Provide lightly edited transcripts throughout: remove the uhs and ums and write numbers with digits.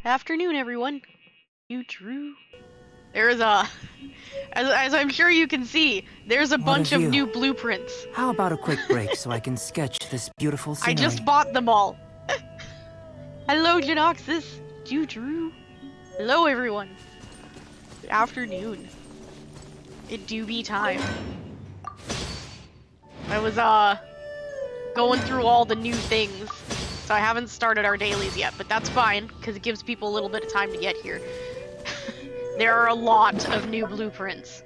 Afternoon, everyone. You drew. There's a, as I'm sure you can see, there's a bunch of new blueprints. How about a quick break so I can sketch this beautiful scenery? I just bought them all. Hello, Genoxus. You drew. Hello, everyone. Good afternoon. It do be time. I was going through all the new things, so I haven't started our dailies yet, but that's fine because it gives people a little bit of time to get here. There are a lot of new blueprints.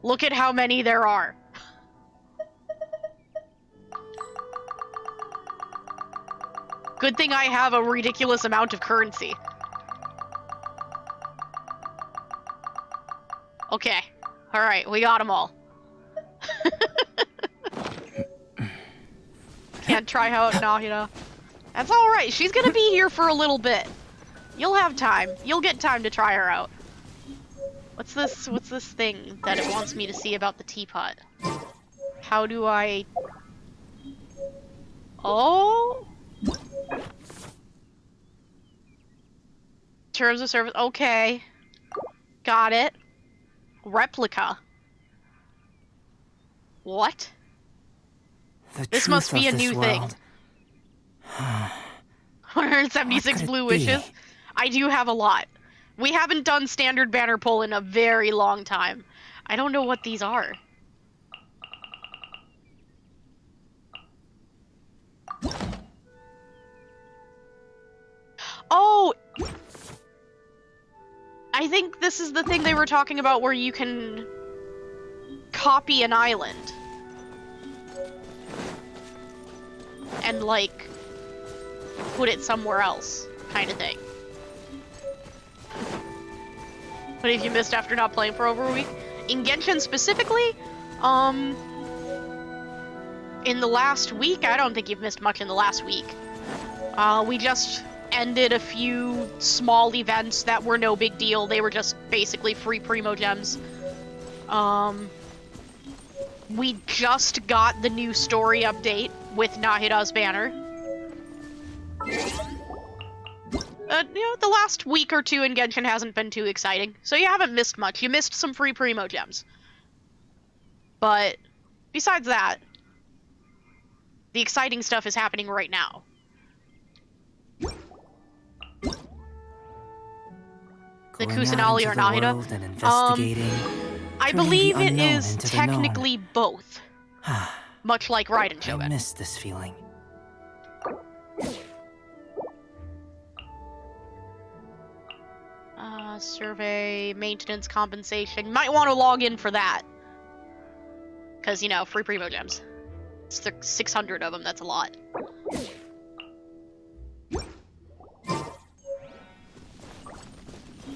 Look at how many there are. Good thing I have a ridiculous amount of currency. Okay. Alright, we got them all. Can't try out Nahida. That's alright, she's gonna be here for a little bit. You'll have time. You'll get time to try her out. What's this thing that it wants me to see about the teapot? How do I... Oh? Terms of service, okay. Got it. Replica. What? This must be a new thing. 176 blue wishes. I do have a lot. We haven't done standard banner pull in a very long time. I don't know what these are. Oh! I think this is the thing they were talking about where you can copy an island. And, like, put it somewhere else, kind of thing. What have you missed after not playing for over a week? In Genshin specifically, in the last week, I don't think you've missed much in the last week. We just ended a few small events that were no big deal. They were just basically free Primo Gems. We just got the new story update with Nahida's banner. The last week or two in Genshin hasn't been too exciting, so you haven't missed much. You missed some free Primo Gems. But besides that, the exciting stuff is happening right now. The Kusanali or Nahida? I believe it is technically both. Much like Raiden Shogun. I miss this feeling. Survey, maintenance, compensation. Might want to log in for that. Because, you know, free Primo Gems. It's 600 of them, that's a lot.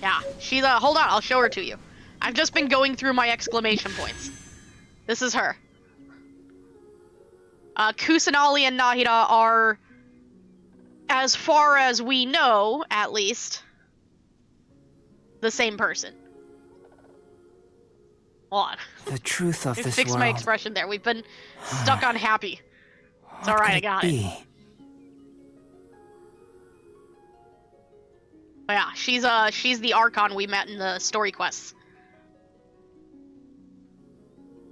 Yeah, she's, hold on, I'll show her to you. I've just been going through my exclamation points. This is her. Kusanali and Nahida are, as far as we know, at least, the same person. Hold on. The truth of this fix world. My expression there. We've been stuck on happy. It's alright, I got it. Oh yeah, she's the Archon we met in the story quests.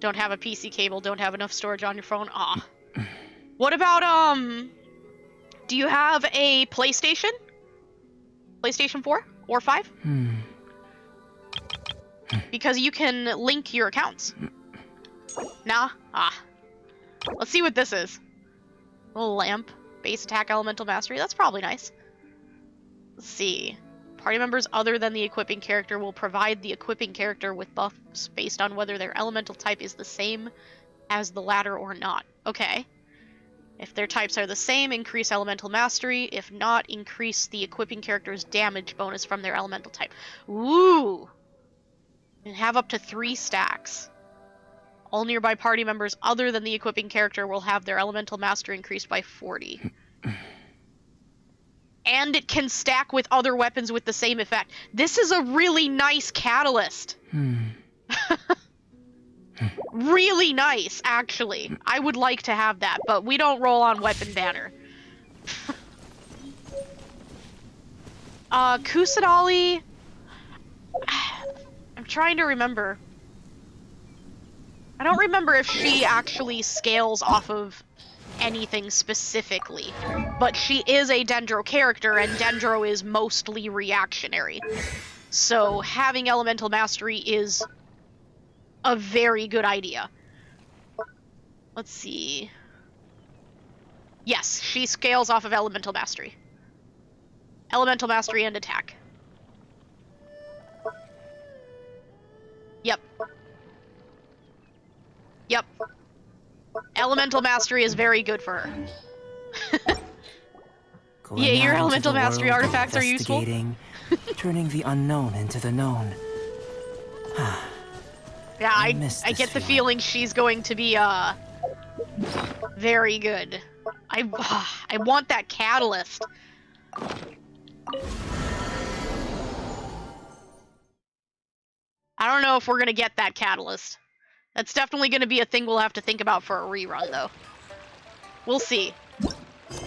Don't have a PC cable, don't have enough storage on your phone. Ah. What about, do you have a PlayStation? PlayStation 4 or 5? Because you can link your accounts. Nah? Ah. Let's see what this is. A little lamp. Base attack elemental mastery. That's probably nice. Let's see. Party members other than the equipping character will provide the equipping character with buffs based on whether their elemental type is the same as the latter or not. Okay. If their types are the same, increase elemental mastery. If not, increase the equipping character's damage bonus from their elemental type. Ooh! And have up to 3 stacks. All nearby party members other than the equipping character will have their elemental mastery increased by 40. And it can stack with other weapons with the same effect. This is a really nice catalyst. Really nice, actually. I would like to have that, but we don't roll on weapon banner. Kusadali... I'm trying to remember. I don't remember if she actually scales off of anything specifically, but she is a Dendro character, and Dendro is mostly reactionary. So having Elemental Mastery is a very good idea. Let's see. Yes, she scales off of Elemental Mastery. Elemental Mastery and Attack. Yep. Yep. Elemental Mastery is very good for her. Yeah, your Elemental Mastery artifacts are useful. Turning the unknown into the known. Yeah, I get the feeling she's going to be, very good. I want that catalyst. I don't know if we're gonna get that catalyst. That's definitely gonna be a thing we'll have to think about for a rerun, though. We'll see.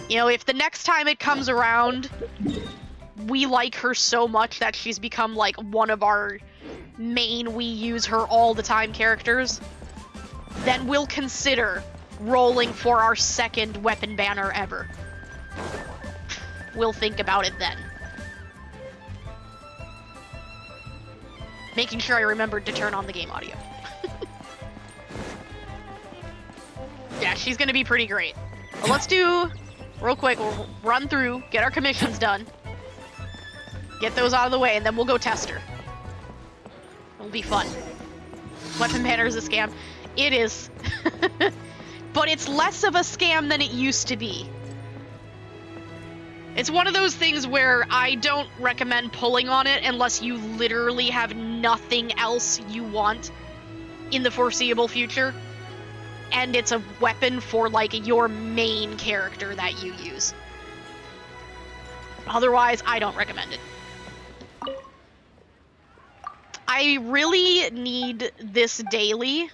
You know, if the next time it comes around, we like her so much that she's become, like, one of our main we use her all the time characters, then we'll consider rolling for our second weapon banner ever. We'll think about it then. Making sure I remembered to turn on the game audio. Yeah, she's gonna be pretty great. But let's do, real quick, we'll run through, get our commissions done, get those out of the way, and then we'll go test her. It'll be fun. Weapon banner is a scam. It is. But it's less of a scam than it used to be. It's one of those things where I don't recommend pulling on it unless you literally have nothing else you want in the foreseeable future. And it's a weapon for, like, your main character that you use. Otherwise, I don't recommend it. I really need this daily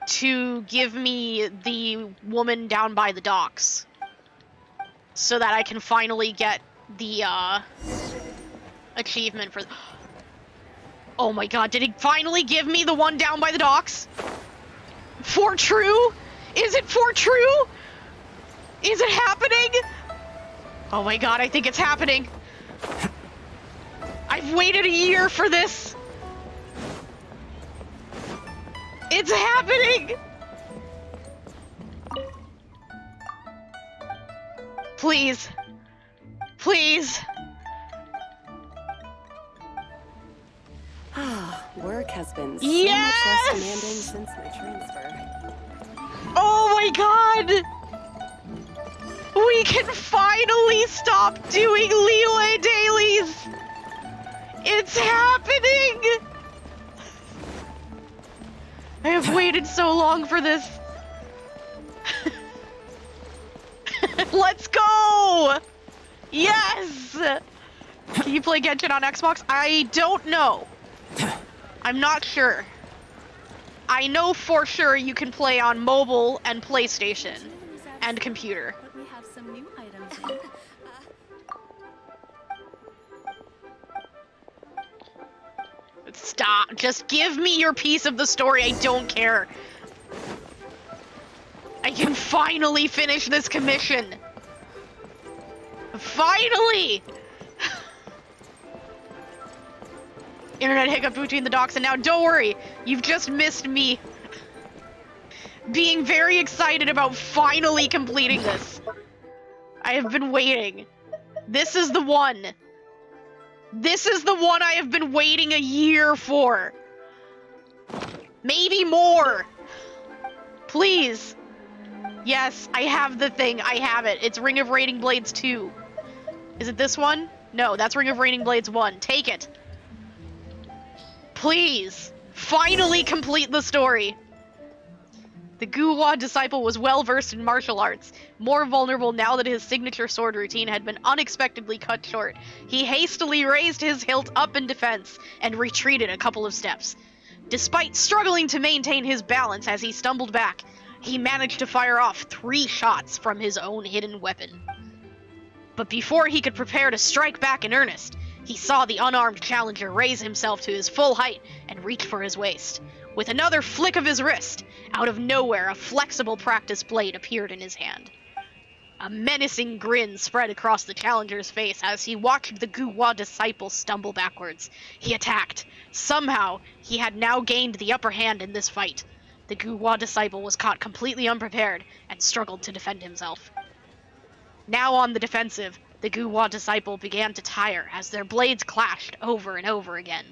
to give me the woman down by the docks, so that I can finally get the, achievement for... Oh my god, did it finally give me the one down by the docks? For true? Is it for true? Is it happening? Oh my god, I think it's happening. I've waited a year for this. It's happening! Please. Please. Work has been so yes! much less demanding since my transfer. Oh my god! We can finally stop doing Leeway dailies! It's happening! I have waited so long for this. Let's go! Yes! Can you play Genshin on Xbox? I don't know. I'm not sure. I know for sure you can play on mobile and PlayStation and computer. But we have some new items. Stop. Just give me your piece of the story. I don't care. I can finally finish this commission. Finally! Internet hiccup between the docks, and now don't worry. You've just missed me being very excited about finally completing this. I have been waiting. This is the one. This is the one I have been waiting a year for. Maybe more. Please. Yes, I have the thing. I have it. It's Ring of Raining Blades 2. Is it this one? No, that's Ring of Raining Blades 1. Take it. Please. Finally complete the story. The Guhua disciple was well versed in martial arts, more vulnerable now that his signature sword routine had been unexpectedly cut short. He hastily raised his hilt up in defense and retreated a couple of steps. Despite struggling to maintain his balance as he stumbled back, he managed to fire off 3 shots from his own hidden weapon. But before he could prepare to strike back in earnest, he saw the unarmed challenger raise himself to his full height and reach for his waist. With another flick of his wrist, out of nowhere a flexible practice blade appeared in his hand. A menacing grin spread across the challenger's face as he watched the Guhua disciple stumble backwards. He attacked. Somehow, he had now gained the upper hand in this fight. The Guhua disciple was caught completely unprepared and struggled to defend himself. Now on the defensive, the Guhua disciple began to tire as their blades clashed over and over again.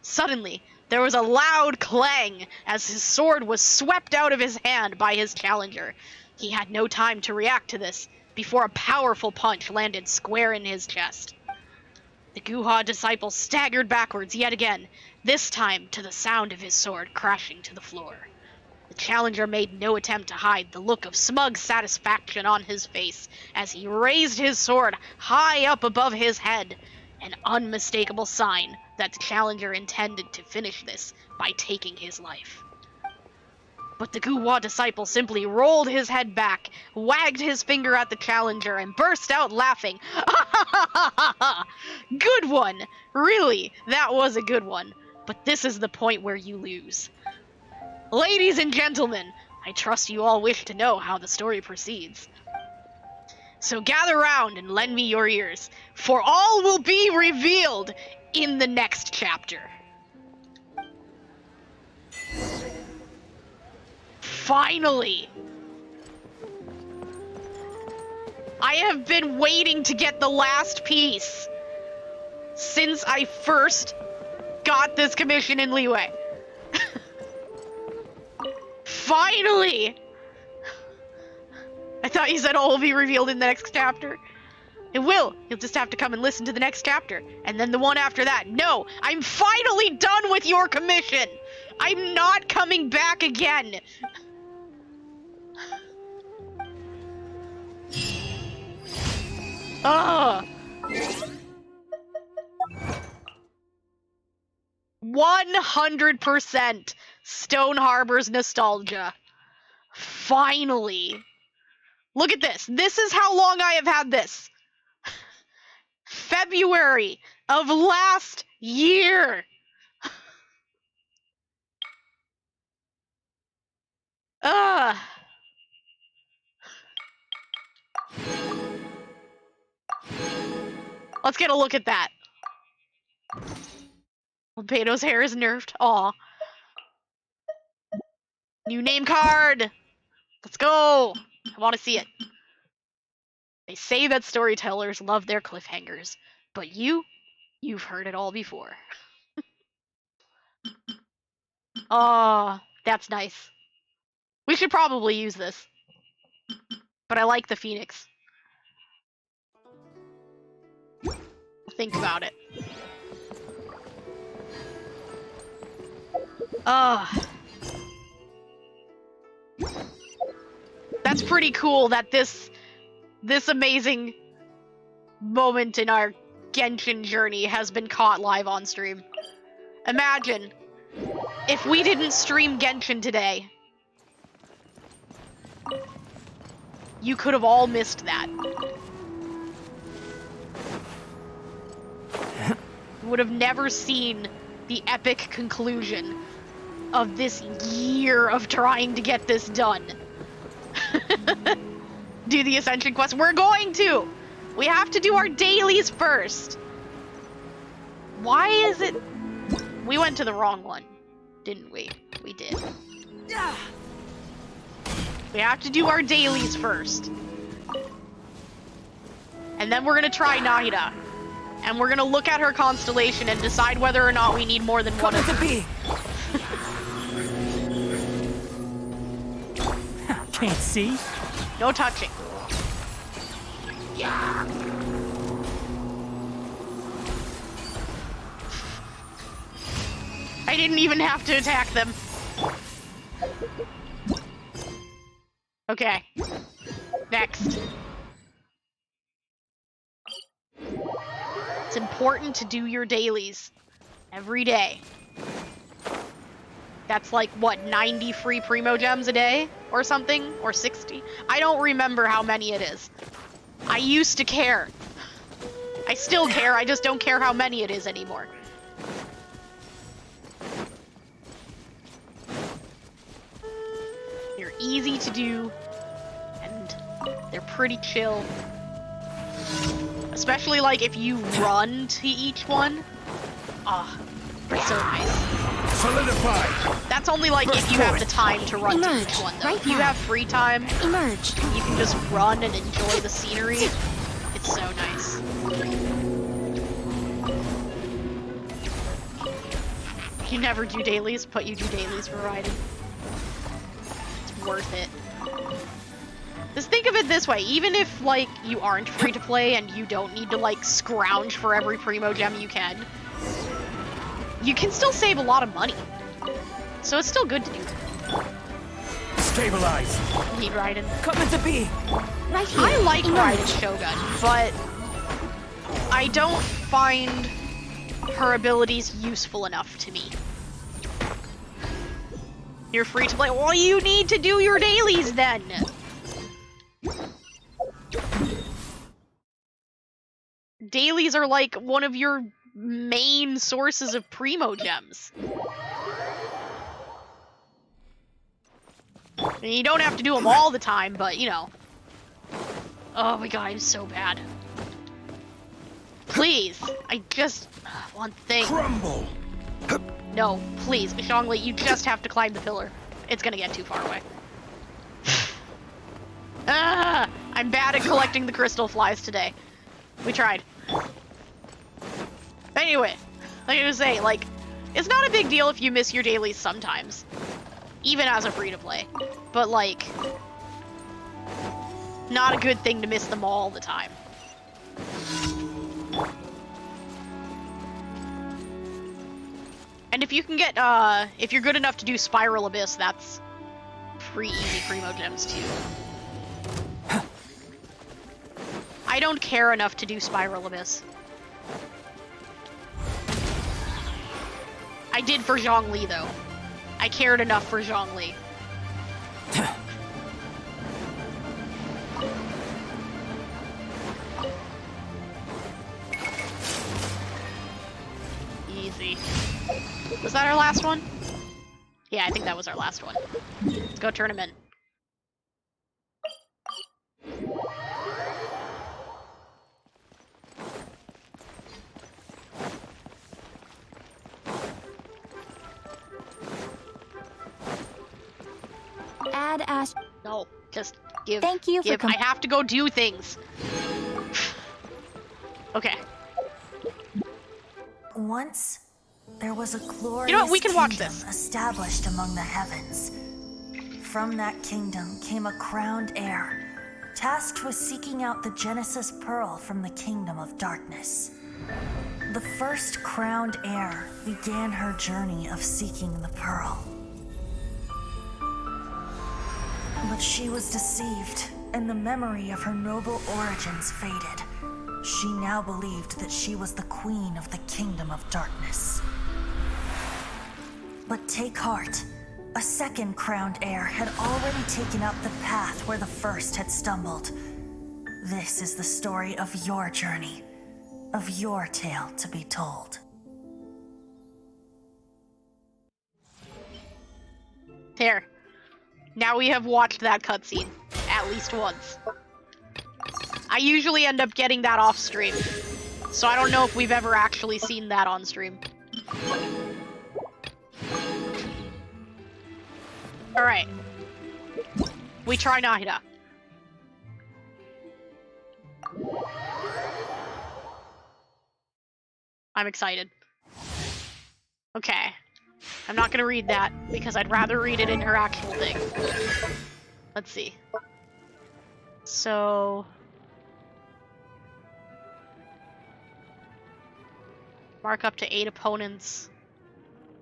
Suddenly, there was a loud clang as his sword was swept out of his hand by his challenger. He had no time to react to this before a powerful punch landed square in his chest. The Guhua disciple staggered backwards yet again, this time to the sound of his sword crashing to the floor. The challenger made no attempt to hide the look of smug satisfaction on his face as he raised his sword high up above his head, an unmistakable sign that the challenger intended to finish this by taking his life. But the Guhua disciple simply rolled his head back, wagged his finger at the challenger, and burst out laughing. Good one! Really, that was a good one. But this is the point where you lose. Ladies and gentlemen, I trust you all wish to know how the story proceeds. So gather round and lend me your ears, for all will be revealed in the next chapter. Finally! I have been waiting to get the last piece since I first got this commission in Leeway. Finally! I thought you said all will be revealed in the next chapter. It will. You'll just have to come and listen to the next chapter. And then the one after that. No! I'm finally done with your commission! I'm not coming back again! Ugh! 100% Stone Harbor's nostalgia. Finally. Look at this. This is how long I have had this. February of last year. Ugh. Let's get a look at that. Beto's hair is nerfed. Aw. New name card! Let's go! I want to see it. They say that storytellers love their cliffhangers, but you've heard it all before. Aw, that's nice. We should probably use this. But I like the Phoenix. Think about it. That's pretty cool that this amazing moment in our Genshin journey has been caught live on stream. Imagine if we didn't stream Genshin today. You could have all missed that. You would have never seen the epic conclusion of this year of trying to get this done. Do the Ascension quest. We're going to! We have to do our dailies first. Why is it... We went to the wrong one, didn't we? We did. We have to do our dailies first. And then we're gonna try Nahida. And we're gonna look at her constellation and decide whether or not we need more than one of them. Can't see. No touching. Yeah. I didn't even have to attack them. Okay. Next. It's important to do your dailies every day. That's like, what, 90 free Primo Gems a day? Or something? Or 60? I don't remember how many it is. I used to care. I still care, I just don't care how many it is anymore. They're easy to do, and they're pretty chill. Especially, like, if you run to each one. Ah, they're so nice. Solidified. That's only, like, if you have the time to run to each one, though. Right If you now. have free time, Emerge. you can just run and enjoy the scenery. It's so nice. You never do dailies, but you do dailies for riding. It's worth it. Just think of it this way, even if, like, you aren't free to play and you don't need to, like, scrounge for every primo gem you can still save a lot of money. So it's still good to do. Stabilize. Need Raiden. Coming to be. Right here. I like Emerge. Raiden's Shogun, but I don't find her abilities useful enough to me. You're free to play. Well, you need to do your dailies then. Dailies are like one of your main sources of primo gems. I mean, you don't have to do them all the time, but you know. Oh my god, I'm so bad. Please, I just one thing. Crumble. No, please, Zhongli, you just have to climb the pillar. It's gonna get too far away. Ah, I'm bad at collecting the crystal flies today. We tried. Anyway, like I was saying, like, it's not a big deal if you miss your dailies sometimes, even as a free-to-play. But like, not a good thing to miss them all the time. And if you can get, if you're good enough to do Spiral Abyss, that's pretty easy primo gems too. I don't care enough to do Spiral Abyss. I did for Zhongli though. I cared enough for Zhongli. Easy. Was that our last one? Yeah, I think that was our last one. Let's go turn him in. Add Ash. No, just give. Thank you for give. I have to go do things. Okay. Once, there was a glorious You know what? We can watch kingdom this. established among the heavens. From that kingdom came a crowned heir, tasked with seeking out the Genesis Pearl from the kingdom of darkness. The first crowned heir began her journey of seeking the pearl. But she was deceived, and the memory of her noble origins faded. She now believed that she was the queen of the kingdom of darkness. But take heart. A second crowned heir had already taken up the path where the first had stumbled. This is the story of your journey, of your tale to be told. There. Now we have watched that cutscene. At least once. I usually end up getting that off stream. So I don't know if we've ever actually seen that on stream. Alright. We try Nahida. I'm excited. Okay. I'm not gonna read that, because I'd rather read it in her actual thing. Let's see. So... mark up to 8 opponents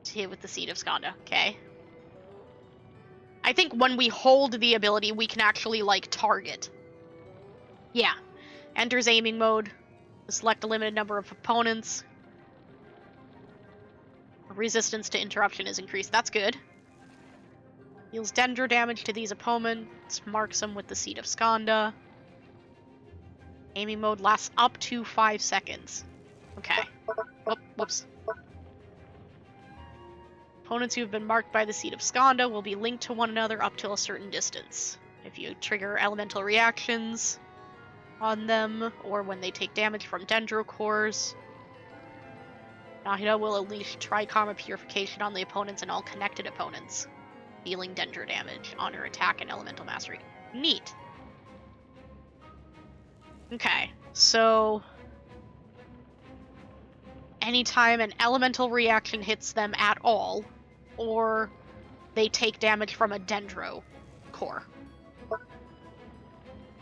to hit with the Seed of Skanda. Okay. I think when we hold the ability, we can actually, like, target. Yeah. Enters aiming mode. Select a limited number of opponents. Resistance to interruption is increased. That's good. Deals dendro damage to these opponents. Marks them with the Seed of Skanda. Aiming mode lasts up to 5 seconds. Okay. Whoops. Opponents who have been marked by the Seed of Skanda will be linked to one another up to a certain distance. If you trigger elemental reactions on them, or when they take damage from Dendro cores, Nahida will unleash Trikarma Purification on the opponents and all connected opponents, dealing Dendro damage on her attack and elemental mastery. Neat. Okay, so anytime an elemental reaction hits them at all, or they take damage from a Dendro core.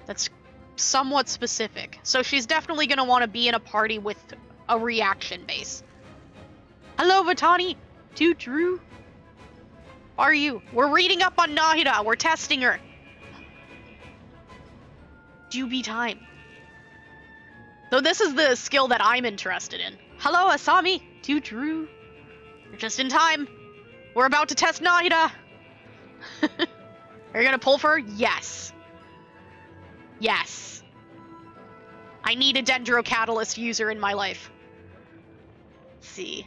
That's somewhat specific. So she's definitely going to want to be in a party with a reaction base. Hello, Vitani! Too true. How are you? We're reading up on Nahida. We're testing her. Do be time. So this is the skill that I'm interested in. Hello, Asami! Too true. You're just in time. We're about to test Nahida! Are you gonna pull for her? Yes. Yes. I need a Dendro Catalyst user in my life. Let's see.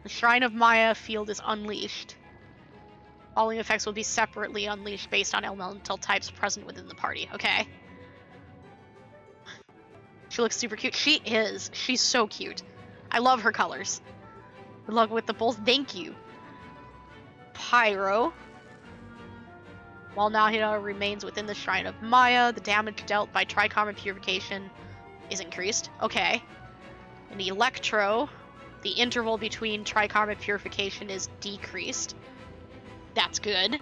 The Shrine of Maya field is unleashed. Following effects will be separately unleashed based on elemental types present within the party. Okay. She looks super cute. She is. She's so cute. I love her colors. Good luck with the pulls. Thank you. Pyro. While Nahida remains within the Shrine of Maya, the damage dealt by Trikarma Purification is increased. Okay. And Electro, the interval between Trikarma Purification is decreased. That's good.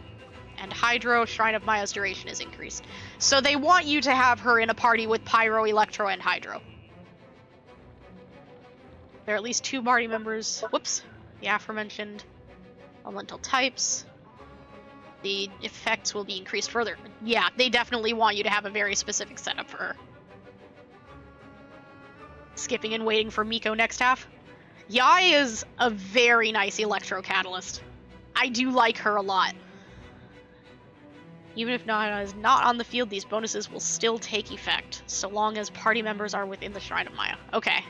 And Hydro, Shrine of Maya's duration is increased. So they want you to have her in a party with Pyro, Electro, and Hydro. There are at least 2 party members. Whoops. The aforementioned elemental types. The effects will be increased further. Yeah, they definitely want you to have a very specific setup for her. Skipping and waiting for Miko next half. Yai is a very nice Electro Catalyst. I do like her a lot. Even if Nahida is not on the field, these bonuses will still take effect, so long as party members are within the Shrine of Maya. Okay.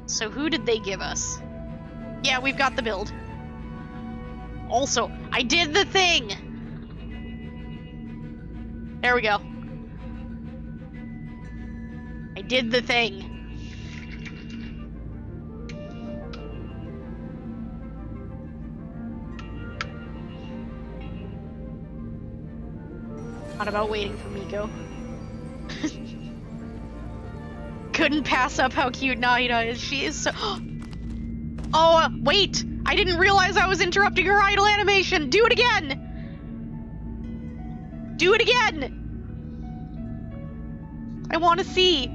So who did they give us? Yeah, we've got the build. Also, I did the thing! There we go. I did the thing. Not about waiting for Miko. Couldn't pass up how cute Nahida is. She is so... Oh, wait! I didn't realize I was interrupting her idle animation! Do it again! Do it again! I want to see!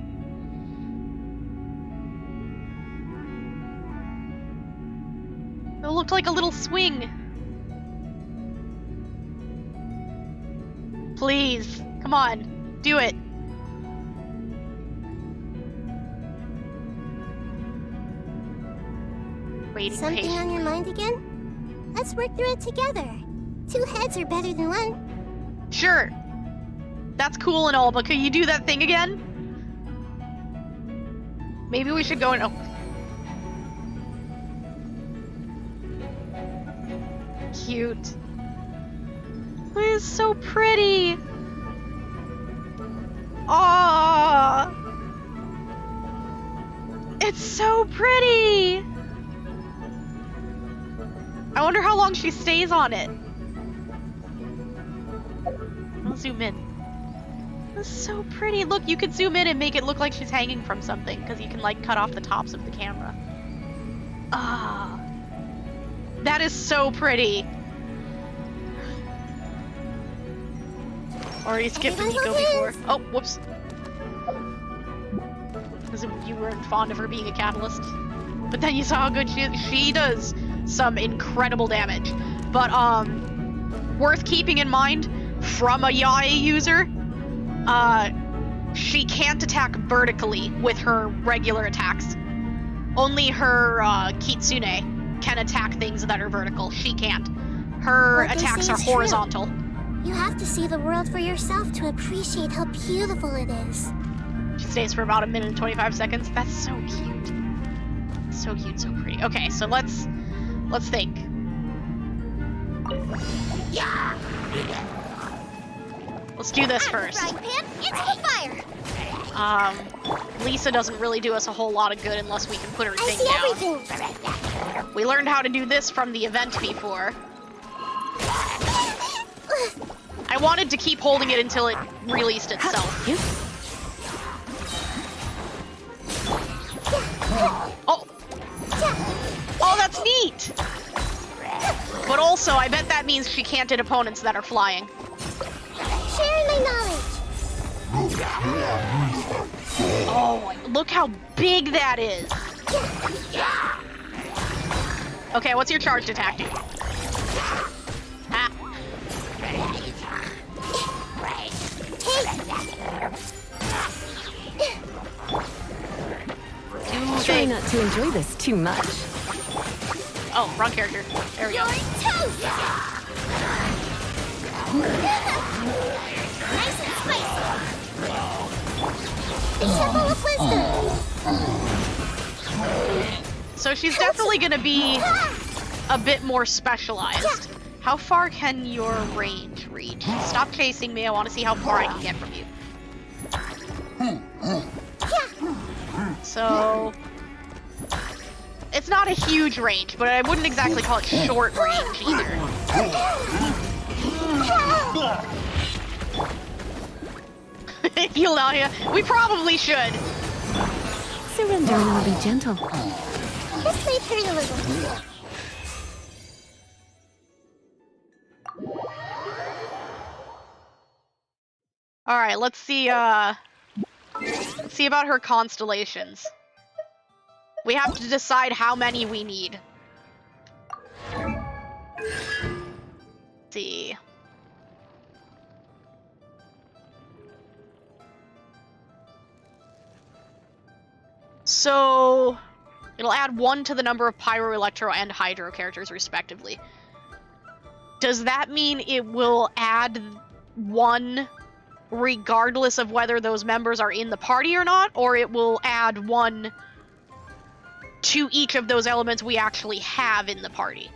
It looked like a little swing. Please, come on, do it. Waiting Something patiently. on your mind again? Let's work through it together. 2 heads are better than 1. Sure. That's cool and all, but could you do that thing again? Maybe we should go and... Oh. Cute. It is so pretty. Aww. It's so pretty. I wonder how long she stays on it. I'll zoom in. It's so pretty. Look, you could zoom in and make it look like she's hanging from something, because you can, like, cut off the tops of the camera. Ah. That is so pretty. Already skipped Miko before. Oh, whoops. Because you weren't fond of her being a catalyst. But then you saw how good she is. She does some incredible damage. But, worth keeping in mind, from a Yae user, she can't attack vertically with her regular attacks. Only her, Kitsune can attack things that are vertical. She can't. Her What they attacks say are is true. horizontal. You have to see the world for yourself to appreciate how beautiful it is. She stays for about 1 minute and 25 seconds. That's so cute. So cute, so pretty. Okay, so let's think. Let's do this first. Frying pan, it's the fire. Lisa doesn't really do us a whole lot of good unless we can put her I thing see down. everything. We learned how to do this from the event before. I wanted to keep holding it until it released itself. Oh! Oh, that's neat! But also, I bet that means she can't hit opponents that are flying. Sharing my knowledge. Oh, look how big that is! Okay, what's your charged attack do? Ah. Try not to enjoy this too much. Oh, wrong character. There we go. You're toast. Nice and spicy. Example of wisdom. So she's definitely gonna be a bit more specialized. How far can your range reach? Stop chasing me, I want to see how far I can get from you. So... it's not a huge range, but I wouldn't exactly call it short range either. Heal out here. We probably should. Surrender and I'll be gentle. This might hurt a little. Alright, let's see about her constellations. We have to decide how many we need. Let's see. So, it'll add 1 to the number of Pyro, Electro, and Hydro characters, respectively. Does that mean it will add 1 regardless of whether those members are in the party or not, or it will add 1 to each of those elements we actually have in the party?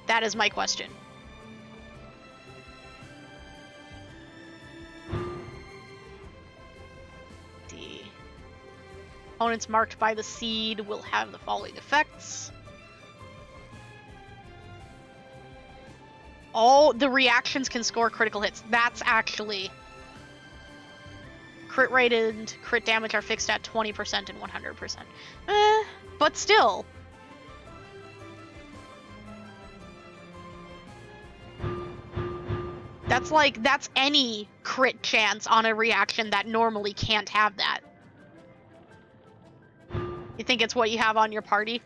That is my question. The opponents marked by the seed will have the following effects. All the reactions can score critical hits. That's actually... crit rate and crit damage are fixed at 20% and 100%. But still. That's any crit chance on a reaction that normally can't have that. You think it's what you have on your party?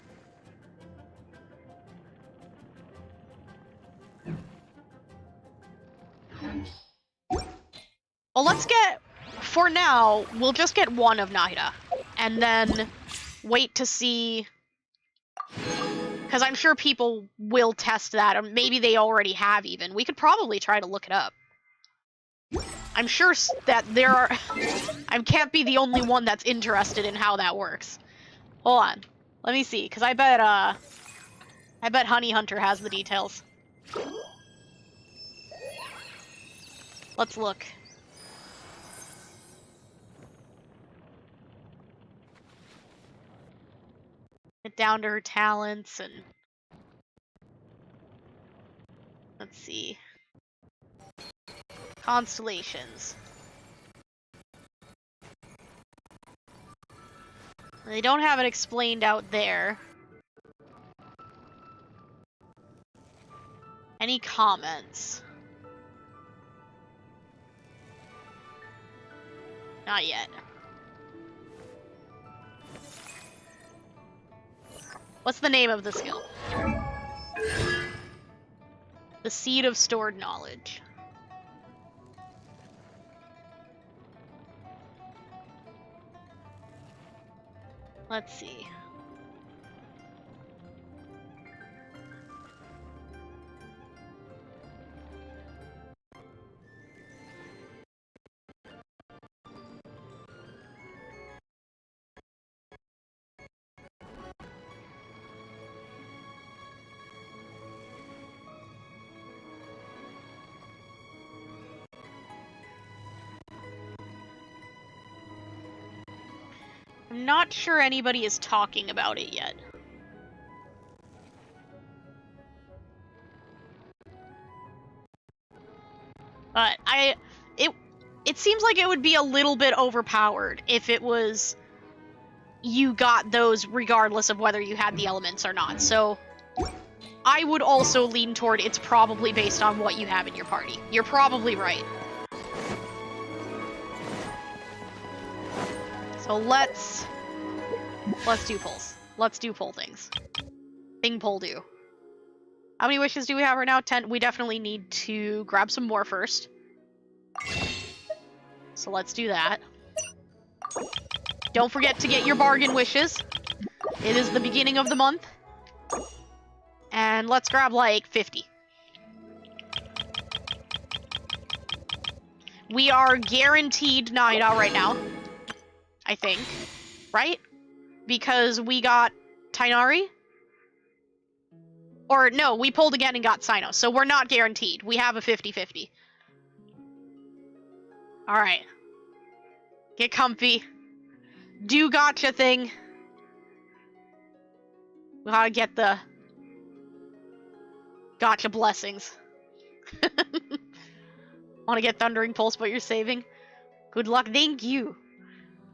Well, let's get... for now, we'll just get 1 of Nahida. And then wait to see... because I'm sure people will test that, or maybe they already have even. We could probably try to look it up. I'm sure that there are... I can't be the only one that's interested in how that works. Hold on. Let me see, because I bet Honey Hunter has the details. Let's look. Get down to her talents and... let's see. Constellations. They don't have it explained out there. Any comments? Not yet. What's the name of the skill? The Seed of Stored Knowledge. Let's see. I'm not sure anybody is talking about it yet. But it seems like it would be a little bit overpowered if it was you got those regardless of whether you had the elements or not. So I would also lean toward it's probably based on what you have in your party. You're probably right. So let's do pulls. Let's do pull things. Thing pull do. How many wishes do we have right now? 10. We definitely need to grab some more first. So let's do that. Don't forget to get your bargain wishes. It is the beginning of the month. And let's grab like 50. We are guaranteed Naida right now. I think. Right? Because we got Tainari? Or no, we pulled again and got Sino, so we're not guaranteed. We have a 50-50. Alright. Get comfy. Do gotcha thing. We gotta get the gotcha blessings. Wanna get Thundering Pulse, but you're saving? Good luck, thank you.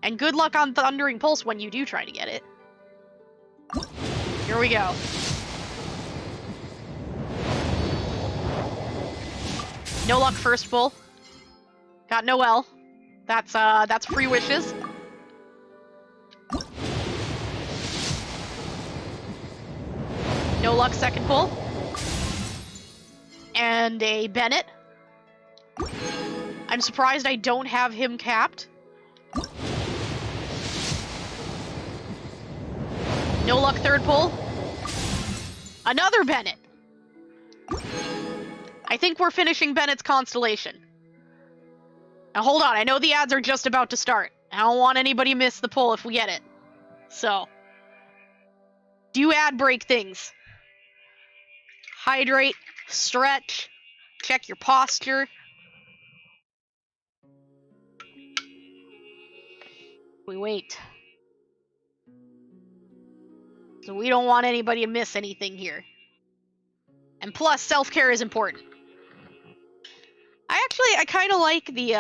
And good luck on Thundering Pulse when you do try to get it. Here we go. No luck first pull. Got Noelle. That's free wishes. No luck second pull. And a Bennett. I'm surprised I don't have him capped. No luck third pull. Another Bennett. I think we're finishing Bennett's constellation. Now hold on, I know the ads are just about to start. I don't want anybody to miss the pull if we get it. So, do ad break things. Hydrate, stretch, check your posture. We wait. So we don't want anybody to miss anything here. And plus, self-care is important. I kind of like the,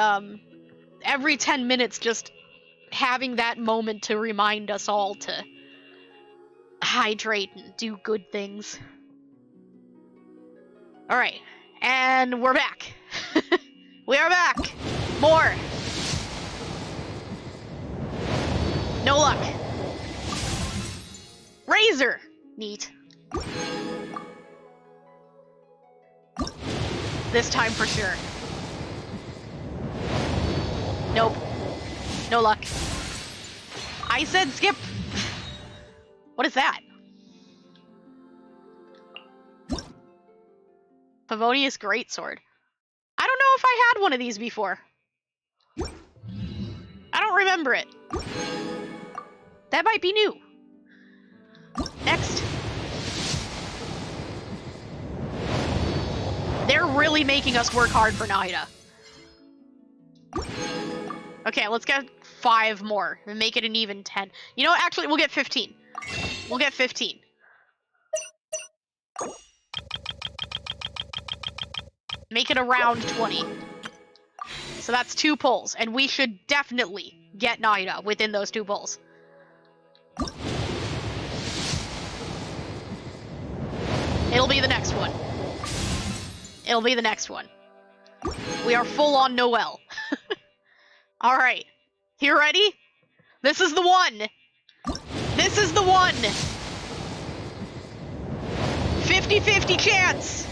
every 10 minutes just having that moment to remind us all to hydrate and do good things. Alright, and we're back. We are back! More! No luck. Razor! Neat. This time for sure. Nope. No luck. I said skip! What is that? Favonius Greatsword. I don't know if I had one of these before. I don't remember it. That might be new. Next. They're really making us work hard for Nahida. Okay, let's get 5 more and make it an even 10. You know what? Actually, we'll get 15. We'll get 15. Make it around 20. So that's 2 pulls, and we should definitely get Nahida within those 2 pulls. It'll be the next one. It'll be the next one. We are full on Noelle. Alright. You ready? This is the one! This is the one! 50-50 chance!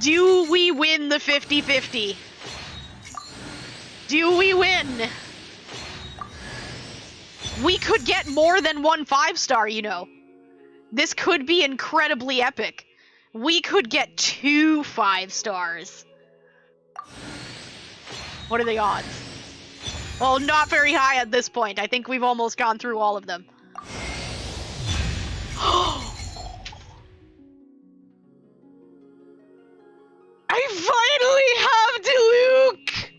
Do we win the 50-50? Do we win? We could get more than 1 5-star, you know. This could be incredibly epic. We could get 2 5-stars. What are the odds? Well, not very high at this point. I think we've almost gone through all of them. I finally have Diluc!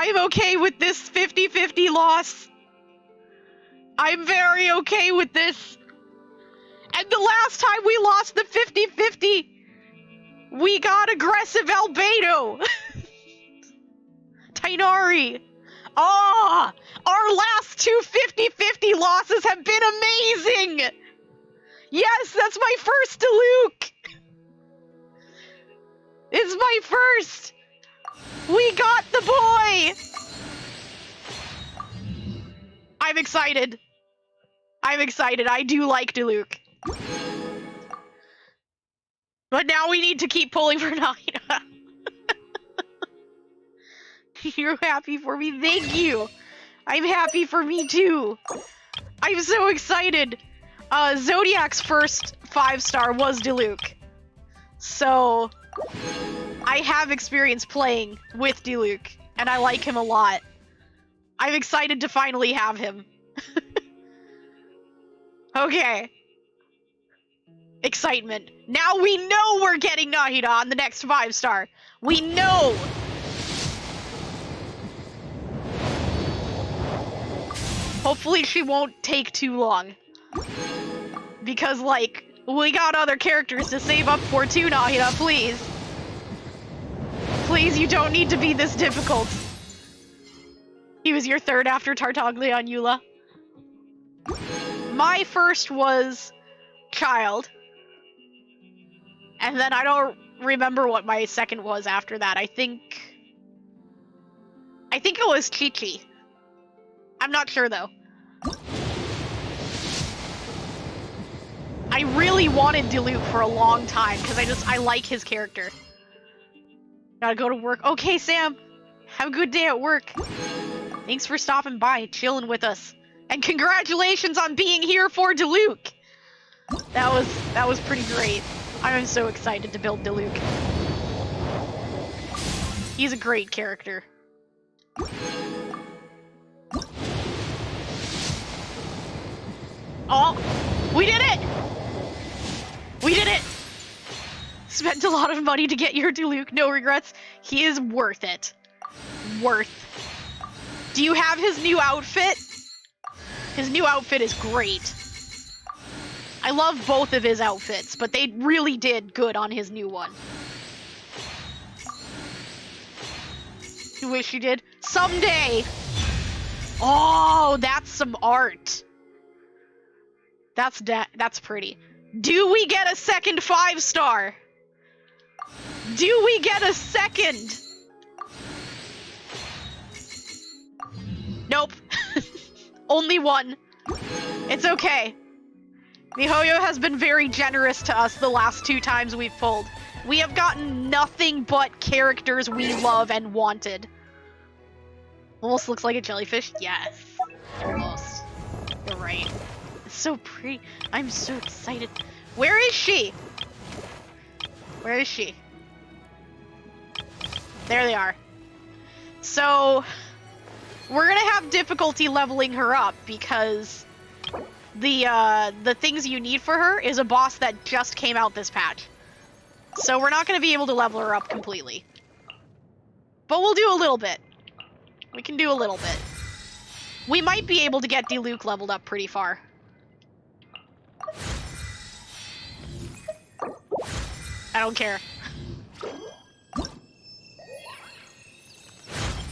I'm okay with this 50-50 loss. I'm very okay with this. And the last time we lost the 50-50, we got aggressive albedo. Tainari. Ah, our last two 50-50 losses have been amazing. Yes, that's my first Diluc. It's my first. We got the boy. I'm excited. I'm excited. I do like Diluc. But now we need to keep pulling for Nahida. You're happy for me? Thank you. I'm happy for me too. I'm so excited. Zodiac's first 5-star was Diluc. So, I have experience playing with Diluc, and I like him a lot. I'm excited to finally have him. Okay. Excitement. Now we know we're getting Nahida on the next 5-star. We know! Hopefully she won't take too long. Because, like, we got other characters to save up for too, Nahida, please. Please, you don't need to be this difficult. He was your third after Tartaglia and Eula. My first was Child. And then I don't remember what my second was after that. I think it was Chi-Chi. I'm not sure though. I really wanted Diluc for a long time because I like his character. Gotta go to work. Okay, Sam. Have a good day at work. Thanks for stopping by, chilling with us. And congratulations on being here for Diluc. That was pretty great. I'm so excited to build Diluc. He's a great character. Oh, we did it! We did it! Spent a lot of money to get your Diluc, no regrets. He is worth it. Worth. Do you have his new outfit? His new outfit is great. I love both of his outfits, but they really did good on his new one. You wish you did? Someday! Oh, that's some art. That's pretty. Do we get a second 5-star? Do we get a second? Nope. Only one. It's okay. MiHoYo has been very generous to us the last 2 times we've pulled. We have gotten nothing but characters we love and wanted. Almost looks like a jellyfish. Yes. Almost. You're right. It's so pretty. I'm so excited. Where is she? Where is she? There they are. So, we're gonna have difficulty leveling her up because the things you need for her is a boss that just came out this patch. So we're not gonna be able to level her up completely. But we'll do a little bit. We can do a little bit. We might be able to get Diluc leveled up pretty far. I don't care.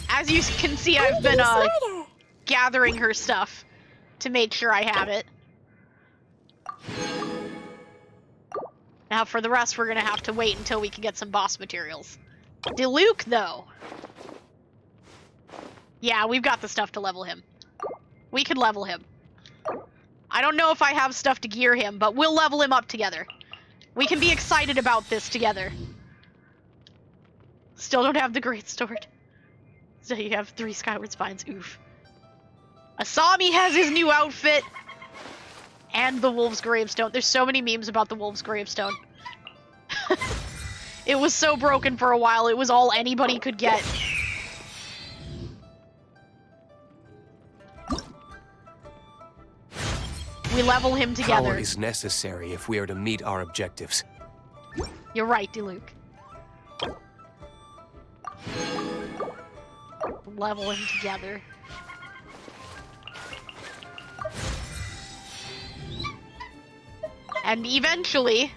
As you can see, I've been gathering her stuff to make sure I have it. Now for the rest, we're gonna have to wait until we can get some boss materials. Diluc, though. Yeah, we've got the stuff to level him. We could level him. I don't know if I have stuff to gear him, but we'll level him up together. We can be excited about this together. Still don't have the Great Sword. So you have 3 Skyward Spines, oof. Asami has his new outfit! And the Wolf's Gravestone. There's so many memes about the Wolf's Gravestone. It was so broken for a while, it was all anybody could get. We level him together. Power is necessary if we are to meet our objectives. You're right, Diluc. level him together. And eventually...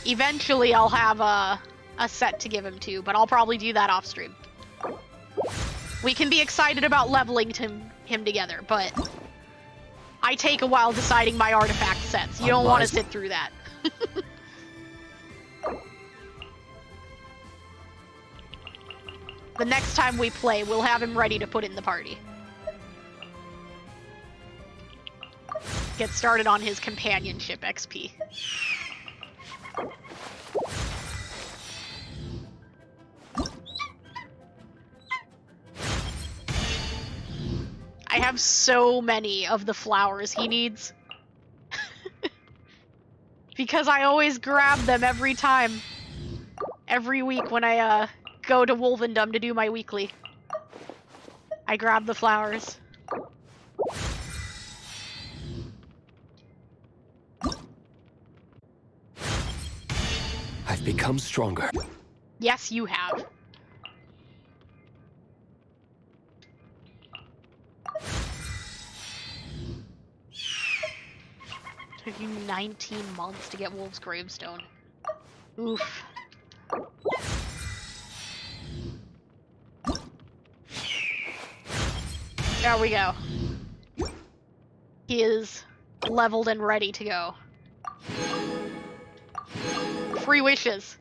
Eventually I'll have a set to give him to, but I'll probably do that off stream. We can be excited about leveling him together, but I take a while deciding my artifact sets. You don't want to sit through that. The next time we play, we'll have him ready to put in the party. Get started on his companionship XP. I have so many of the flowers he needs. Because I always grab them every time. Every week when I go to Wolvendom to do my weekly. I grab the flowers. I've become stronger. Yes, you have. Took you 19 months to get Wolf's Gravestone. Oof. There we go. He is leveled and ready to go. Free wishes.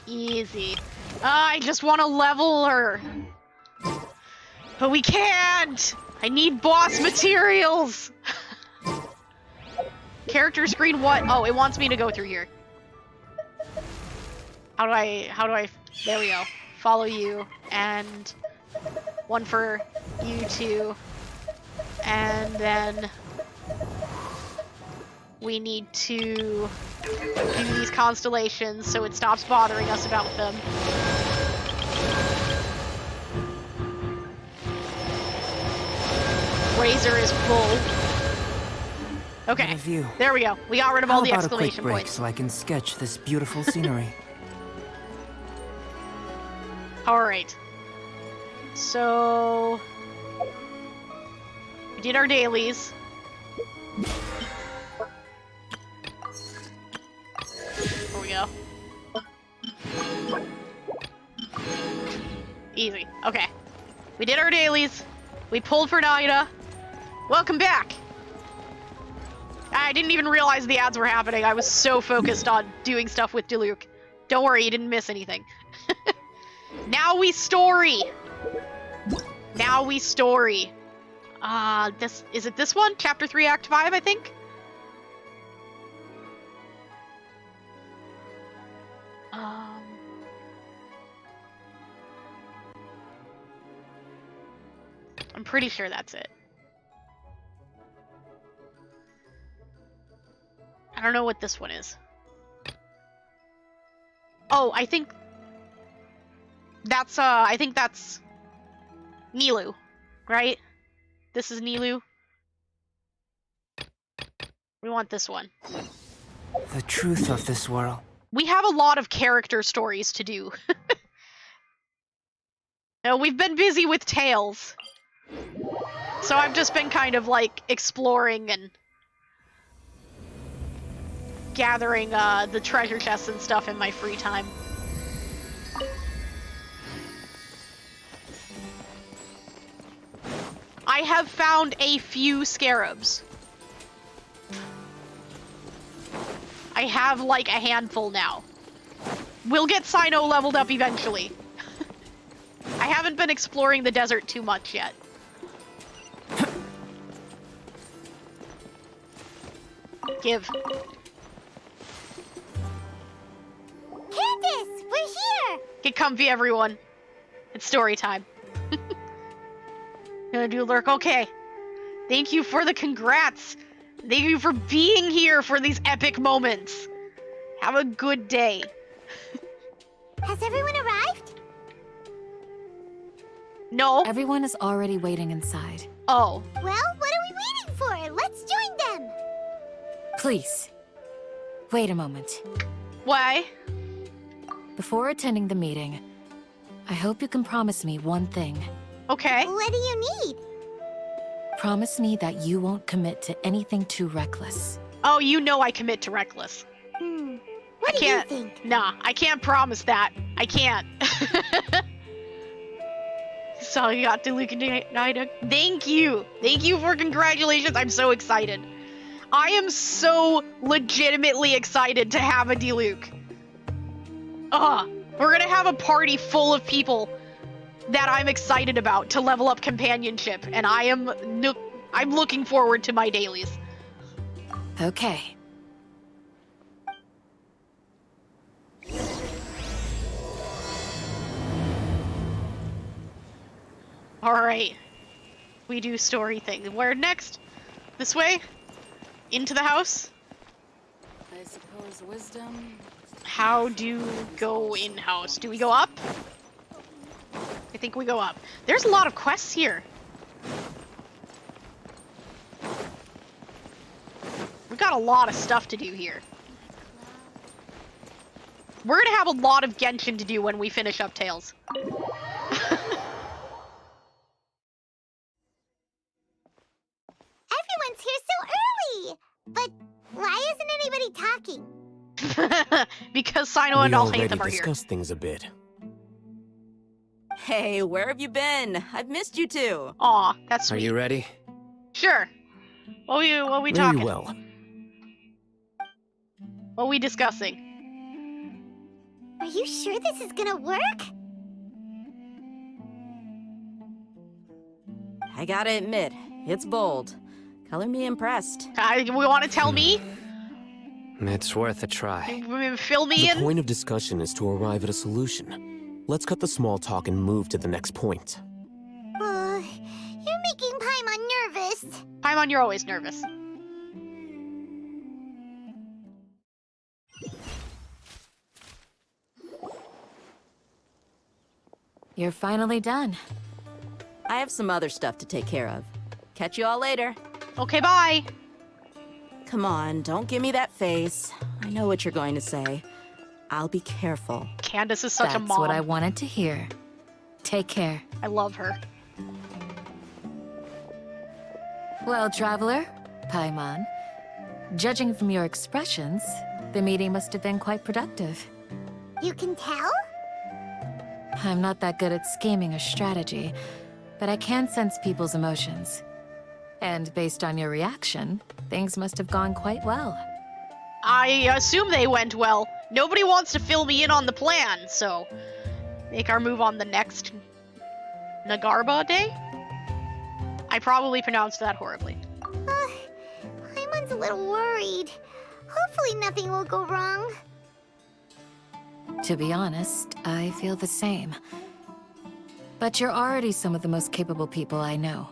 Easy. I just want to level her. But we can't! I need boss materials! Character screen what? Oh, it wants me to go through here. How do I, there we go. Follow you, and one for you two, and then we need to do these constellations so it stops bothering us about them. Razor is full. Okay, there we go. We got rid of all the exclamation points. So I can sketch this beautiful scenery. Alright. So... we did our dailies. There we go. Easy. Okay. We did our dailies. We pulled for Naida. Welcome back! I didn't even realize the ads were happening. I was so focused on doing stuff with Diluc. Don't worry, you didn't miss anything. Now we story! Now we story. Is it this one? Chapter 3, Act 5, I think? I'm pretty sure that's it. I don't know what this one is. Oh, I think that's Nilu, right? This is Nilu. We want this one. The truth of this world. We have a lot of character stories to do. No, we've been busy with Tales. So I've just been kind of like exploring and gathering the treasure chests and stuff in my free time. I have found a few scarabs. I have like a handful now. We'll get Sino leveled up eventually. I haven't been exploring the desert too much yet. Give. Candace, we're here! Get comfy, everyone. It's story time. Gonna do lurk. Okay. Thank you for the congrats. Thank you for being here for these epic moments. Have a good day. Has everyone arrived? No. Everyone is already waiting inside. Oh. Well, what are we waiting for? Let's join them! Please, wait a moment. Why? Before attending the meeting, I hope you can promise me one thing. Okay. What do you need? Promise me that you won't commit to anything too reckless. Oh, you know I commit to reckless. What I do you can't. think? Nah, I can't promise that. I can't. So you got to Luke and Nida. Thank you. Thank you for congratulations. I'm so excited. I am so legitimately excited to have a Diluc. We're gonna have a party full of people that I'm excited about to level up companionship, and I'm looking forward to my dailies. Okay. Alright. We do story things. Where next? This way? Into the house? I suppose wisdom. How do go in-house? Do we go up? I think we go up. There's a lot of quests here. We've got a lot of stuff to do here. We're gonna have a lot of Genshin to do when we finish up Tales. Everyone's here so early! But why isn't anybody talking? Because Sino and We Alhaitham already are here. discussed things a bit. Hey, where have you been? I've missed you too. Aw, that's Are sweet. you ready? Sure. What we Very talking? well. What we discussing? Are you sure this is gonna work? I gotta admit, it's bold. Color me impressed. We want to tell me? It's worth a try. Fill me The in? point of discussion is to arrive at a solution. Let's cut the small talk and move to the next point. You're making Paimon nervous. Paimon, you're always nervous. You're finally done. I have some other stuff to take care of. Catch you all later. Okay, bye. Come on, don't give me that face. I know what you're going to say. I'll be careful. Candace is such a That's mom. what I wanted to hear. Take care. I love her. Well, traveler, Paimon, judging from your expressions, the meeting must have been quite productive. You can tell? I'm not that good at scheming or strategy, but I can sense people's emotions. And based on your reaction, things must have gone quite well. I assume they went well. Nobody wants to fill me in on the plan, so make our move on the next Nagarba day? I probably pronounced that horribly. Paimon's a little worried. Hopefully nothing will go wrong. To be honest, I feel the same. But you're already some of the most capable people I know.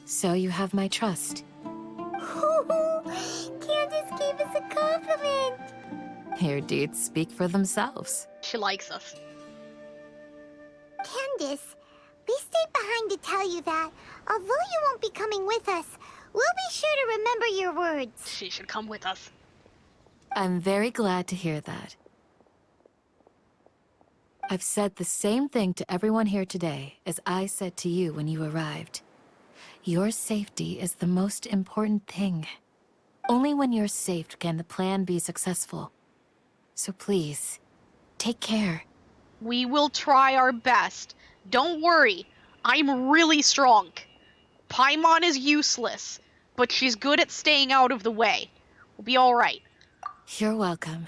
So you have my trust. Candace gave us a compliment. Your deeds speak for themselves. She likes us. Candace, we stayed behind to tell you that, although you won't be coming with us, we'll be sure to remember your words. She should come with us. I'm very glad to hear that. I've said the same thing to everyone here today as I said to you when you arrived. Your safety is the most important thing. Only when you're safe can the plan be successful. So please, take care. We will try our best. Don't worry. I'm really strong. Paimon is useless, but she's good at staying out of the way. We'll be alright. You're welcome.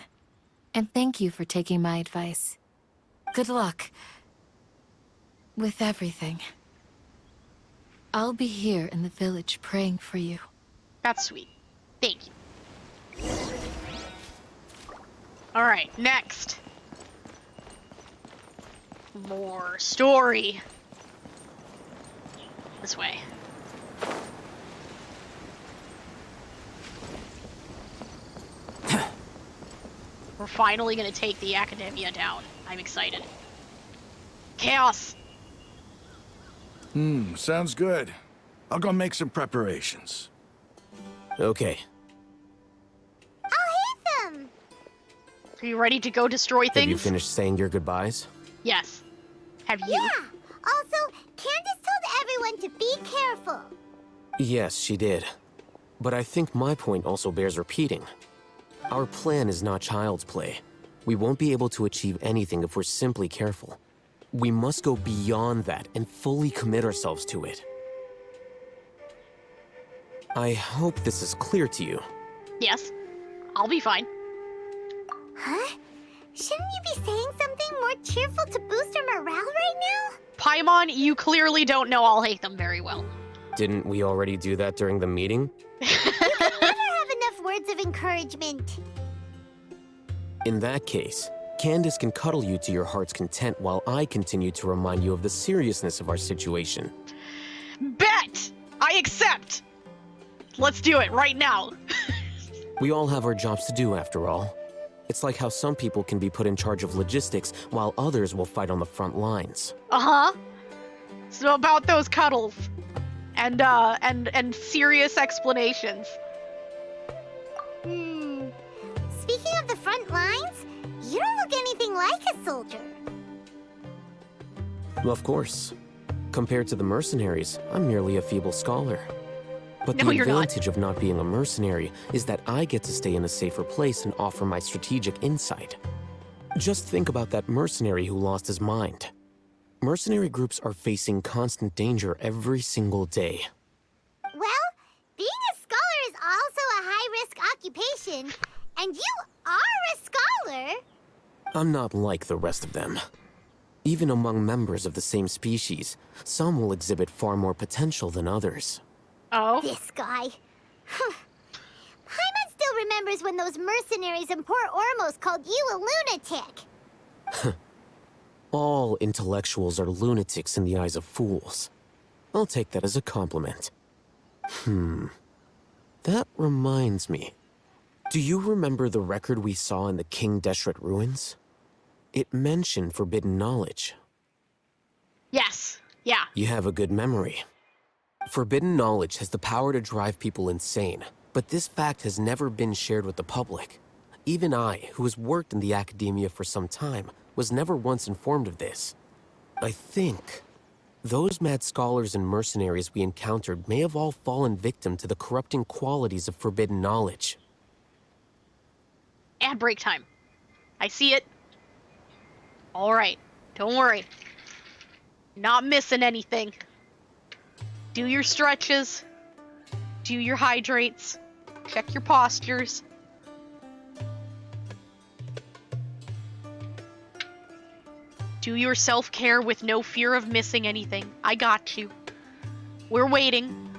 And thank you for taking my advice. Good luck. With everything. I'll be here in the village praying for you. That's sweet. Thank you. Alright, next. More story. This way. We're finally gonna take the Academia down. I'm excited. Chaos! Sounds good. I'll go make some preparations. Okay. I'll hit them. Are you ready to go destroy things? Have you finished saying your goodbyes? Yes. Have you? Yeah. Also, Candace told everyone to be careful. Yes, she did. But I think my point also bears repeating. Our plan is not child's play. We won't be able to achieve anything if we're simply careful. We must go beyond that and fully commit ourselves to it. I hope this is clear to you. Yes. I'll be fine. Huh? Shouldn't you be saying something more cheerful to boost our morale right now? Paimon, you clearly don't know I'll hate them very well. Didn't we already do that during the meeting? Never have enough words of encouragement. In that case, Candace can cuddle you to your heart's content while I continue to remind you of the seriousness of our situation. Bet! I accept! Let's do it right now. We all have our jobs to do, after all. It's like how some people can be put in charge of logistics while others will fight on the front lines. Uh-huh. So about those cuddles. And serious explanations. Speaking of the front lines, you don't look anything like a soldier. Of course. Compared to the mercenaries, I'm merely a feeble scholar. But No, the you're not. advantage of not being a mercenary is that I get to stay in a safer place and offer my strategic insight. Just think about that mercenary who lost his mind. Mercenary groups are facing constant danger every single day. Well, being a scholar is also a high-risk occupation, and you are a scholar. I'm not like the rest of them. Even among members of the same species, some will exhibit far more potential than others. Oh? This guy. Paimon still remembers when those mercenaries in Port Ormos called you a lunatic. All intellectuals are lunatics in the eyes of fools. I'll take that as a compliment. That reminds me. Do you remember the record we saw in the King Deshret ruins? It mentioned forbidden knowledge. Yes. Yeah. You have a good memory. Forbidden knowledge has the power to drive people insane, but this fact has never been shared with the public. Even I, who has worked in the academia for some time, was never once informed of this. I think those mad scholars and mercenaries we encountered may have all fallen victim to the corrupting qualities of forbidden knowledge. And break time. I see it. Alright. Don't worry. Not missing anything. Do your stretches. Do your hydrates. Check your postures. Do your self-care with no fear of missing anything. I got you. We're waiting.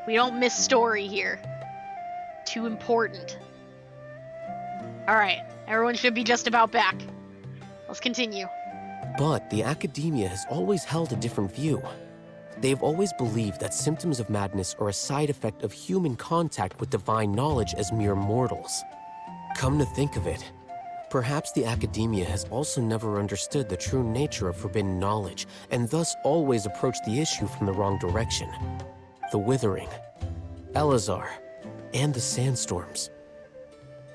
We don't miss story here. Too important. Alright, everyone should be just about back. Let's continue. But the academia has always held a different view. They've always believed that symptoms of madness are a side effect of human contact with divine knowledge as mere mortals. Come to think of it, perhaps the academia has also never understood the true nature of forbidden knowledge, and thus always approached the issue from the wrong direction. The Withering, Elazar, and the Sandstorms.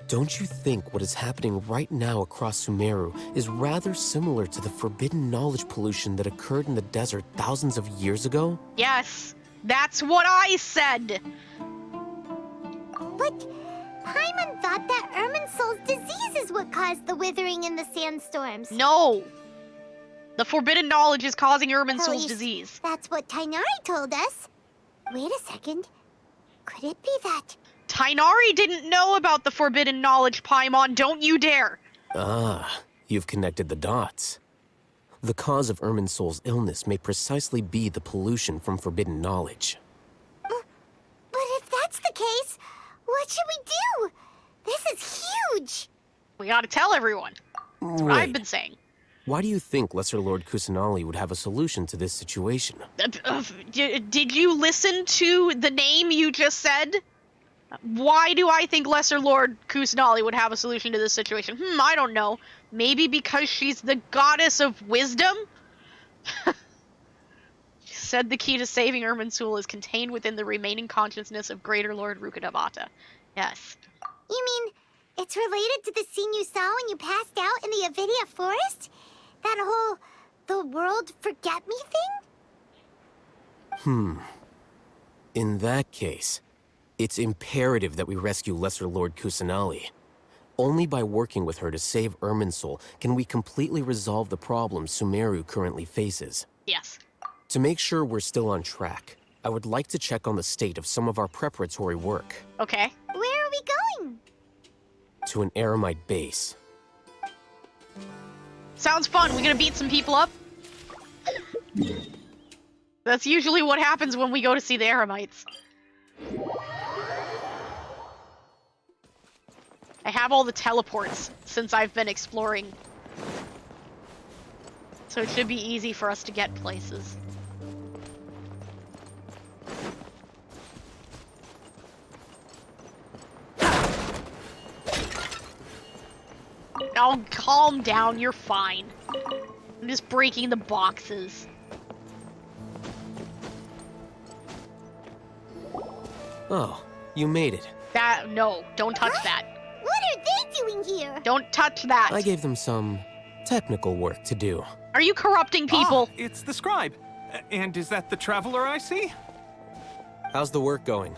Don't you think what is happening right now across Sumeru is rather similar to the forbidden knowledge pollution that occurred in the desert thousands of years ago? Yes, that's what I said! But Paimon thought that Irminsul's disease is what caused the withering and the sandstorms. No! The forbidden knowledge is causing At Irminsul's least disease. That's what Tainari told us. Wait a second. Could it be that? Tainari didn't know about the forbidden knowledge, Paimon. Don't you dare! Ah, you've connected the dots. The cause of Irminsul's illness may precisely be the pollution from forbidden knowledge. But if that's the case, what should we do? This is huge! We gotta tell everyone. That's what I've been saying. Why do you think Lesser Lord Kusanali would have a solution to this situation? Did you listen to the name you just said? Why do I think Lesser Lord Kusanali would have a solution to this situation? I don't know. Maybe because she's the goddess of wisdom? She said the key to saving Irminsul is contained within the remaining consciousness of Greater Lord Rukkhadevata. Yes. You mean, That's related to the scene you saw when you passed out in the Avidia forest? That whole the world forget me thing? In that case, it's imperative that we rescue Lesser Lord Kusanali. Only by working with her to save Irminsul can we completely resolve the problems Sumeru currently faces. Yes. To make sure we're still on track, I would like to check on the state of some of our preparatory work. Okay. Where are we going? To an Eremite base. Sounds fun. We gonna beat some people up? That's usually what happens when we go to see the Eremites. I have all the teleports since I've been exploring. So it should be easy for us to get places. Oh, calm down, you're fine. I'm just breaking the boxes. Oh, you made it. No, don't touch that. What are they doing here? Don't touch that. I gave them some technical work to do. Are you corrupting people? Ah, it's the scribe. And is that the traveler I see? How's the work going?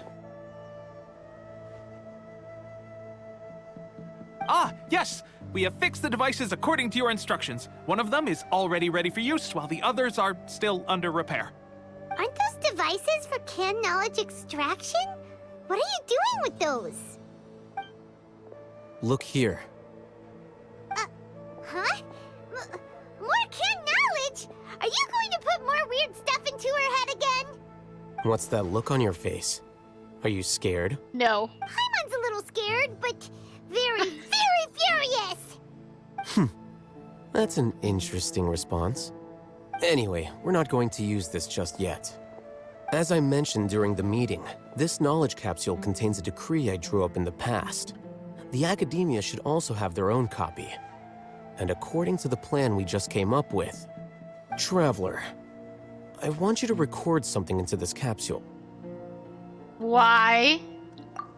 Ah, yes! We have fixed the devices according to your instructions. One of them is already ready for use, while the others are still under repair. Aren't those devices for canned knowledge extraction? What are you doing with those? Look here. Huh? More canned knowledge? Are you going to put more weird stuff into her head again? What's that look on your face? Are you scared? No. Paimon's a little scared, but very, very furious. That's an interesting response. Anyway, we're not going to use this just yet. As I mentioned during the meeting, this knowledge capsule contains a decree I drew up in the past. The academia should also have their own copy. And according to the plan we just came up with, Traveler, I want you to record something into this capsule. Why?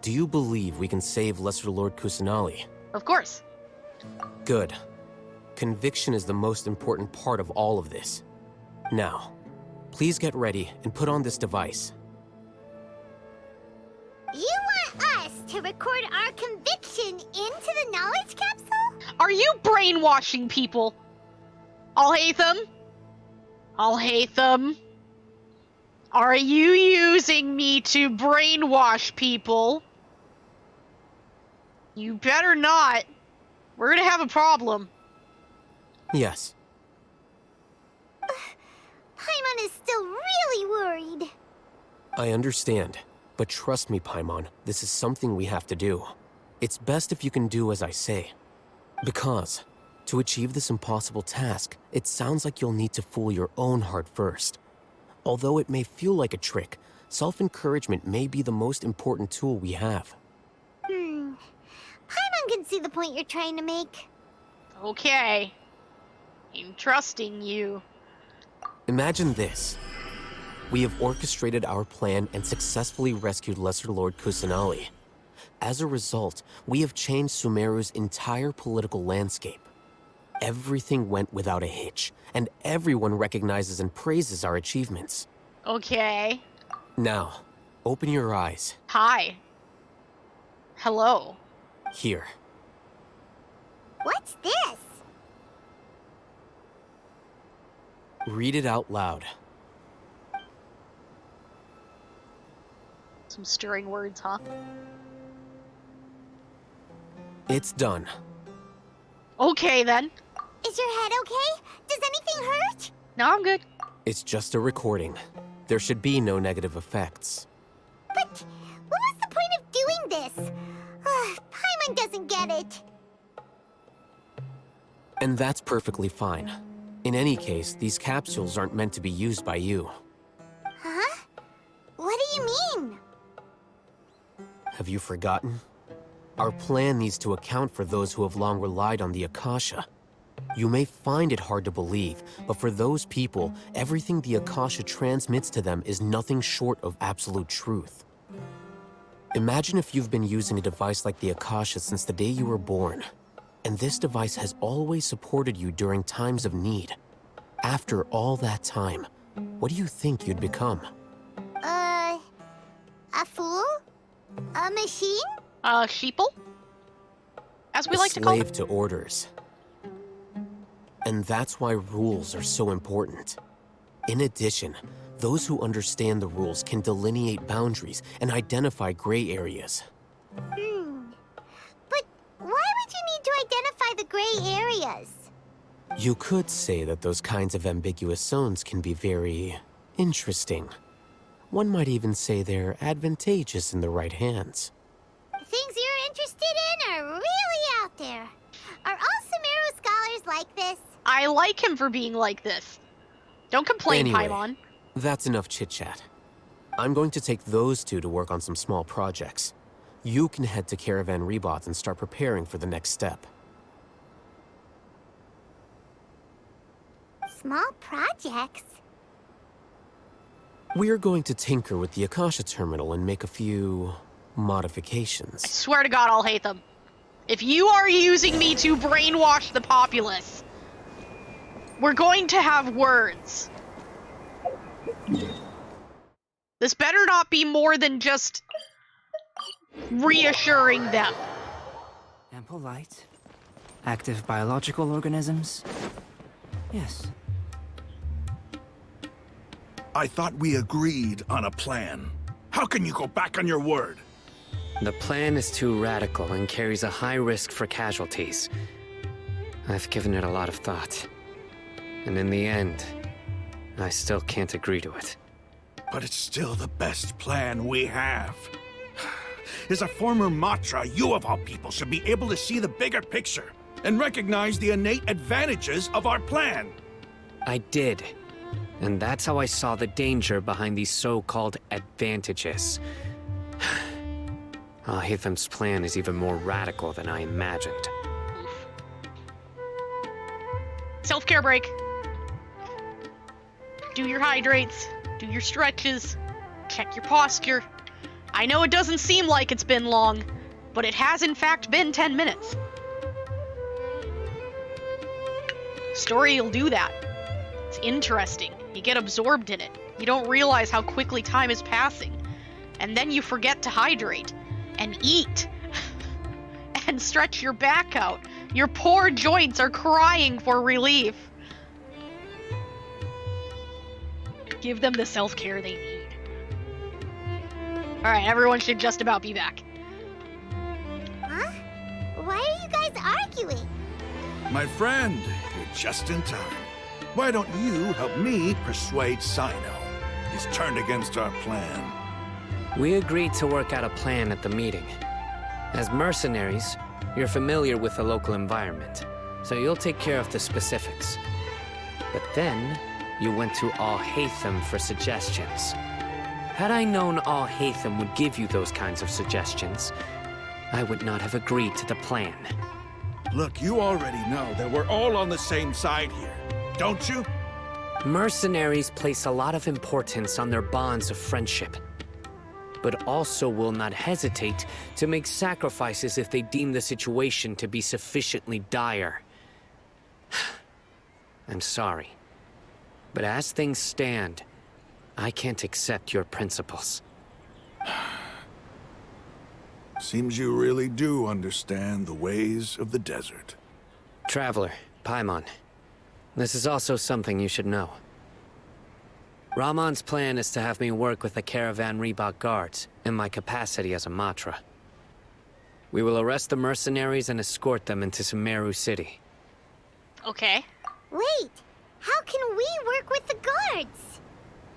Do you believe we can save Lesser Lord Kusanali? Of course. Good. Conviction is the most important part of all of this. Now, please get ready and put on this device. You want us to record our conviction into the knowledge capsule? Are you brainwashing people? I'll hate them. I'll hate them. Are you using me to brainwash people? You better not. We're gonna have a problem. Yes. Paimon is still really worried. I understand. But trust me, Paimon, this is something we have to do. It's best if you can do as I say. Because, to achieve this impossible task, it sounds like you'll need to fool your own heart first. Although it may feel like a trick, self-encouragement may be the most important tool we have. Paimon can see the point you're trying to make. Okay. I'm trusting you. Imagine this. We have orchestrated our plan and successfully rescued Lesser Lord Kusanali. As a result, we have changed Sumeru's entire political landscape. Everything went without a hitch, and everyone recognizes and praises our achievements. Okay. Now, open your eyes. Hi. Hello. Here. What's this? Read it out loud. Some stirring words, huh? It's done. Okay, then. Is your head okay? Does anything hurt? No, I'm good. It's just a recording. There should be no negative effects. But what was the point of doing this? Paimon doesn't get it. And that's perfectly fine. In any case, these capsules aren't meant to be used by you. Huh? What do you mean? Have you forgotten? Our plan needs to account for those who have long relied on the Akasha. You may find it hard to believe, but for those people, everything the Akasha transmits to them is nothing short of absolute truth. Imagine if you've been using a device like the Akasha since the day you were born, and this device has always supported you during times of need. After all that time, what do you think you'd become? A fool? A machine? Sheeple? As we like to call Slave them. to orders. And that's why rules are so important. In addition, those who understand the rules can delineate boundaries and identify gray areas. But why would you need to identify the gray areas? You could say that those kinds of ambiguous zones can be very interesting. One might even say they're advantageous in the right hands. Things you're interested in are really out there. Are all Sumeru scholars like this? I like him for being like this. Don't complain, Anyway, Paimon. that's enough chit-chat. I'm going to take those two to work on some small projects. You can head to Caravan Rebot and start preparing for the next step. Small projects? We're going to tinker with the Akasha terminal and make a few modifications. I swear to God, I'll hate them. If you are using me to brainwash the populace, we're going to have words. This better not be more than just reassuring them. Ample light. Active biological organisms. Yes. I thought we agreed on a plan. How can you go back on your word? The plan is too radical and carries a high risk for casualties. I've given it a lot of thought. And in the end, I still can't agree to it. But it's still the best plan we have. As a former Matra, you of all people should be able to see the bigger picture and recognize the innate advantages of our plan. I did. And that's how I saw the danger behind these so-called advantages. Alhaitham's plan is even more radical than I imagined. Self-care break. Do your hydrates. Do your stretches. Check your posture. I know it doesn't seem like it's been long, but it has in fact been 10 minutes. Story will do that. It's interesting. You get absorbed in it. You don't realize how quickly time is passing. And then you forget to hydrate. And eat. And stretch your back out. Your poor joints are crying for relief. Give them the self-care they need. Alright, everyone should just about be back. Huh? Why are you guys arguing? My friend, you're just in time. Why don't you help me persuade Sino? He's turned against our plan. We agreed to work out a plan at the meeting. As mercenaries, you're familiar with the local environment, so you'll take care of the specifics. But then, you went to Alhaitham for suggestions. Had I known Alhaitham would give you those kinds of suggestions, I would not have agreed to the plan. Look, you already know that we're all on the same side here, don't you? Mercenaries place a lot of importance on their bonds of friendship, but also will not hesitate to make sacrifices if they deem the situation to be sufficiently dire. I'm sorry, but as things stand, I can't accept your principles. Seems you really do understand the ways of the desert. Traveler, Paimon, this is also something you should know. Ramon's plan is to have me work with the Caravan Rebot guards in my capacity as a Matra. We will arrest the mercenaries and escort them into Sumeru City. Okay. Wait, how can we work with the guards?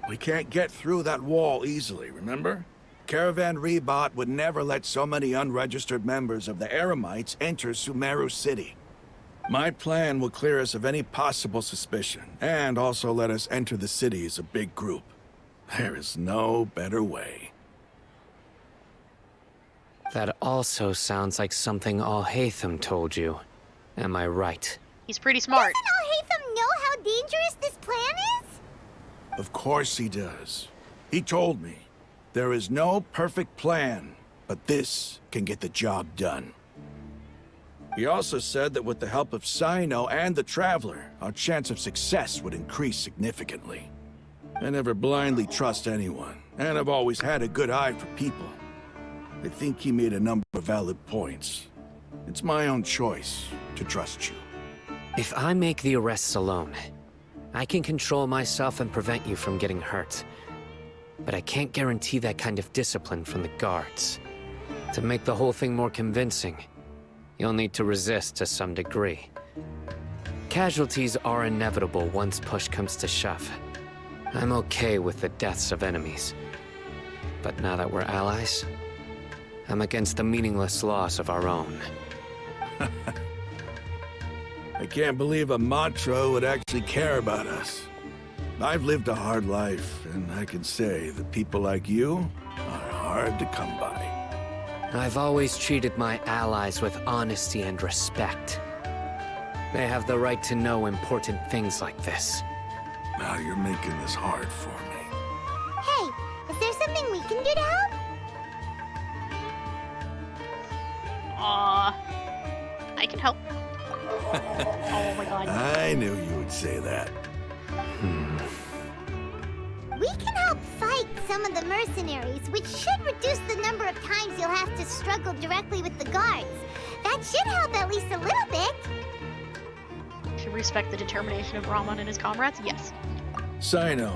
We can't get through that wall easily, remember? Caravan Rebot would never let so many unregistered members of the Eremites enter Sumeru City. My plan will clear us of any possible suspicion, and also let us enter the city as a big group. There is no better way. That also sounds like something Alhaitham told you. Am I right? He's pretty smart. Doesn't Alhaitham know how dangerous this plan is? Of course he does. He told me, there is no perfect plan, but this can get the job done. He also said that with the help of Sino and the Traveler, our chance of success would increase significantly. I never blindly trust anyone, and I've always had a good eye for people. I think he made a number of valid points. It's my own choice to trust you. If I make the arrests alone, I can control myself and prevent you from getting hurt. But I can't guarantee that kind of discipline from the guards. To make the whole thing more convincing, you'll need to resist to some degree. Casualties are inevitable once push comes to shove. I'm okay with the deaths of enemies. But now that we're allies, I'm against the meaningless loss of our own. I can't believe a Matra would actually care about us. I've lived a hard life, and I can say that people like you are hard to come by. I've always treated my allies with honesty and respect. They have the right to know important things like this. Now you're making this hard for me. Hey, is there something we can do to help? I can help. Oh my god. I knew you would say that. We can help fight some of the mercenaries, which should reduce the number of times you'll have to struggle directly with the guards. That should help at least a little bit. To respect the determination of Rahman and his comrades? Yes. Sino,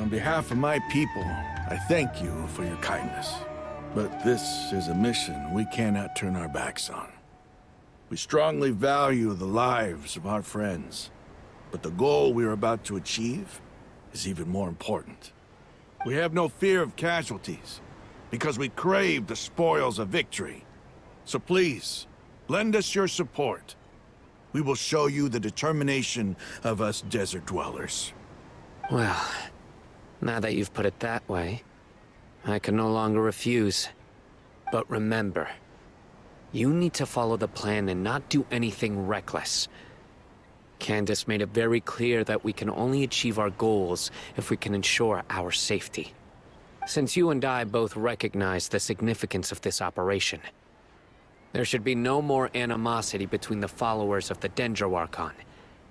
on behalf of my people, I thank you for your kindness. But this is a mission we cannot turn our backs on. We strongly value the lives of our friends, but the goal we are about to achieve is even more important. We have no fear of casualties, because we crave the spoils of victory. So please, lend us your support. We will show you the determination of us desert dwellers. Well, now that you've put it that way, I can no longer refuse. But remember, you need to follow the plan and not do anything reckless. Candace made it very clear that we can only achieve our goals if we can ensure our safety. Since you and I both recognize the significance of this operation, there should be no more animosity between the followers of the Dendroarchon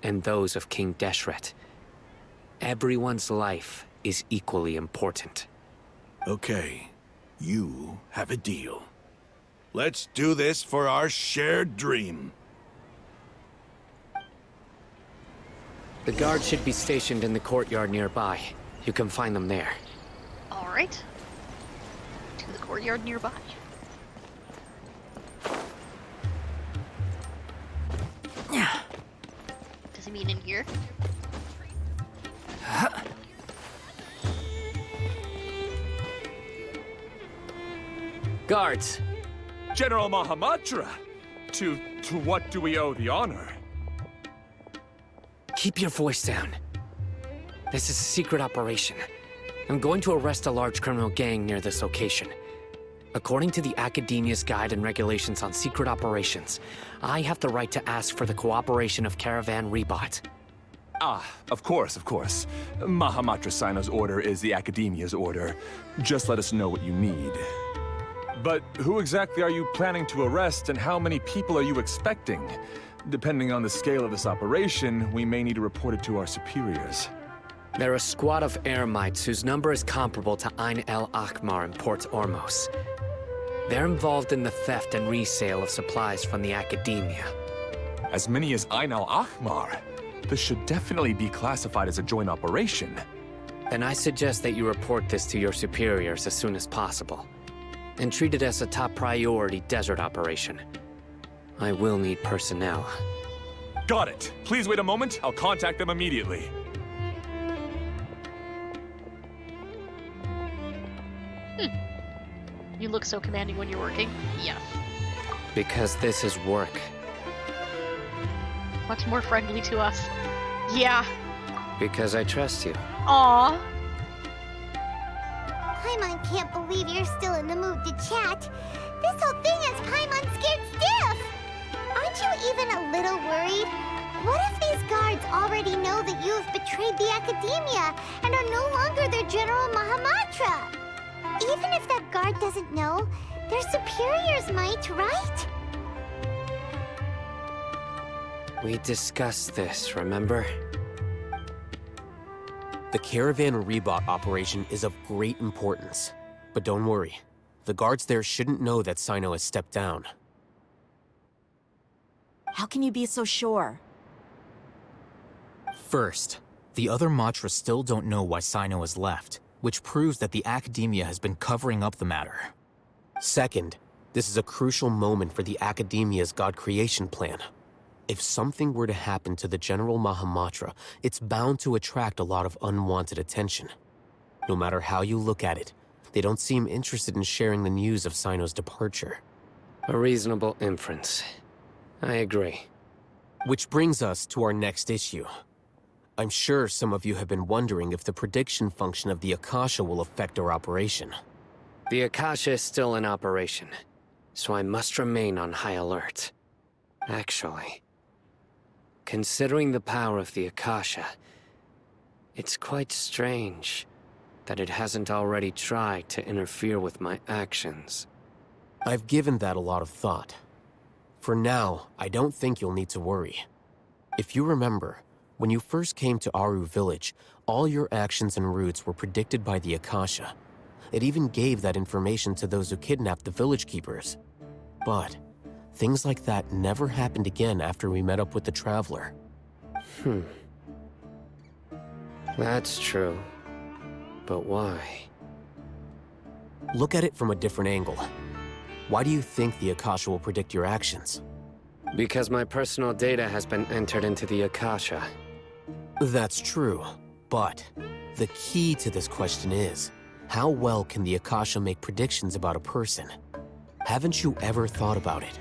and those of King Deshret. Everyone's life is equally important. Okay, you have a deal. Let's do this for our shared dream. The guards should be stationed in the courtyard nearby. You can find them there. Alright. To the courtyard nearby. Does he mean in here? Guards! General Mahamatra! To what do we owe the honor? Keep your voice down. This is a secret operation. I'm going to arrest a large criminal gang near this location. According to the Academia's Guide and Regulations on Secret Operations, I have the right to ask for the cooperation of Caravan Rebot. Ah, of course, of course. Mahamatra Sino's order is the Academia's order. Just let us know what you need. But who exactly are you planning to arrest, and how many people are you expecting? Depending on the scale of this operation, we may need to report it to our superiors. They're a squad of Eremites whose number is comparable to Ain el Akhmar in Port Ormos. They're involved in the theft and resale of supplies from the Academia. As many as Ain al Akhmar? This should definitely be classified as a joint operation. Then I suggest that you report this to your superiors as soon as possible, and treat it as a top priority desert operation. I will need personnel. Got it. Please wait a moment. I'll contact them immediately. You look so commanding when you're working. Yes. Because this is work. Much more friendly to us. Yeah. Because I trust you. Aww. Paimon can't believe you're still in the mood to chat. This whole thing has Paimon scared stiff. Aren't you even a little worried? What if these guards already know that you have betrayed the Academia and are no longer their General Mahamatra? Even if that guard doesn't know, Their superiors might, right? We discussed this, remember? The Caravan Rebot operation is of great importance. But don't worry, the guards there shouldn't know that Sino has stepped down. How can you be so sure? First, the other Matra still don't know why Sino has left, which proves that the Academia has been covering up the matter. Second, this is a crucial moment for the Academia's God creation plan. If something were to happen to the General Mahamatra, it's bound to attract a lot of unwanted attention. No matter how you look at it, they don't seem interested in sharing the news of Sino's departure. A reasonable inference. I agree. Which brings us to our next issue. I'm sure some of you have been wondering if the prediction function of the Akasha will affect our operation. The Akasha is still in operation, so I must remain on high alert. Actually, considering the power of the Akasha, it's quite strange that it hasn't already tried to interfere with my actions. I've given that a lot of thought. For now, I don't think you'll need to worry. If you remember, when you first came to Aru Village, all your actions and routes were predicted by the Akasha. It even gave that information to those who kidnapped the village keepers. But things like that never happened again after we met up with the Traveler. That's true. But why? Look at it from a different angle. Why do you think the Akasha will predict your actions? Because my personal data has been entered into the Akasha. That's true, but the key to this question is, how well can the Akasha make predictions about a person? Haven't you ever thought about it?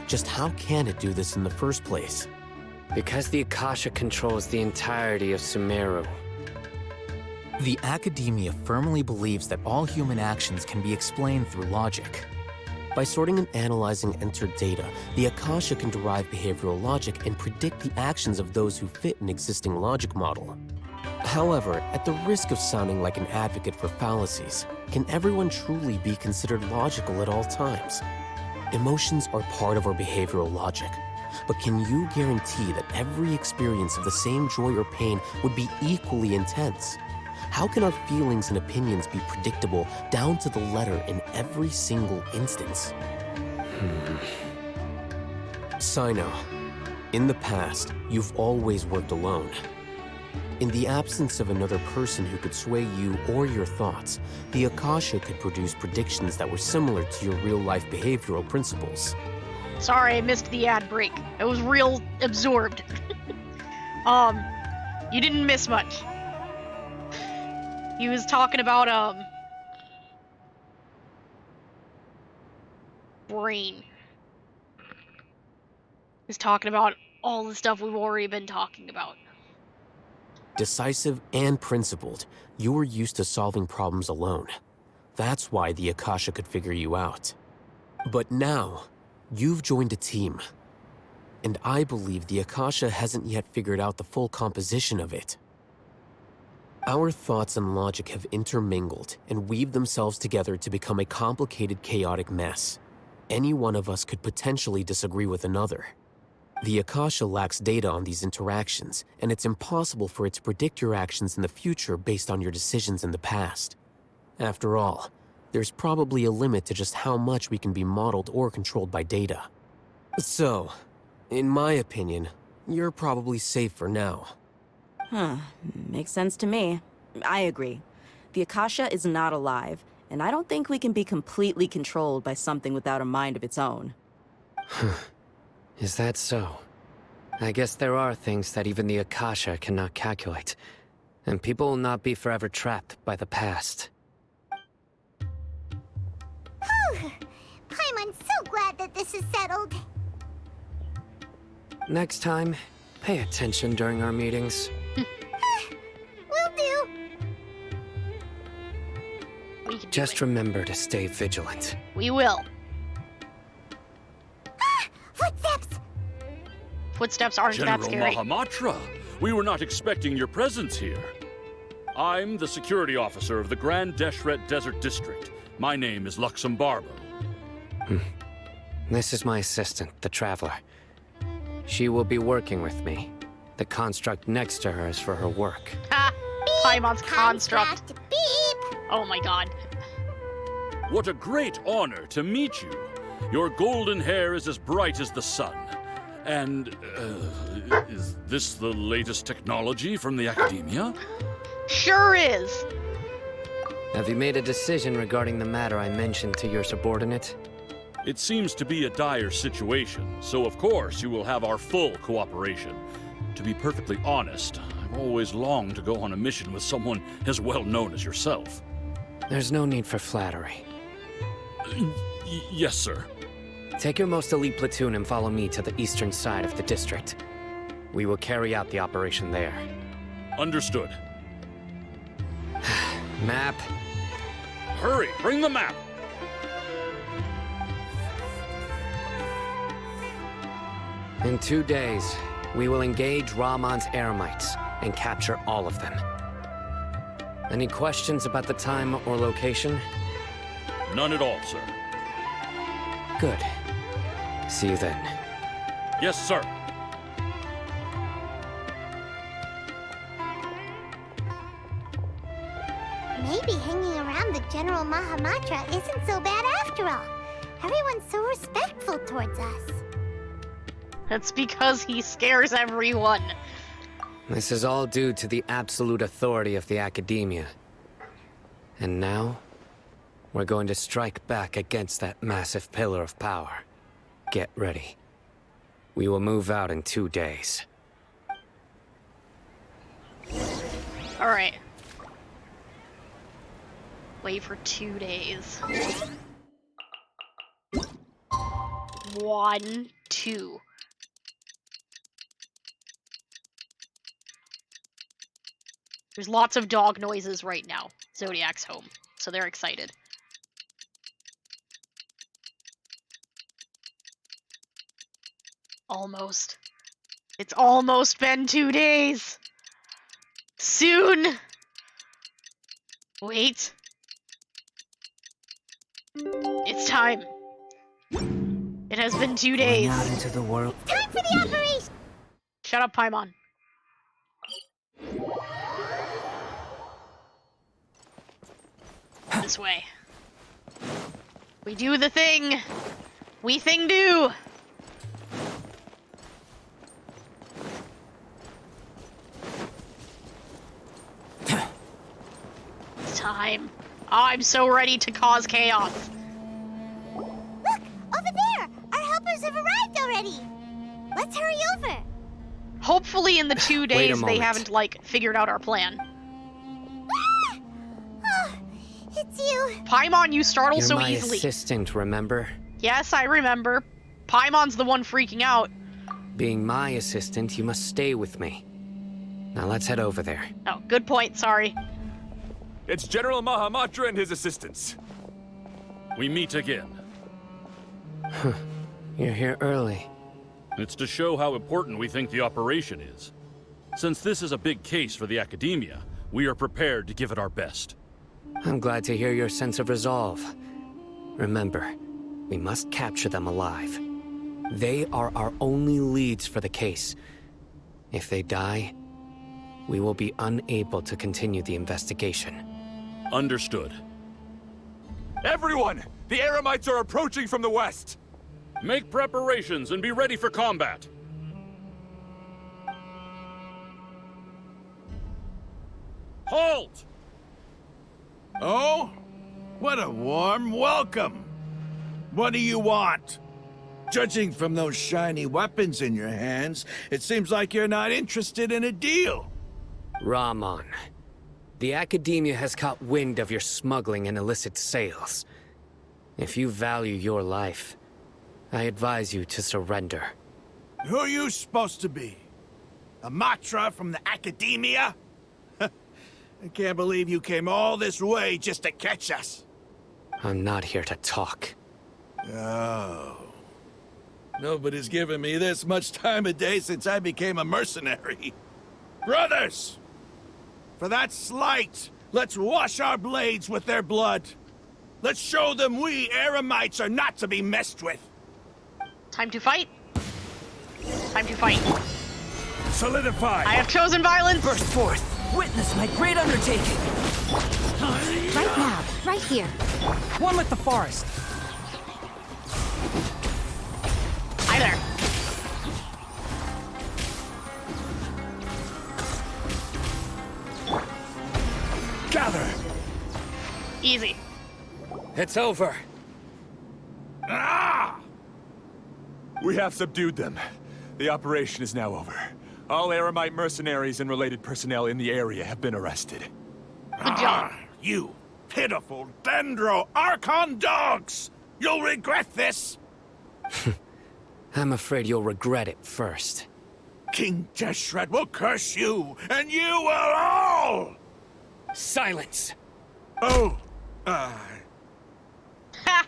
Just how can it do this in the first place? Because the Akasha controls the entirety of Sumeru. The Academia firmly believes that all human actions can be explained through logic. By sorting and analyzing entered data, the Akasha can derive behavioral logic and predict the actions of those who fit an existing logic model. However, at the risk of sounding like an advocate for fallacies, can everyone truly be considered logical at all times? Emotions are part of our behavioral logic, but can you guarantee that every experience of the same joy or pain would be equally intense? How can our feelings and opinions be predictable down to the letter in every single instance? Sino, in the past, you've always worked alone. In the absence of another person who could sway you or your thoughts, the Akasha could produce predictions that were similar to your real-life behavioral principles. Sorry, I missed the ad break. I was real absorbed. You didn't miss much. He was talking about, brain. He was talking about all the stuff we've already been talking about. Decisive and principled, you were used to solving problems alone. That's why the Akasha could figure you out. But now, you've joined a team. And I believe the Akasha hasn't yet figured out the full composition of it. Our thoughts and logic have intermingled and weaved themselves together to become a complicated, chaotic mess. Any one of us could potentially disagree with another. The Akasha lacks data on these interactions, and it's impossible for it to predict your actions in the future based on your decisions in the past. After all, there's probably a limit to just how much we can be modeled or controlled by data. So, in my opinion, you're probably safe for now. Makes sense to me. I agree. The Akasha is not alive, and I don't think we can be completely controlled by something without a mind of its own. Is that so? I guess there are things that even the Akasha cannot calculate, and people will not be forever trapped by the past. Paimon's so glad that this is settled. Next time, pay attention during our meetings. Will do. We can Just remember to stay vigilant. We will. Footsteps! Footsteps aren't that General scary. Mahamatra, we were not expecting your presence here. I'm the security officer of the Grand Deshret Desert District. My name is Luxembarbo. This is my assistant, the Traveler. She will be working with me. The construct next to her is for her work. Ha! Paimon's construct. Beep! Oh my god. What a great honor to meet you. Your golden hair is as bright as the sun. And, is this the latest technology from the Academia? Sure is. Have you made a decision regarding the matter I mentioned to your subordinate? It seems to be a dire situation, so of course you will have our full cooperation. To be perfectly honest, I've always longed to go on a mission with someone as well known as yourself. There's no need for flattery. Yes, sir. Take your most elite platoon and follow me to the eastern side of the district. We will carry out the operation there. Understood. Map. Hurry, bring the map! In 2 days, we will engage Rahman's Eremites and capture all of them. Any questions about the time or location? None at all, sir. Good. See you then. Yes, sir. Maybe hanging around the General Mahamatra isn't so bad after all. Everyone's so respectful towards us. That's because he scares everyone. This is all due to the absolute authority of the Academia. And now, we're going to strike back against that massive pillar of power. Get ready. We will move out in 2 days. Alright. Wait for 2 days. 1, 2. There's lots of dog noises right now. Zodiac's home, so they're excited. Almost. It's almost been 2 days. Soon. Wait. It's time. It has been 2 days. Going out into the world. Time for the operation! Shut up, Paimon. This way. We do the thing. We thing do. It's time. Oh, I'm so ready to cause chaos. Look! Over there! Our helpers have arrived already! Let's hurry over! Hopefully in the 2 days they moment. haven't, like, figured out our plan. Ah! Oh, it's you! Paimon, you startle You're so my easily. assistant, remember? Yes, I remember. Paimon's the one freaking out. Being my assistant, you must stay with me. Now let's head over there. Oh, good point, sorry. It's General Mahamatra and his assistants. We meet again. You're here early. It's to show how important we think the operation is. Since this is a big case for the Academia, we are prepared to give it our best. I'm glad to hear your sense of resolve. Remember, we must capture them alive. They are our only leads for the case. If they die, we will be unable to continue the investigation. Understood. Everyone! The Eremites are approaching from the west! Make preparations and be ready for combat. Halt! Oh? What a warm welcome! What do you want? Judging from those shiny weapons in your hands, it seems like you're not interested in a deal. Rahman, the Academia has caught wind of your smuggling and illicit sales. If you value your life, I advise you to surrender. Who are you supposed to be? A Matra from the Academia? I can't believe you came all this way just to catch us. I'm not here to talk. Oh. Nobody's given me this much time of day since I became a mercenary. Brothers! For that slight, let's wash our blades with their blood. Let's show them we Eremites are not to be messed with. Time to fight. Time to fight. Solidify. I have chosen violence. Burst forth. Witness my great undertaking. Right now, right here. One with the forest. Hi there. Gather. Easy. It's over. Ah! We have subdued them. The operation is now over. All Eremite mercenaries and related personnel in the area have been arrested. Good job. You pitiful Dendro Archon dogs! You'll regret this! I'm afraid you'll regret it first. King Jeshret will curse you, and you will all! Silence! Oh, Ha!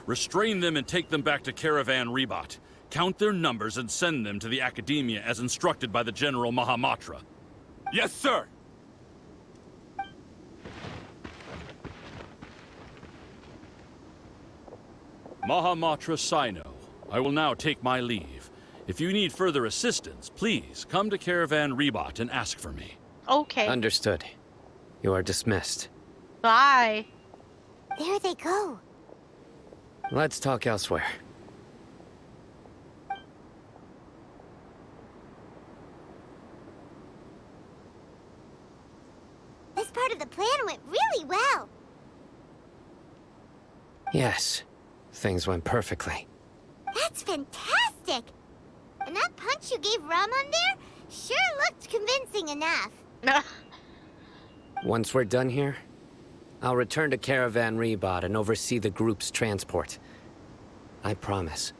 Restrain them and take them back to Caravan Rebot. Count their numbers and send them to the Academia as instructed by the General Mahamatra. Yes, sir! Mahamatra Sino, I will now take my leave. If you need further assistance, please come to Caravan Rebot and ask for me. Okay. Understood. You are dismissed. Bye. There they go. Let's talk elsewhere. This part of the plan went really well. Yes, things went perfectly. That's fantastic! And that punch you gave Rum on there sure looked convincing enough. Once we're done here, I'll return to Caravan Rebot and oversee the group's transport. I promise.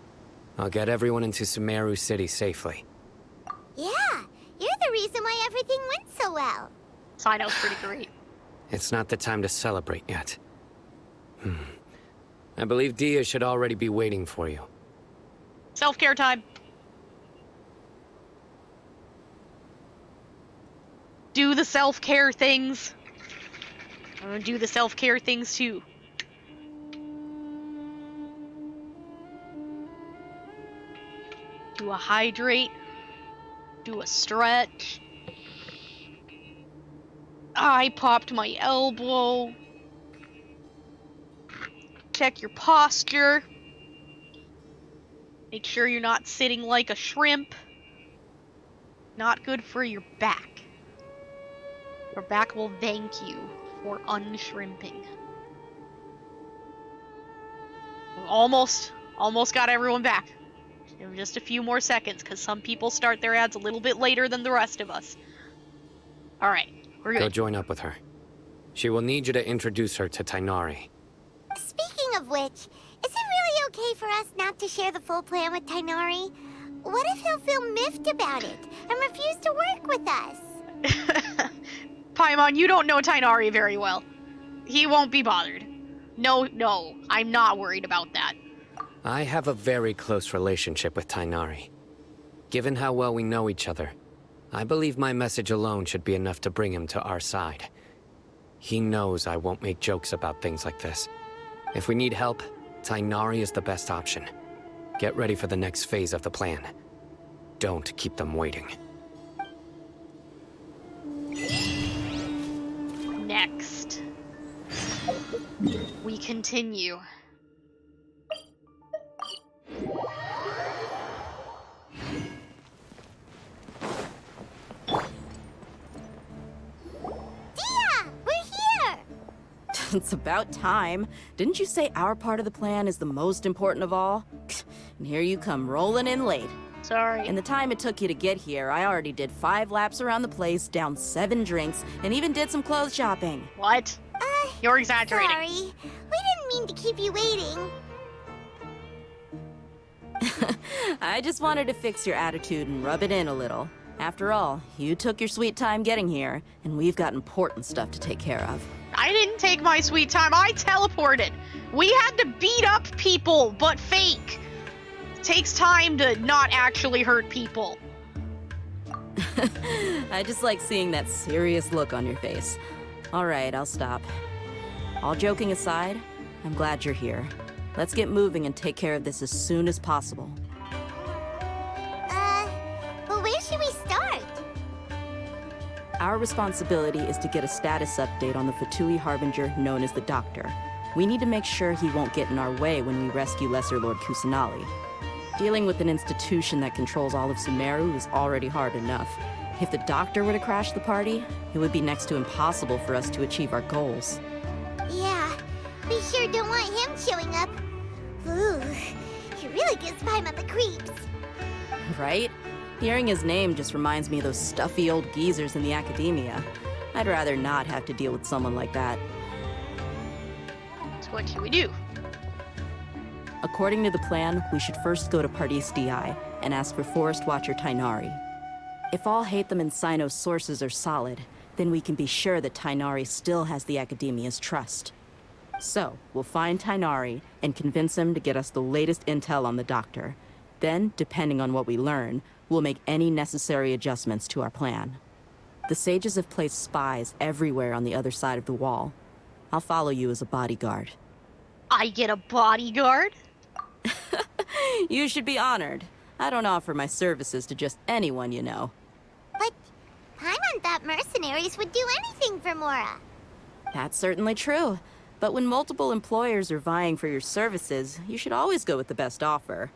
I'll get everyone into Sumeru City safely. Yeah, you're the reason why everything went so well. Sino's pretty great. It's not the time to celebrate yet. I believe Dia should already be waiting for you. Self-care time. Do the self-care things. I'm gonna do the self-care things too. Do a hydrate. Do a stretch. I popped my elbow. Check your posture. Make sure you're not sitting like a shrimp. Not good for your back. Your back will thank you for unshrimping. Almost got everyone back. Just a few more seconds, because some people start their ads a little bit later than the rest of us. Alright, we're good. Go join up with her. She will need you to introduce her to Tainari. Speaking of which, is it really okay for us not to share the full plan with Tainari? What if he'll feel miffed about it and refuse to work with us? Paimon, you don't know Tainari very well. He won't be bothered. No, I'm not worried about that. I have a very close relationship with Tainari. Given how well we know each other, I believe my message alone should be enough to bring him to our side. He knows I won't make jokes about things like this. If we need help, Tainari is the best option. Get ready for the next phase of the plan. Don't keep them waiting. Next, we continue. It's about time. Didn't you say our part of the plan is the most important of all? And here you come rolling in late. Sorry. In the time it took you to get here, I already did 5 laps around the place, downed 7 drinks, and even did some clothes shopping. What? You're exaggerating. Sorry. We didn't mean to keep you waiting. I just wanted to fix your attitude and rub it in a little. After all, you took your sweet time getting here, and we've got important stuff to take care of. I didn't take my sweet time. I teleported. We had to beat up people, but fake. It takes time to not actually hurt people. I just like seeing that serious look on your face. All right, I'll stop. All joking aside, I'm glad you're here. Let's get moving and take care of this as soon as possible. Well, where should we start? Our responsibility is to get a status update on the Fatui Harbinger known as the Doctor. We need to make sure he won't get in our way when we rescue Lesser Lord Kusanali. Dealing with an institution that controls all of Sumeru is already hard enough. If the Doctor were to crash the party, it would be next to impossible for us to achieve our goals. Yeah, we sure don't want him showing up. Ooh, he really gives Paimon the creeps. Right? Hearing his name just reminds me of those stuffy old geezers in the academia. I'd rather not have to deal with someone like that. So what should we do? According to the plan, we should first go to Pardis DI and ask for Forest Watcher Tainari. If all Hatham and Sino's sources are solid, then we can be sure that Tainari still has the Academia's trust. So, we'll find Tainari and convince him to get us the latest intel on the Doctor. Then, depending on what we learn, we'll make any necessary adjustments to our plan. The sages have placed spies everywhere on the other side of the wall. I'll follow you as a bodyguard. I get a bodyguard? You should be honored. I don't offer my services to just anyone you know. But Paimon thought mercenaries would do anything for Mora. That's certainly true. But when multiple employers are vying for your services, you should always go with the best offer.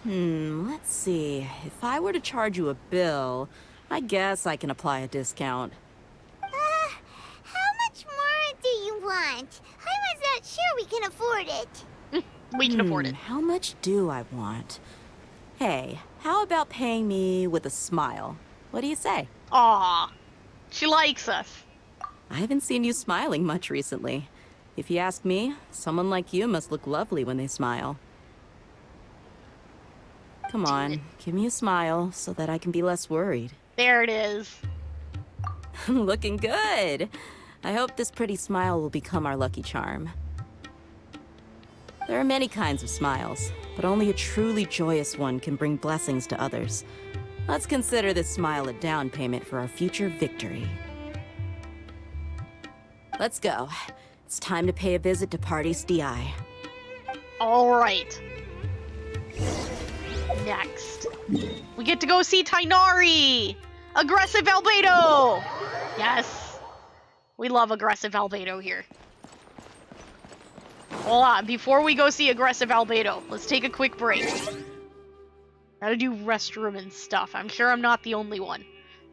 Let's see. If I were to charge you a bill, I guess I can apply a discount. How much more do you want? Paimon's not sure we can afford it. We can afford it. How much do I want? Hey, how about paying me with a smile? What do you say? Aw, she likes us. I haven't seen you smiling much recently. If you ask me, someone like you must look lovely when they smile. Come on, give me a smile so that I can be less worried. There it is. Looking good. I hope this pretty smile will become our lucky charm. There are many kinds of smiles, but only a truly joyous one can bring blessings to others. Let's consider this smile a down payment for our future victory. Let's go. It's time to pay a visit to Pardis DI. All right. Next, we get to go see Tainari! Aggressive Albedo! Yes. We love aggressive Albedo here. Hold on, before we go see aggressive Albedo, let's take a quick break. Gotta do restroom and stuff. I'm sure I'm not the only one.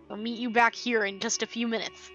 I'll meet you back here in just a few minutes.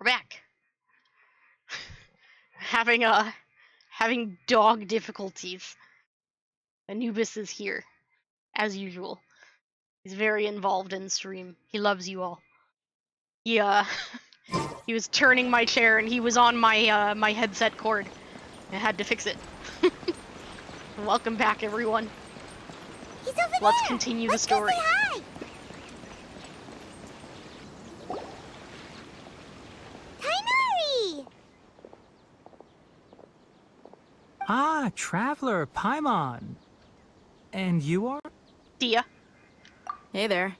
We're back. Having dog difficulties. Anubis is here, as usual. He's very involved in stream. He loves you all. Yeah. He was turning my chair and he was on my my headset cord. I had to fix it. Welcome back, everyone. He's over there. Let's continue the story. Go say hi. Tainari! Ah, Traveler, Paimon. And you are? Dia. Hey there.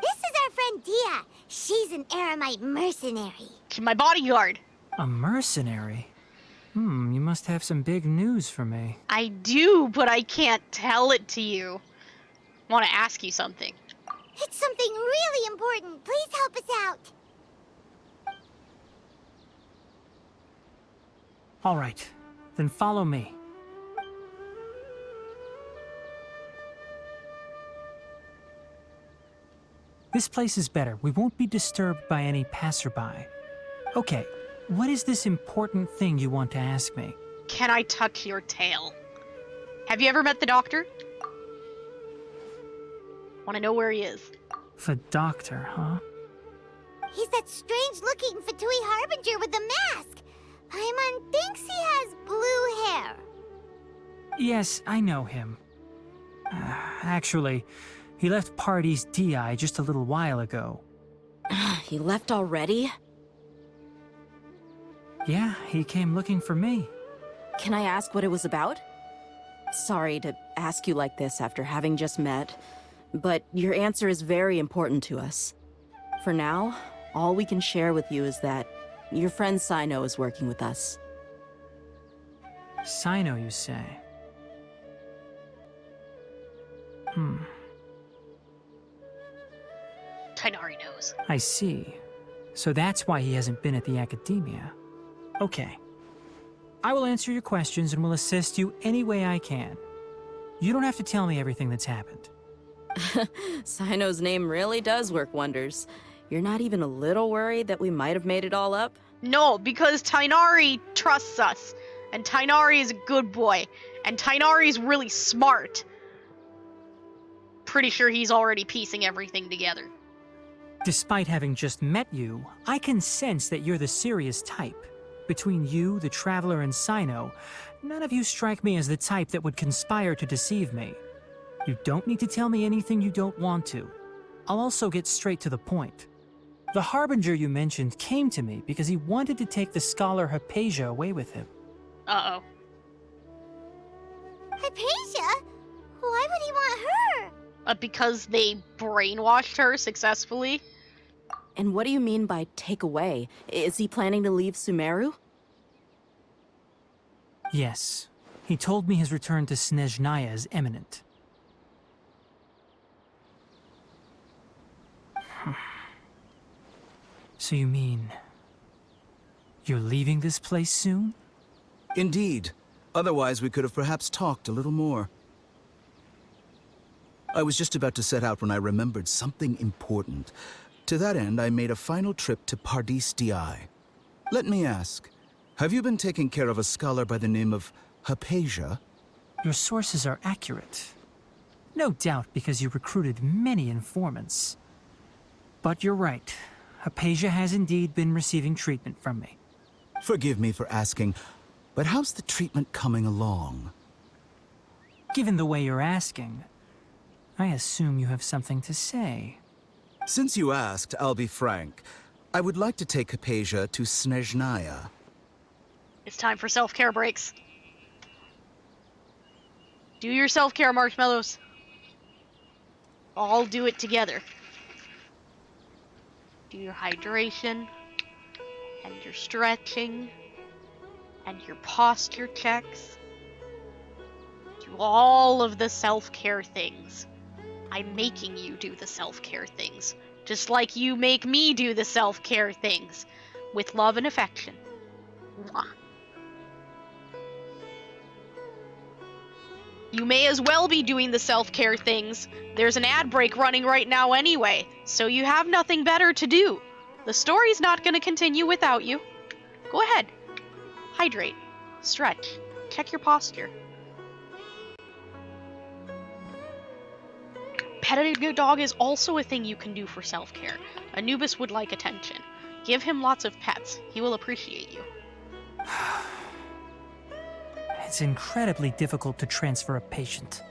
This is our friend Dia. She's an Aramite mercenary. She's my bodyguard. A mercenary? You must have some big news for me. I do, but I can't tell it to you. I want to ask you something. It's something really important. Please help us out. All right, then follow me. This place is better. We won't be disturbed by any passerby. Okay, what is this important thing you want to ask me? Can I touch your tail? Have you ever met the doctor? Want to know where he is? The doctor, huh? He's that strange-looking Fatui Harbinger with the mask. Paimon thinks he has blue hair. Yes, I know him. Actually, he left Party's DI just a little while ago. He left already? Yeah, he came looking for me. Can I ask what it was about? Sorry to ask you like this after having just met, but your answer is very important to us. For now, all we can share with you is that your friend Sino is working with us. Sino, you say? Tainari knows. I see. So that's why he hasn't been at the academia. Okay. I will answer your questions and will assist you any way I can. You don't have to tell me everything that's happened. Sino's name really does work wonders. You're not even a little worried that we might have made it all up? No, because Tainari trusts us. And Tainari is a good boy. And Tainari's really smart. Pretty sure he's already piecing everything together. Despite having just met you, I can sense that you're the serious type. Between you, the Traveler, and Sino, none of you strike me as the type that would conspire to deceive me. You don't need to tell me anything you don't want to. I'll also get straight to the point. The Harbinger you mentioned came to me because he wanted to take the scholar Hypatia away with him. Uh-oh. Hypatia? Why would he want her? Because they brainwashed her successfully. And what do you mean by take away? Is he planning to leave Sumeru? Yes. He told me his return to Snezhnaya is imminent. So you mean... you're leaving this place soon? Indeed. Otherwise, we could have perhaps talked a little more. I was just about to set out when I remembered something important. To that end, I made a final trip to Pardis Di. Let me ask, have you been taking care of a scholar by the name of Hypatia? Your sources are accurate. No doubt because you recruited many informants. But you're right. Hypatia has indeed been receiving treatment from me. Forgive me for asking, but how's the treatment coming along? Given the way you're asking, I assume you have something to say. Since you asked, I'll be frank. I would like to take Hypatia to Snezhnaya. It's time for self-care breaks. Do your self-care, marshmallows. All do it together. Do your hydration, and your stretching, and your posture checks. Do all of the self-care things. I'm making you do the self-care things, just like you make me do the self-care things, with love and affection. Mwah. You may as well be doing the self-care things. There's an ad break running right now anyway, so you have nothing better to do. The story's not gonna continue without you. Go ahead. Hydrate. Stretch. Check your posture. Petting a dog is also a thing you can do for self-care. Anubis would like attention. Give him lots of pets. He will appreciate you. It's incredibly difficult to transfer a patient.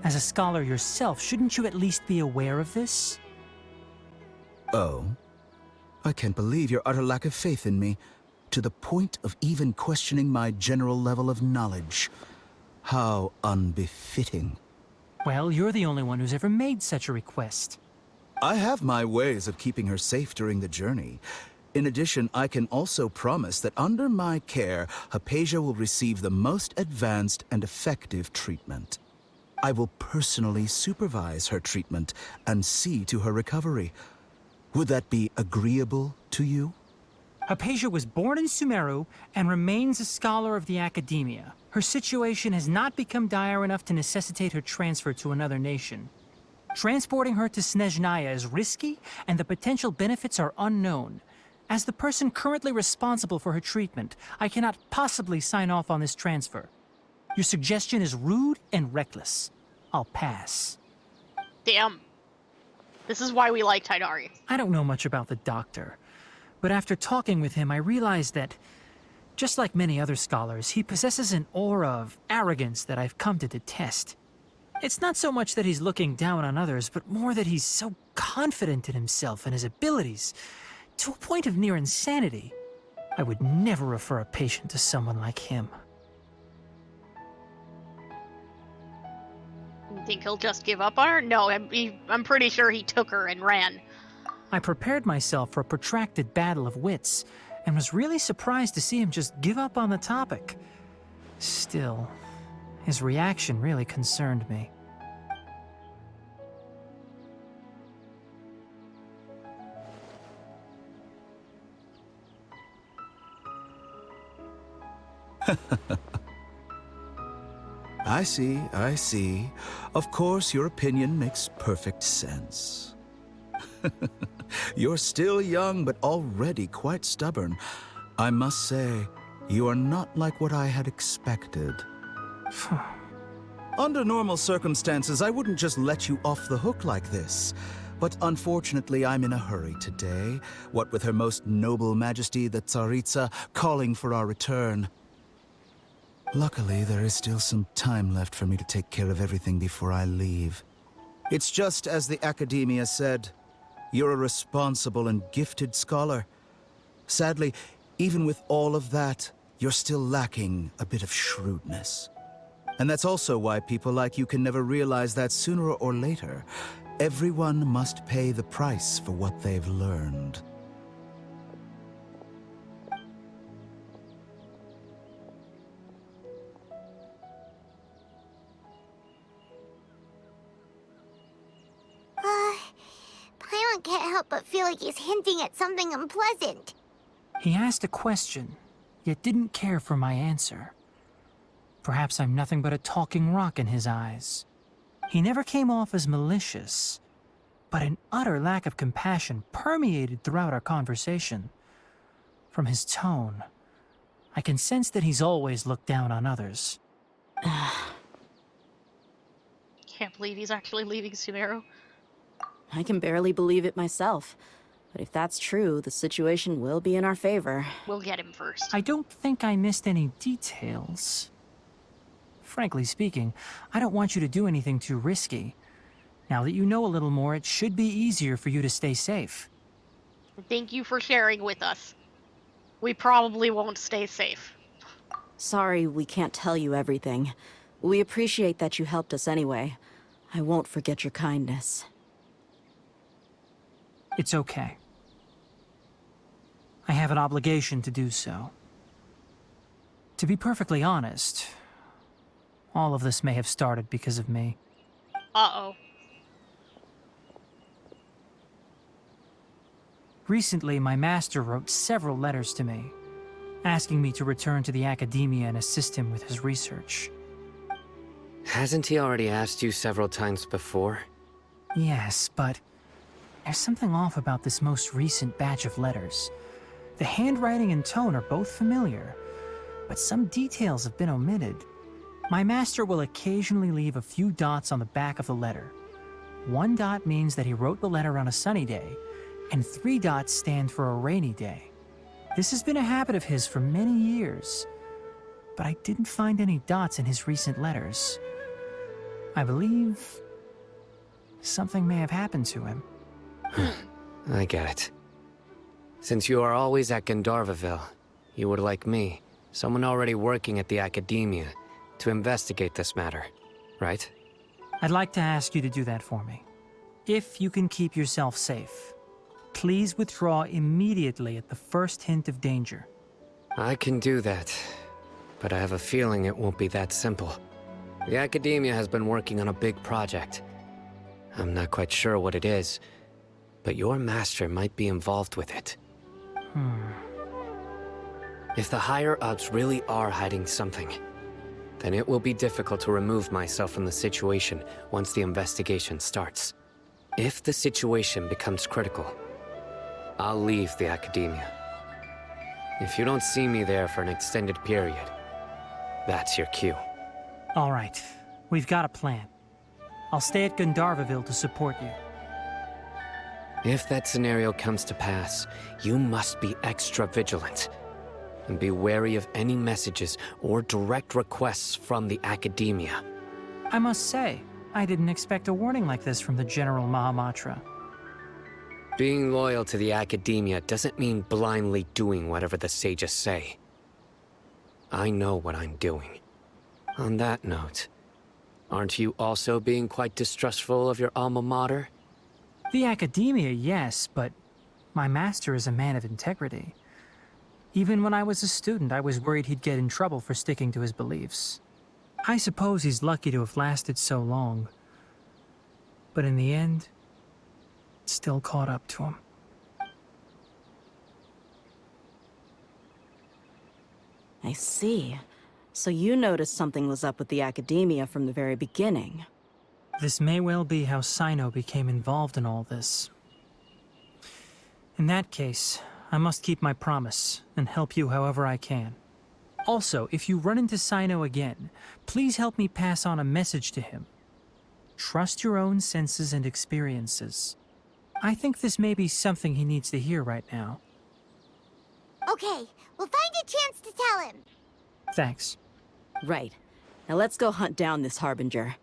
As a scholar yourself, shouldn't you at least be aware of this? Oh? I can't believe your utter lack of faith in me, to the point of even questioning my general level of knowledge. How unbefitting. Well, you're the only one who's ever made such a request. I have my ways of keeping her safe during the journey. In addition, I can also promise that under my care, Hypatia will receive the most advanced and effective treatment. I will personally supervise her treatment and see to her recovery. Would that be agreeable to you? Hypatia was born in Sumeru and remains a scholar of the Academia. Her situation has not become dire enough to necessitate her transfer to another nation. Transporting her to Snezhnaya is risky, and the potential benefits are unknown. As the person currently responsible for her treatment, I cannot possibly sign off on this transfer. Your suggestion is rude and reckless. I'll pass. Damn. This is why we like Tighnari. I don't know much about the doctor, but after talking with him, I realized that, just like many other scholars, he possesses an aura of arrogance that I've come to detest. It's not so much that he's looking down on others, but more that he's so confident in himself and his abilities, to a point of near insanity. I would never refer a patient to someone like him. You think he'll just give up on her? No, I'm pretty sure he took her and ran. I prepared myself for a protracted battle of wits, and was really surprised to see him just give up on the topic. Still, his reaction really concerned me. I see. Of course, your opinion makes perfect sense. You're still young, but already quite stubborn. I must say, you are not like what I had expected. Under normal circumstances, I wouldn't just let you off the hook like this. But unfortunately, I'm in a hurry today, what with Her Most Noble Majesty the Tsaritsa calling for our return. Luckily, there is still some time left for me to take care of everything before I leave. It's just as the Academia said, you're a responsible and gifted scholar. Sadly, even with all of that, you're still lacking a bit of shrewdness. And that's also why people like you can never realize that sooner or later, everyone must pay the price for what they've learned. Paimon can't help but feel like he's hinting at something unpleasant. He asked a question, yet didn't care for my answer. Perhaps I'm nothing but a talking rock in his eyes. He never came off as malicious, but an utter lack of compassion permeated throughout our conversation. From his tone, I can sense that he's always looked down on others. Can't believe he's actually leaving Sumeru. I can barely believe it myself. But if that's true, the situation will be in our favor. We'll get him first. I don't think I missed any details. Frankly speaking, I don't want you to do anything too risky. Now that you know a little more, it should be easier for you to stay safe. Thank you for sharing with us. We probably won't stay safe. Sorry we can't tell you everything. We appreciate that you helped us anyway. I won't forget your kindness. It's okay. I have an obligation to do so. To be perfectly honest, all of this may have started because of me. Uh-oh. Recently, my master wrote several letters to me, asking me to return to the Academia and assist him with his research. Hasn't he already asked you several times before? Yes, but There's something off about this most recent batch of letters. The handwriting and tone are both familiar, but some details have been omitted. My master will occasionally leave a few dots on the back of the letter. 1 dot means that he wrote the letter on a sunny day, and 3 dots stand for a rainy day. This has been a habit of his for many years, but I didn't find any dots in his recent letters. I believe something may have happened to him. I get it. Since you are always at Gandharvaville, you would like me, someone already working at the Academia, to investigate this matter, right? I'd like to ask you to do that for me. If you can keep yourself safe, please withdraw immediately at the first hint of danger. I can do that, but I have a feeling it won't be that simple. The Academia has been working on a big project. I'm not quite sure what it is, but your master might be involved with it. If the higher-ups really are hiding something, then it will be difficult to remove myself from the situation once the investigation starts. If the situation becomes critical, I'll leave the Academia. If you don't see me there for an extended period, that's your cue. All right, we've got a plan. I'll stay at Gandharvaville to support you. If that scenario comes to pass, you must be extra vigilant. And be wary of any messages or direct requests from the Academia. I must say, I didn't expect a warning like this from the General Mahamatra. Being loyal to the Academia doesn't mean blindly doing whatever the sages say. I know what I'm doing. On that note, aren't you also being quite distrustful of your alma mater? The Academia, yes, but my master is a man of integrity. Even when I was a student, I was worried he'd get in trouble for sticking to his beliefs. I suppose he's lucky to have lasted so long. But in the end, it still caught up to him. I see. So you noticed something was up with the Academia from the very beginning. This may well be how Sino became involved in all this. In that case, I must keep my promise and help you however I can. Also, if you run into Sino again, please help me pass on a message to him. Trust your own senses and experiences. I think this may be something he needs to hear right now. Okay, we'll find a chance to tell him. Thanks. Right. Now let's go hunt down this Harbinger.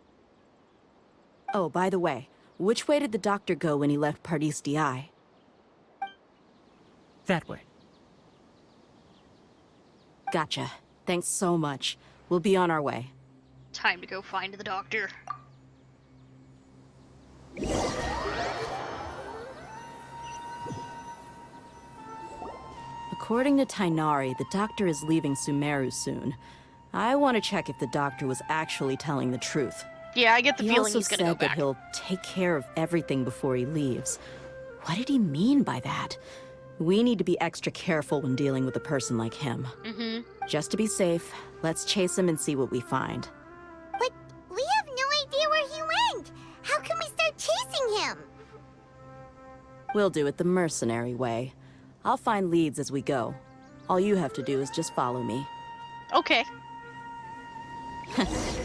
Oh, by the way, which way did the doctor go when he left Pardis Di? That way. Gotcha. Thanks so much. We'll be on our way. Time to go find the doctor. According to Tainari, the doctor is leaving Sumeru soon. I want to check if the doctor was actually telling the truth. Yeah, I get the He feeling also he's gonna go said that back. he'll take care of everything before he leaves. What did he mean by that? We need to be extra careful when dealing with a person like him. Just to be safe, let's chase him and see what we find. But we have no idea where he went. How can we start chasing him? We'll do it the mercenary way. I'll find leads as we go. All you have to do is just follow me. Okay.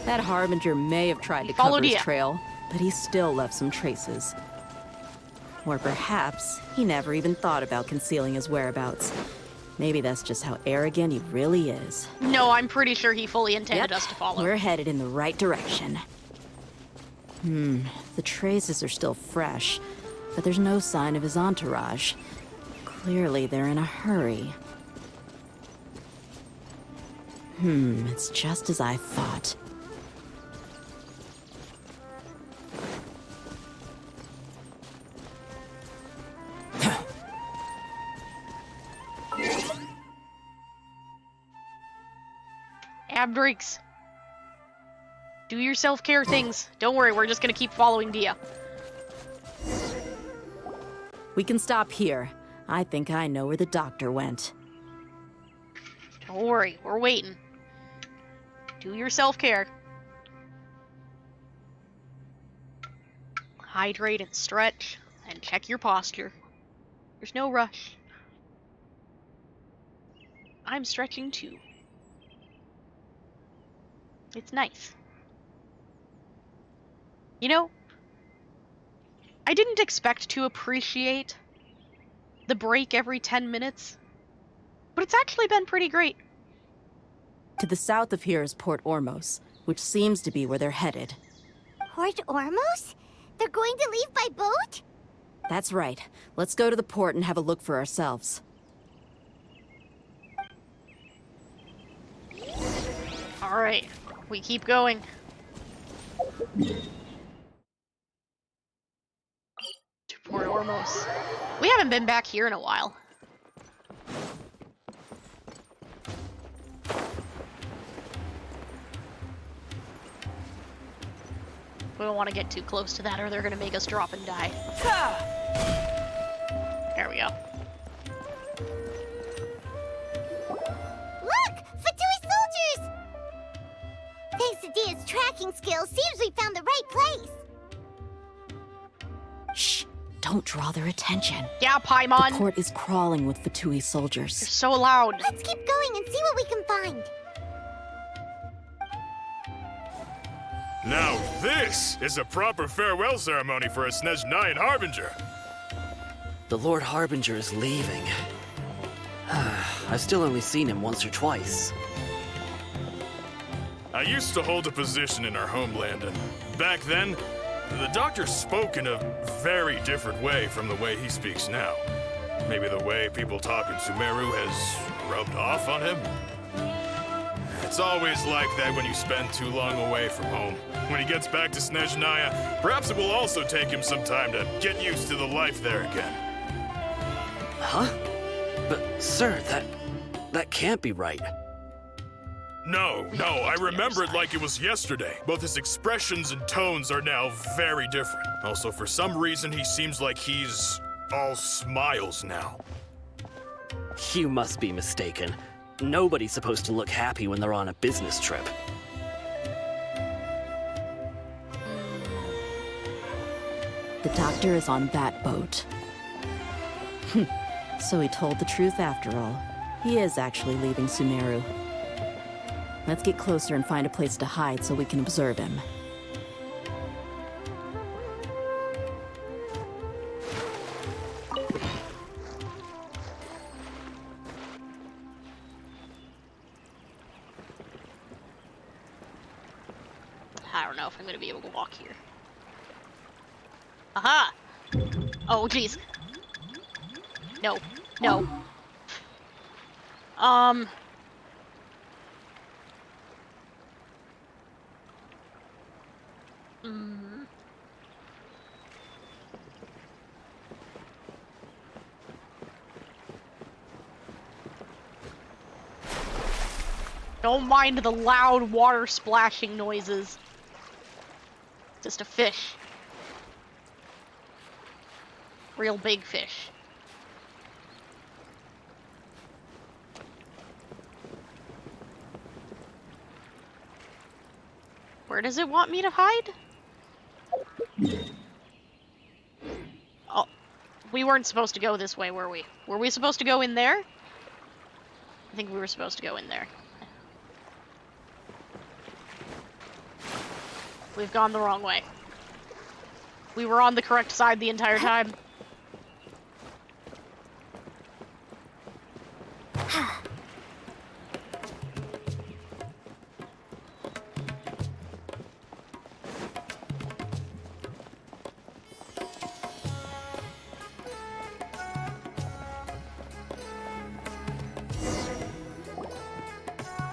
That Harbinger may have tried to Followed cover his you. trail, but he still left some traces. Or perhaps he never even thought about concealing his whereabouts. Maybe that's just how arrogant he really is. No, I'm pretty sure he fully intended us to follow. We're headed in the right direction. The traces are still fresh, but there's no sign of his entourage. Clearly they're in a hurry. It's just as I thought. Abdreaks. Do your self-care things. Don't worry, we're just gonna keep following Dia. We can stop here. I think I know where the doctor went. Don't worry, we're waiting. Do your self-care. Hydrate and stretch, And check your posture. There's no rush. I'm stretching too. It's nice. You know, I didn't expect to appreciate the break every 10 minutes, but it's actually been pretty great. To the south of here is Port Ormos, which seems to be where they're headed. Port Ormos? They're going to leave by boat? That's right. Let's go to the port and have a look for ourselves. Alright, we keep going. To Port Ormos. We haven't been back here in a while. We don't want to get too close to that or they're going to make us drop and die. There we go. Look! Fatui soldiers! Thanks to Dia's tracking skills, seems we found the right place. Shh! Don't draw their attention. Yeah, Paimon! The port is crawling with Fatui soldiers. They're so loud. Let's keep going and see what we can find. Now this is a proper farewell ceremony for a Snezhnayan Harbinger. The Lord Harbinger is leaving. I've still only seen him once or twice. I used to hold a position in our homeland, and back then, the doctor spoke in a very different way from the way he speaks now. Maybe the way people talk in Sumeru has rubbed off on him? It's always like that when you spend too long away from home. When he gets back to Snezhnaya, perhaps it will also take him some time to get used to the life there again. Huh? But, sir, that can't be right. No, I remember it like it was yesterday. Both his expressions and tones are now very different. Also, for some reason, he seems like he's all smiles now. You must be mistaken. Nobody's supposed to look happy when they're on a business trip. The doctor is on that boat. So he told the truth after all. He is actually leaving Sumeru. Let's get closer and find a place to hide so we can observe him. I don't know if I'm gonna be able to walk here. Aha! Oh, jeez. No. No. Don't mind the loud water splashing noises. Just a fish. Real big fish. Where does it want me to hide? Oh, we weren't supposed to go this way, were we? Were we supposed to go in there? I think we were supposed to go in there. We've gone the wrong way. We were on the correct side the entire time.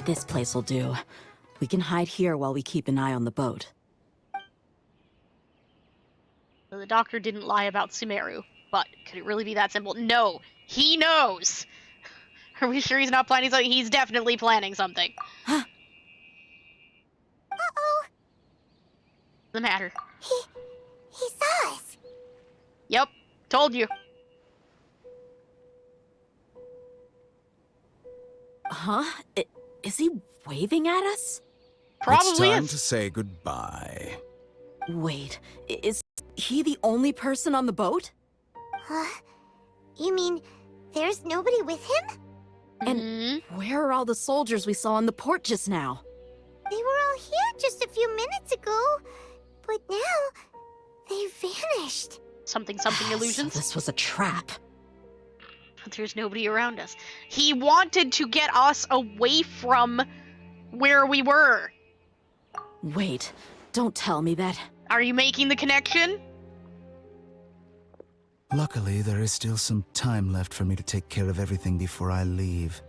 This place will do. We can hide here while we keep an eye on the boat. So the doctor didn't lie about Sumeru, but could it really be that simple? No, he knows. Are we sure he's not planning something? He's definitely planning something. Uh-oh. What's the matter? He saw us. Yep, told you. Huh? Is he waving at us? Probably it's time is. to say goodbye. Wait, is he the only person on the boat? Huh? You mean there's nobody with him? And where are all the soldiers we saw on the port just now? They were all here just a few minutes ago, but now they vanished. Something So illusions. this was a trap. But there's nobody around us. He wanted to get us away from where we were. Wait, don't tell me that. Are you making the connection? Luckily, there is still some time left for me to take care of everything before I leave.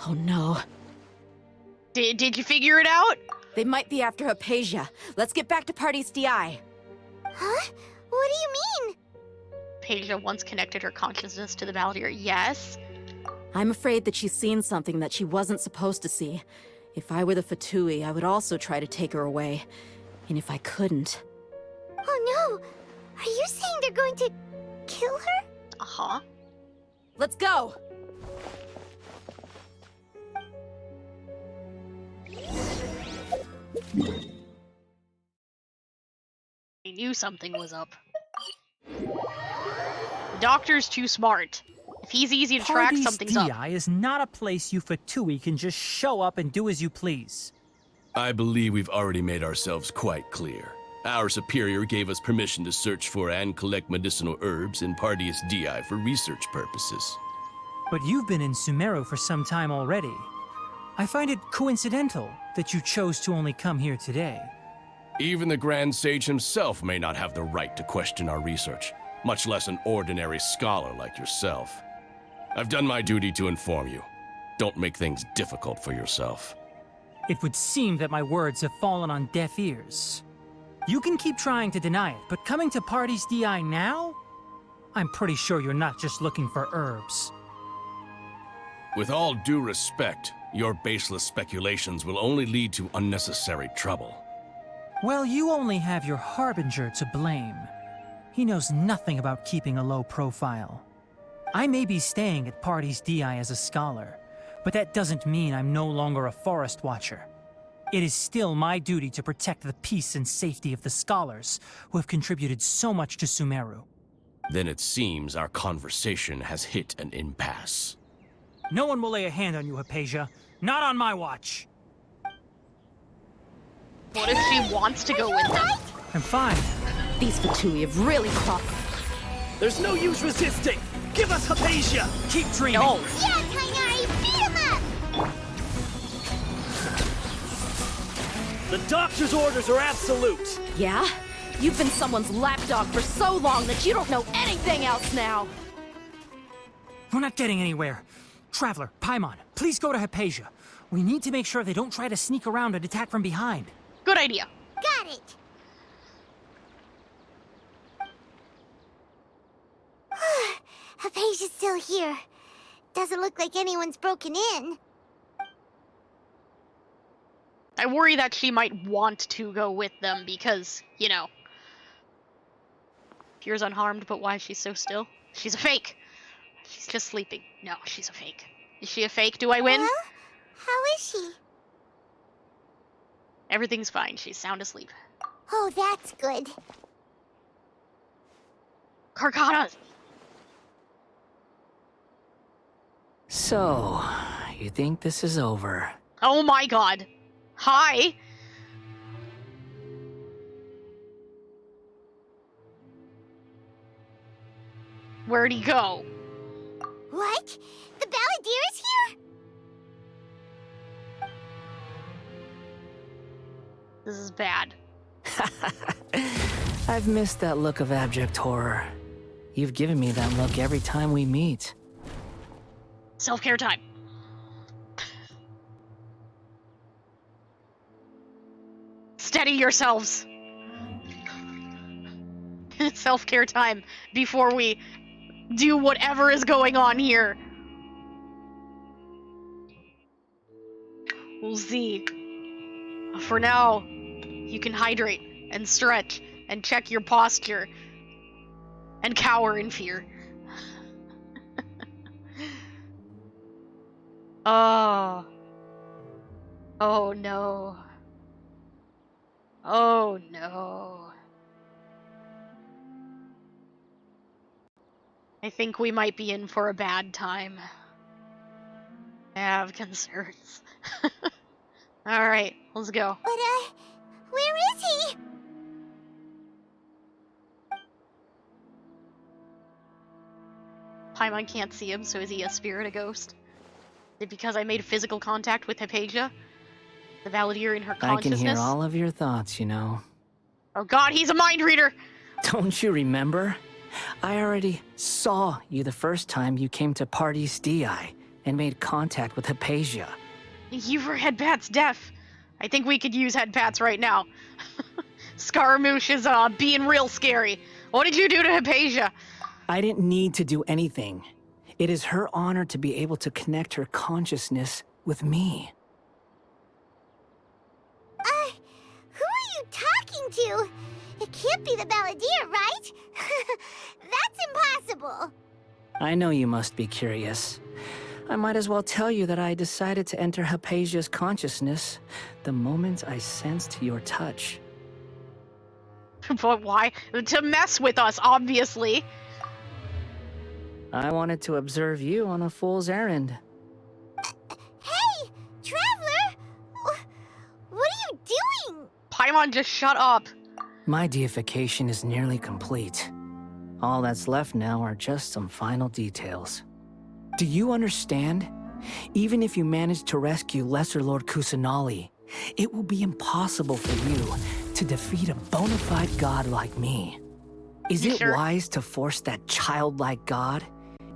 Oh no. Did you figure it out? They might be after Hypatia. Let's get back to Party's DI. Huh? What do you mean? Hypatia once connected her consciousness to the Valdir. Yes. I'm afraid that she's seen something that she wasn't supposed to see. If I were the Fatui, I would also try to take her away. And if I couldn't... Oh no! Are you saying they're going to kill her? Uh-huh. Let's go! I knew something was up. The doctor's too smart. If he's easy to track, Party's something's up. DI is not a place you Fatui can just show up and do as you please. I believe we've already made ourselves quite clear. Our superior gave us permission to search for and collect medicinal herbs in Pardeus Di for research purposes. But you've been in Sumeru for some time already. I find it coincidental that you chose to only come here today. Even the Grand Sage himself may not have the right to question our research, much less an ordinary scholar like yourself. I've done my duty to inform you. Don't make things difficult for yourself. It would seem that my words have fallen on deaf ears. You can keep trying to deny it, but coming to Party's DI now? I'm pretty sure you're not just looking for herbs. With all due respect, your baseless speculations will only lead to unnecessary trouble. Well, you only have your Harbinger to blame. He knows nothing about keeping a low profile. I may be staying at Party's DI as a scholar, but that doesn't mean I'm no longer a forest watcher. It is still my duty to protect the peace and safety of the scholars who have contributed so much to Sumeru. Then it seems our conversation has hit an impasse. No one will lay a hand on you, Hypatia. Not on my watch. What if she wants to go with them? I'm fine. These Fatui have really caught. There's no use resisting! Give us Hypatia! Keep dreaming! No. Yeah, Kainari, beat him up! The doctor's orders are absolute! Yeah? You've been someone's lapdog for so long that you don't know anything else now! We're not getting anywhere. Traveler, Paimon, please go to Hypatia. We need to make sure they don't try to sneak around and attack from behind. Good idea. Got it! Hypatia's still here. Doesn't look like anyone's broken in. I worry that she might want to go with them because, you know, appears unharmed, but why is she so still? She's a fake. She's just sleeping. No, she's a fake. Is she a fake? Do I win? Huh? How is she? Everything's fine. She's sound asleep. Oh, that's good. Carcana! So, you think this is over? Oh my god. Hi! Where'd he go? What? The Balladeer is here? This is bad. I've missed that look of abject horror. You've given me that look every time we meet. Self-care time. Steady yourselves. Self-care time before we do whatever is going on here. We'll see. For now, you can hydrate and stretch and check your posture and cower in fear. Oh. Oh no. Oh no. I think we might be in for a bad time. I have concerns. Alright, let's go. But, where is he? Paimon can't see him, so is he a spirit, a ghost? Is it because I made physical contact with Hypatia? The Valadier in her I consciousness? can hear all of your thoughts, you know. Oh god, he's a mind reader! Don't you remember? I already saw you the first time you came to Party Di and made contact with Hypatia. You were Headpat's deaf. I think we could use Headpats right now. Scaramouche is, being real scary. What did you do to Hypatia? I didn't need to do anything. It is her honor to be able to connect her consciousness with me. Who are you talking to? It can't be the Balladeer, right? That's impossible. I know you must be curious. I might as well tell you that I decided to enter Hypatia's consciousness the moment I sensed your touch. But why? To mess with us, obviously. I wanted to observe you on a fool's errand. Hey, Traveler! What are you doing? Paimon, just shut up. My deification is nearly complete. All that's left now are just some final details. Do you understand? Even if you manage to rescue Lesser Lord Kusanali, it will be impossible for you to defeat a bona fide god like me. Is it wise to force that childlike god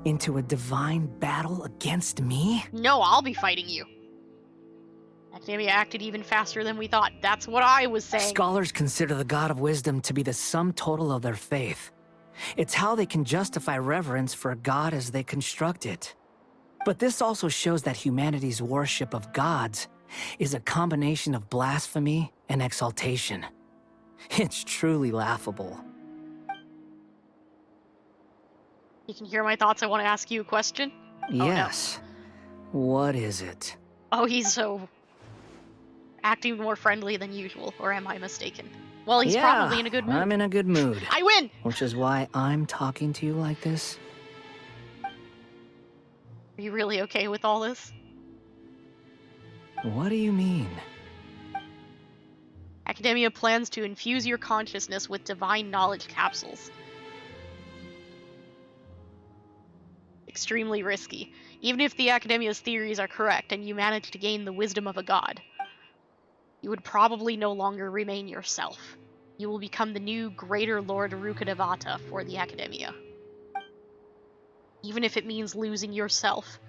into a divine battle against me? No, I'll be fighting you. Academia acted even faster than we thought. That's what I was saying. Scholars consider the god of wisdom to be the sum total of their faith. It's how they can justify reverence for a god as they construct it. But this also shows that humanity's worship of gods is a combination of blasphemy and exaltation. It's truly laughable. You can hear my thoughts. I want to ask you a question. Yes. Oh, no. What is it? Oh, he's so acting more friendly than usual, or am I mistaken? Well, he's probably in a good mood. I'm in a good mood. I win! Which is why I'm talking to you like this. Are you really okay with all this? What do you mean? Academia plans to infuse your consciousness with divine knowledge capsules. Extremely risky. Even if the Academia's theories are correct and you manage to gain the wisdom of a god, you would probably no longer remain yourself. You will become the new Greater Lord Rukkhadevata for the Academia. Even if it means losing yourself,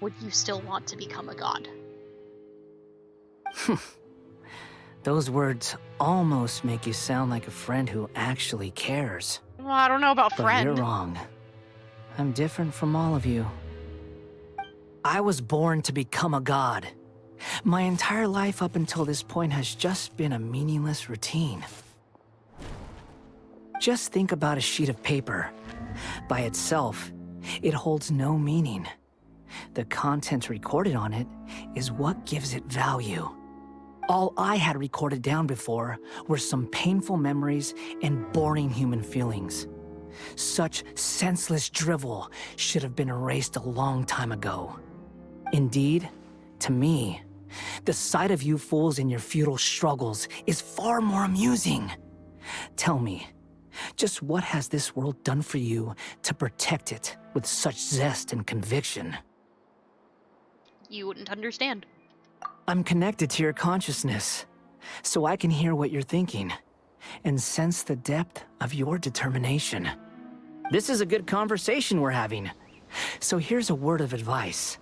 would you still want to become a god? Those words almost make you sound like a friend who actually cares. Well, I don't know about friend. But you're wrong. I'm different from all of you. I was born to become a god. My entire life up until this point has just been a meaningless routine. Just think about a sheet of paper. By itself, it holds no meaning. The content recorded on it is what gives it value. All I had recorded down before were some painful memories and boring human feelings. Such senseless drivel should have been erased a long time ago. Indeed, to me, the sight of you fools in your futile struggles is far more amusing. Tell me, just what has this world done for you to protect it with such zest and conviction? You wouldn't understand. I'm connected to your consciousness, so I can hear what you're thinking and sense the depth of your determination. This is a good conversation we're having. So here's a word of advice.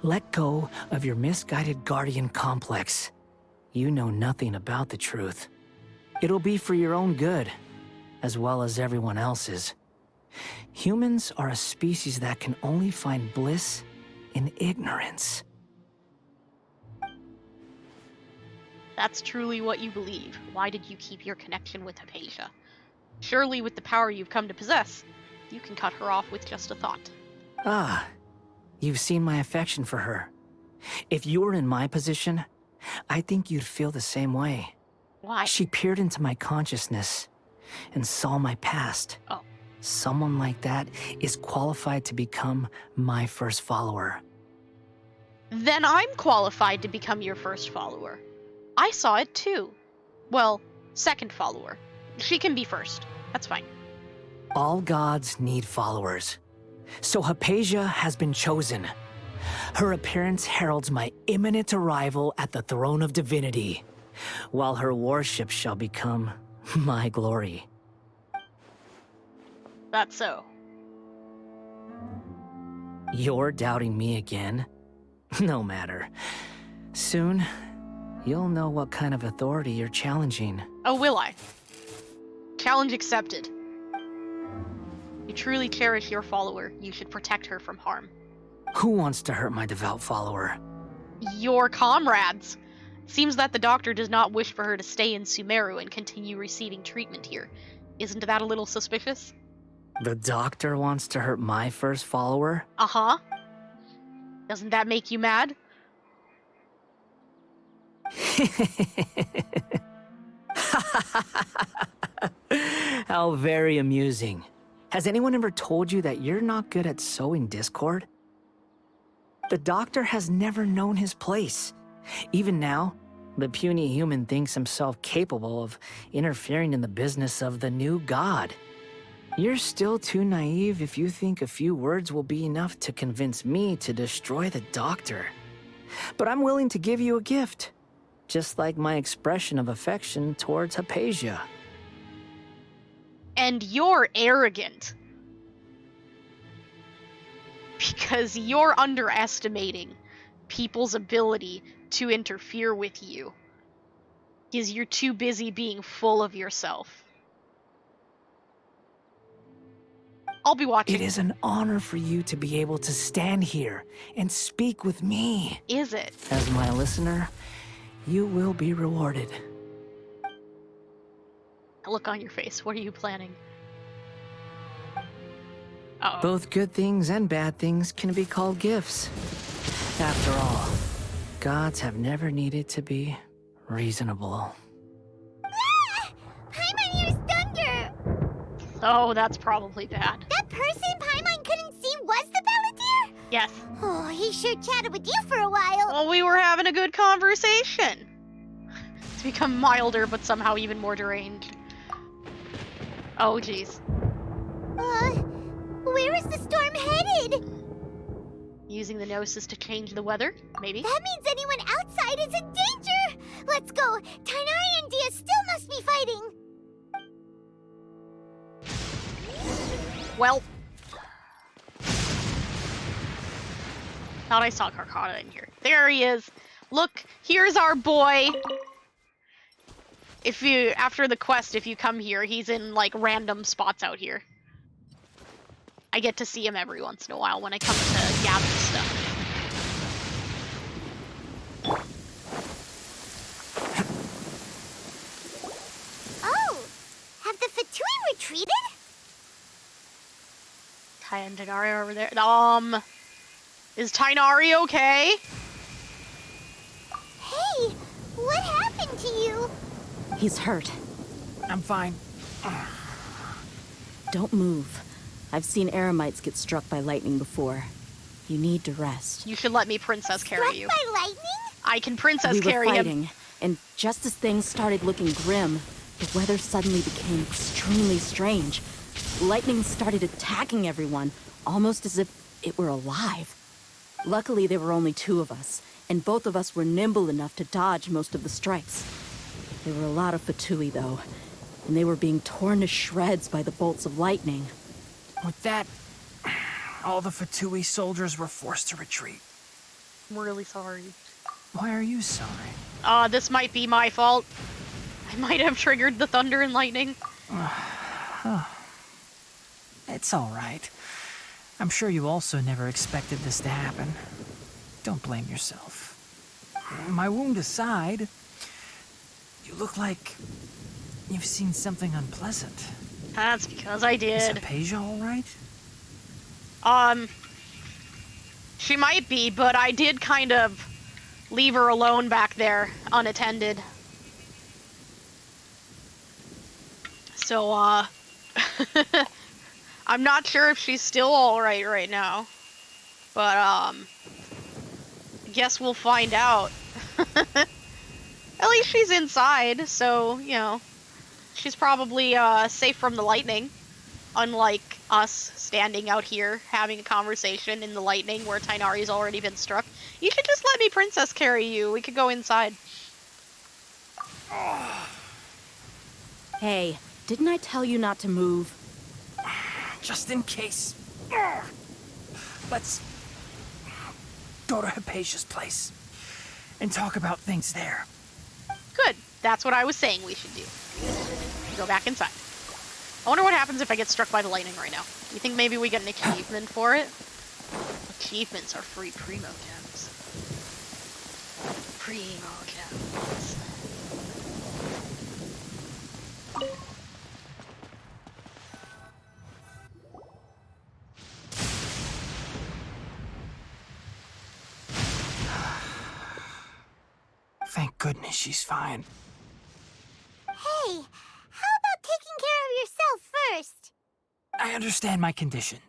Let go of your misguided guardian complex. You know nothing about the truth. It'll be for your own good, as well as everyone else's. Humans are a species that can only find bliss in ignorance. That's truly what you believe. Why did you keep your connection with Hypatia? Surely with the power you've come to possess, you can cut her off with just a thought. Ah, you've seen my affection for her. If you were in my position, I think you'd feel the same way. Why? She peered into my consciousness and saw my past. Oh. someone like that is qualified to become my first follower. Then I'm qualified to become your first follower. I saw it too. Well, second follower. She can be first. That's fine. All gods need followers. So Hypatia has been chosen. Her appearance heralds my imminent arrival at the throne of divinity, while her worship shall become my glory. That's so. You're doubting me again? No matter. Soon, you'll know what kind of authority you're challenging. Oh, will I? Challenge accepted. You truly cherish your follower. You should protect her from harm. Who wants to hurt my devout follower? Your comrades. Seems that the doctor does not wish for her to stay in Sumeru and continue receiving treatment here. Isn't that a little suspicious? The doctor wants to hurt my first follower? Uh-huh. Doesn't that make you mad? How very amusing. Has anyone ever told you that you're not good at sowing discord? The doctor has never known his place. Even now, the puny human thinks himself capable of interfering in the business of the new god. You're still too naive if you think a few words will be enough to convince me to destroy the doctor. But I'm willing to give you a gift, just like my expression of affection towards Hypatia. And you're arrogant. Because you're underestimating people's ability to interfere with you. Because you're too busy being full of yourself. I'll be watching. It is an honor for you to be able to stand here and speak with me. Is it? As my listener, you will be rewarded. Look on your face. What are you planning? Uh-oh. Both good things and bad things can be called gifts. After all, gods have never needed to be reasonable. Paimon hears thunder! Oh, that's probably bad. That person Paimon couldn't see was the Palantir? Yes. Oh, he sure chatted with you for a while. Well, we were having a good conversation. It's become milder, but somehow even more deranged. Oh, jeez. Where is the storm headed? Using the Gnosis to change the weather, maybe? That means anyone outside is in danger! Let's go! Tainari and Dia still must be fighting! Well. Thought I saw Carcata in here. There he is! Look, here's our boy! If you, after the quest, if you come here, he's in, like, random spots out here. I get to see him every once in a while when I come to gather stuff. Oh! Have the Fatui retreated? Ty and Tainari are over there. Is Tainari okay? Hey! What happened to you? He's hurt. I'm fine. Don't move. I've seen Eremites get struck by lightning before. You need to rest. You should let me princess carry you. Struck by lightning? I can princess carry We were fighting, him. and just as things started looking grim, the weather suddenly became extremely strange. Lightning started attacking everyone, almost as if it were alive. Luckily, there were only two of us, and both of us were nimble enough to dodge most of the strikes. There were a lot of Fatui, though, and they were being torn to shreds by the bolts of lightning. With that, all the Fatui soldiers were forced to retreat. I'm really sorry. Why are you sorry? This might be my fault. I might have triggered the thunder and lightning. It's all right. I'm sure you also never expected this to happen. Don't blame yourself. My wound aside, you look like you've seen something unpleasant. That's because I did. Is Hypatia all right? She might be, but I did kind of leave her alone back there, unattended. So, I'm not sure if she's still alright right now. But, I guess we'll find out. At least she's inside, so, you know, she's probably, safe from the lightning. Unlike us standing out here having a conversation in the lightning where Tainari's already been struck. You should just let me princess carry you. We could go inside. Hey, didn't I tell you not to move? Just in case. Let's go to Hypatia's place and talk about things there. Good. That's what I was saying we should do. Go back inside. I wonder what happens if I get struck by the lightning right now. You think maybe we get an achievement for it? Achievements are free primo gems. Primo gems. Thank goodness she's fine. Hey, how about taking care of yourself first? I understand my condition.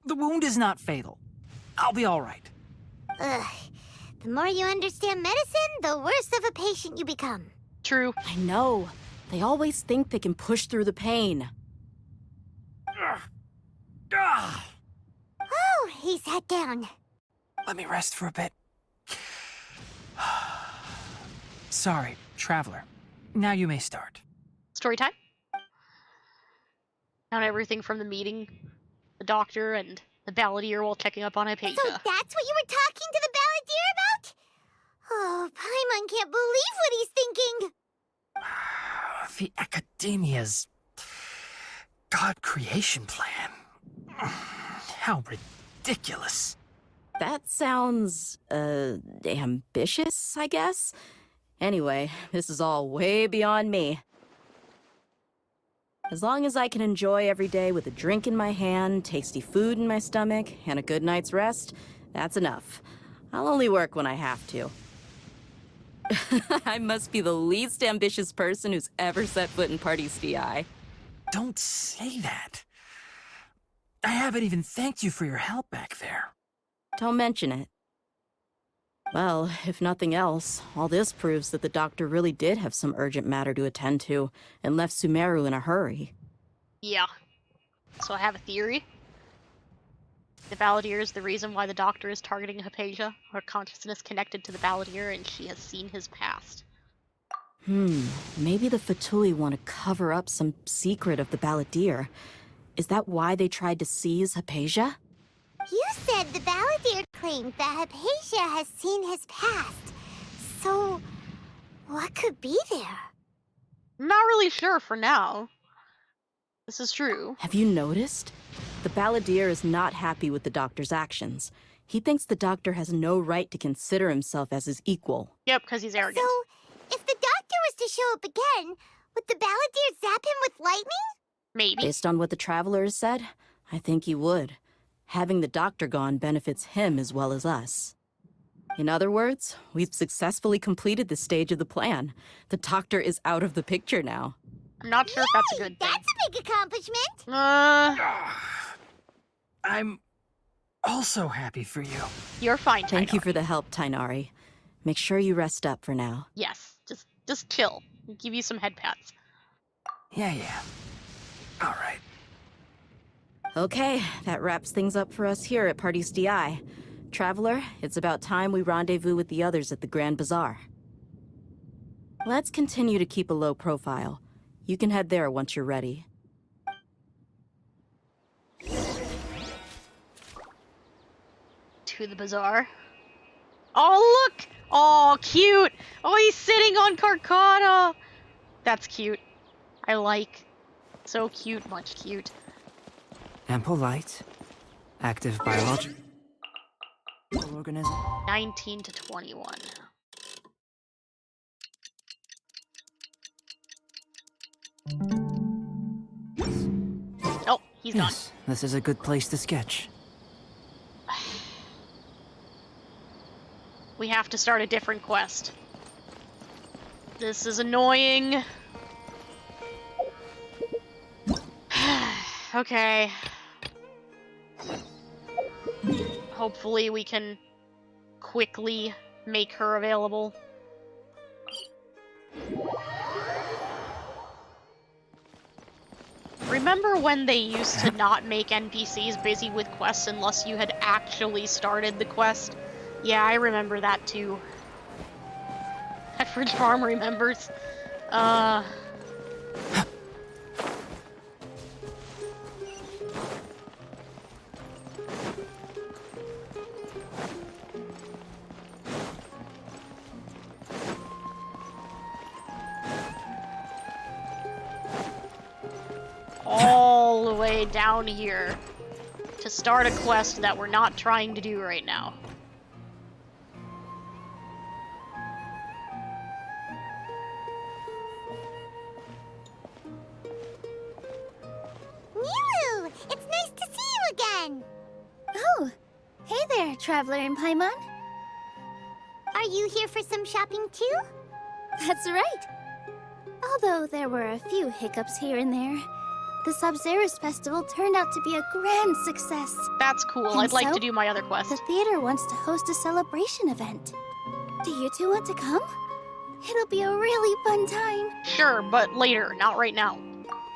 The wound is not fatal. I'll be all right. Ugh. The more you understand medicine, the worse of a patient you become. True. I know. They always think they can push through the pain. Oh, he sat down. Let me rest for a bit. Sorry, Traveler. Now you may start. Story time? Found everything from the meeting, the doctor, and the balladeer while checking up on Hypatia. So that's what you were talking to the balladeer about? Oh, Paimon can't believe what he's thinking. The Academia's God creation plan. How ridiculous. That sounds, ambitious, I guess? Anyway, this is all way beyond me. As long as I can enjoy every day with a drink in my hand, tasty food in my stomach, and a good night's rest, that's enough. I'll only work when I have to. I must be the least ambitious person who's ever set foot in Party DI. Don't say that. I haven't even thanked you for your help back there. Don't mention it. Well, if nothing else, all this proves that the doctor really did have some urgent matter to attend to, and left Sumeru in a hurry. Yeah. So I have a theory. The balladeer is the reason why the doctor is targeting Hypatia. Her consciousness connected to the balladeer, and she has seen his past. Maybe the Fatui want to cover up some secret of the balladeer. Is that why they tried to seize Hypatia? You said the balladeer claimed that Hypatia has seen his past. So, what could be there? I'm not really sure for now. This is true. Have you noticed? The balladeer is not happy with the doctor's actions. He thinks the doctor has no right to consider himself as his equal. Yep, because he's arrogant. So, if the doctor was to show up again, would the balladeer zap him with lightning? Maybe. Based on what the Traveler has said, I think he would. Having the doctor gone benefits him as well as us. In other words, we've successfully completed this stage of the plan. The doctor is out of the picture now. I'm not sure if that's a good thing. That's a big accomplishment. I'm also happy for you. You're fine, Tainari. Thank you for the help, Tainari. Make sure you rest up for now. Yes, just chill. I'll give you some head pats. Yeah. All right. Okay, that wraps things up for us here at Party DI. Traveler, it's about time we rendezvous with the others at the Grand Bazaar. Let's continue to keep a low profile. You can head there once you're ready. To the bazaar. Oh, look! Oh, cute! Oh, he's sitting on Carcata! That's cute. I like. So cute, much cute. Ample light. Active biological organism. 19 to 21. Oh, he's gone. Yes, this is a good place to sketch. We have to start a different quest. This is annoying. Okay. Hopefully we can quickly make her available. Remember when they used to not make NPCs busy with quests unless you had actually started the quest? Yeah, I remember that too. Edward's Farm remembers. All the way down here to start a quest that we're not trying to do right now. Nilu! It's nice to see you again! Oh, hey there, Traveler in Paimon. Are you here for some shopping too? That's right. Although there were a few hiccups here and there, the Sub-Zerus Festival turned out to be a grand success. That's cool. And I'd like so, to do my other quest. The theater wants to host a celebration event. Do you two want to come? It'll be a really fun time. Sure, but later, not right now.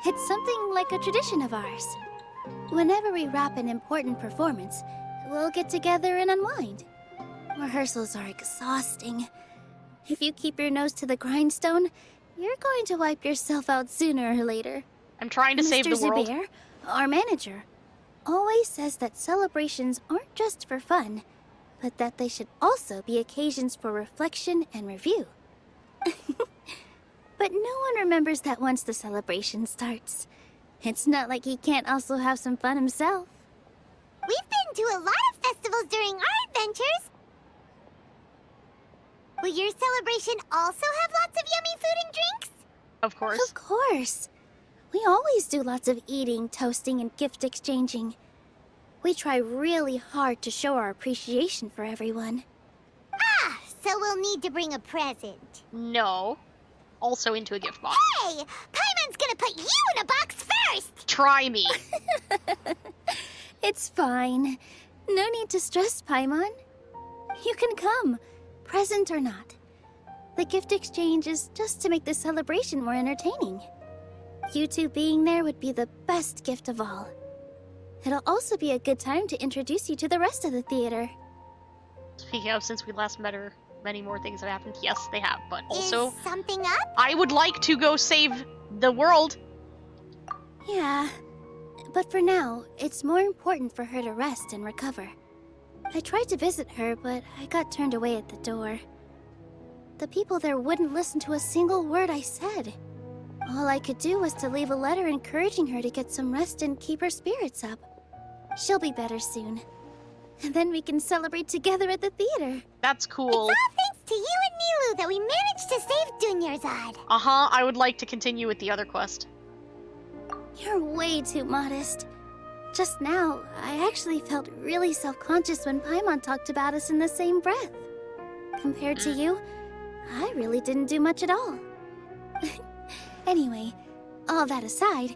It's something like a tradition of ours. Whenever we wrap an important performance, we'll get together and unwind. Rehearsals are exhausting. If you keep your nose to the grindstone, you're going to wipe yourself out sooner or later. I'm trying to save the world. Mr. Zubair, our manager, always says that celebrations aren't just for fun, but that they should also be occasions for reflection and review. But no one remembers that once the celebration starts. It's not like he can't also have some fun himself. We've been to a lot of festivals during our adventures. Will your celebration also have lots of yummy food and drinks? Of course. Of course. We always do lots of eating, toasting, and gift exchanging. We try really hard to show our appreciation for everyone. Ah, so we'll need to bring a present. No. Also into a gift box. Hey! Paimon's gonna put you in a box first! Try me. It's fine. No need to stress, Paimon. You can come, present or not. The gift exchange is just to make the celebration more entertaining. You two being there would be the best gift of all. It'll also be a good time to introduce you to the rest of the theater. Speaking of, since we last met her, many more things have happened. Yes, they have, but also... Is something up? I would like to go save the world. Yeah, but for now, it's more important for her to rest and recover. I tried to visit her, but I got turned away at the door. The people there wouldn't listen to a single word I said. All I could do was to leave a letter encouraging her to get some rest and keep her spirits up. She'll be better soon. And then we can celebrate together at the theater. That's cool. It's all thanks to you and Nilu that we managed to save Dunyarzad. Uh-huh, I would like to continue with the other quest. You're way too modest. Just now, I actually felt really self-conscious when Paimon talked about us in the same breath. Compared to you, I really didn't do much at all. Anyway, all that aside,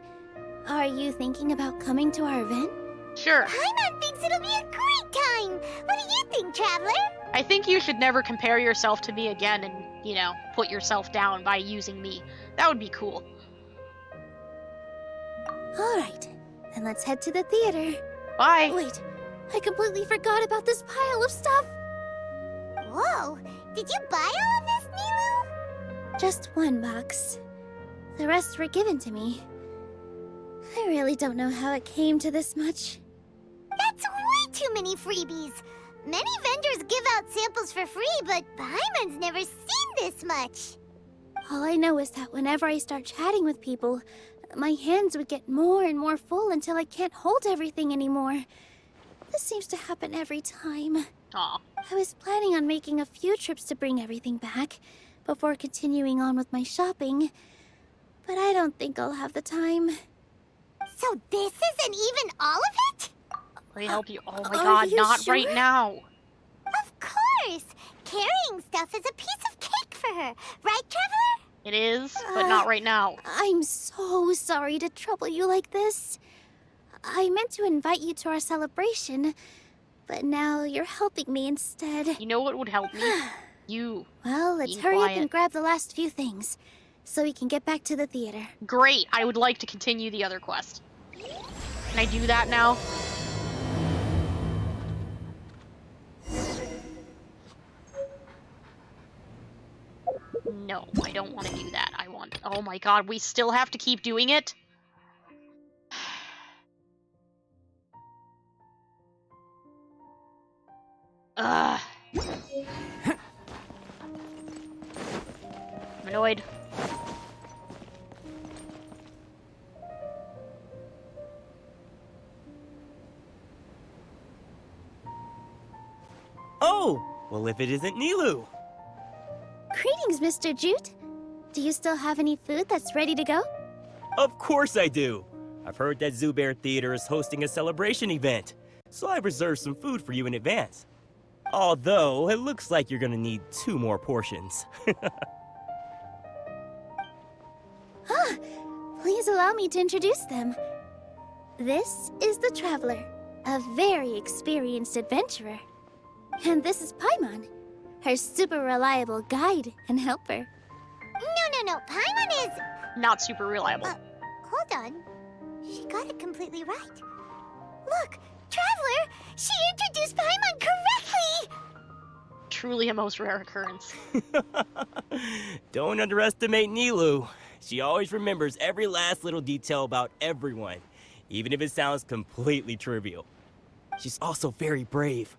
are you thinking about coming to our event? Sure. Paimon thinks it'll be a great time! What do you think, Traveler? I think you should never compare yourself to me again and, you know, put yourself down by using me. That would be cool. Alright, then let's head to the theater. Bye. Wait, I completely forgot about this pile of stuff. Whoa, did you buy all of this, Nilu? Just one box. The rest were given to me. I really don't know how it came to this much. That's way too many freebies. Many vendors give out samples for free, but Paimon's never seen this much. All I know is that whenever I start chatting with people, my hands would get more and more full until I can't hold everything anymore. This seems to happen every time. Aw. I was planning on making a few trips to bring everything back before continuing on with my shopping, but I don't think I'll have the time. So this isn't even all of it? Let me help you. Oh my Are god, you not sure? right now. Of course! Carrying stuff is a piece of cake for her, right, Traveler? It is, but not right now. I'm so sorry to trouble you like this. I meant to invite you to our celebration, but now you're helping me instead. You know what would help me? You. Well, let's being hurry up quiet. and grab the last few things, so we can get back to the theater. Great. I would like to continue the other quest. Can I do that now? No, I don't want to do that. I want... Oh my god, we still have to keep doing it? Ugh. I'm annoyed. Oh! Well, if it isn't Nilu! Greetings, Mr. Jute. Do you still have any food that's ready to go? Of course I do! I've heard that Zubair Theater is hosting a celebration event, so I've reserved some food for you in advance. Although, it looks like you're gonna need 2 more portions. Please allow me to introduce them. This is the Traveler, a very experienced adventurer. And this is Paimon, her super reliable guide and helper. No, Paimon is... Not super reliable. Hold on. She got it completely right. Look, Traveler! She introduced Paimon correctly! Truly a most rare occurrence. Don't underestimate Nilu. She always remembers every last little detail about everyone, even if it sounds completely trivial. She's also very brave.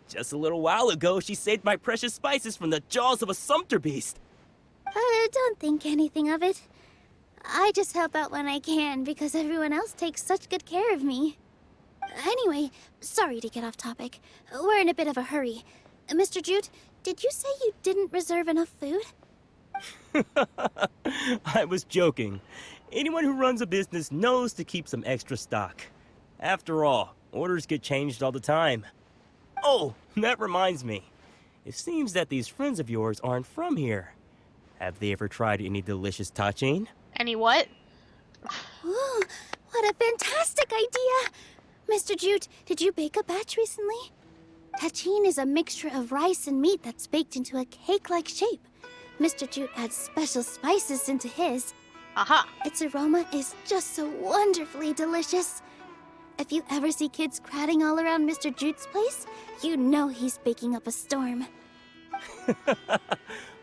Just a little while ago, she saved my precious spices from the jaws of a sumpter beast. Don't think anything of it. I just help out when I can because everyone else takes such good care of me. Anyway, sorry to get off topic. We're in a bit of a hurry. Mr. Jute, did you say you didn't reserve enough food? I was joking. Anyone who runs a business knows to keep some extra stock. After all, orders get changed all the time. Oh, that reminds me. It seems that these friends of yours aren't from here. Have they ever tried any delicious tachin? Any what? Ooh, what a fantastic idea! Mr. Jute, did you bake a batch recently? Tachin is a mixture of rice and meat that's baked into a cake-like shape. Mr. Jute adds special spices into his. Aha! Its aroma is just so wonderfully delicious. If you ever see kids crowding all around Mr. Jute's place, you know he's baking up a storm.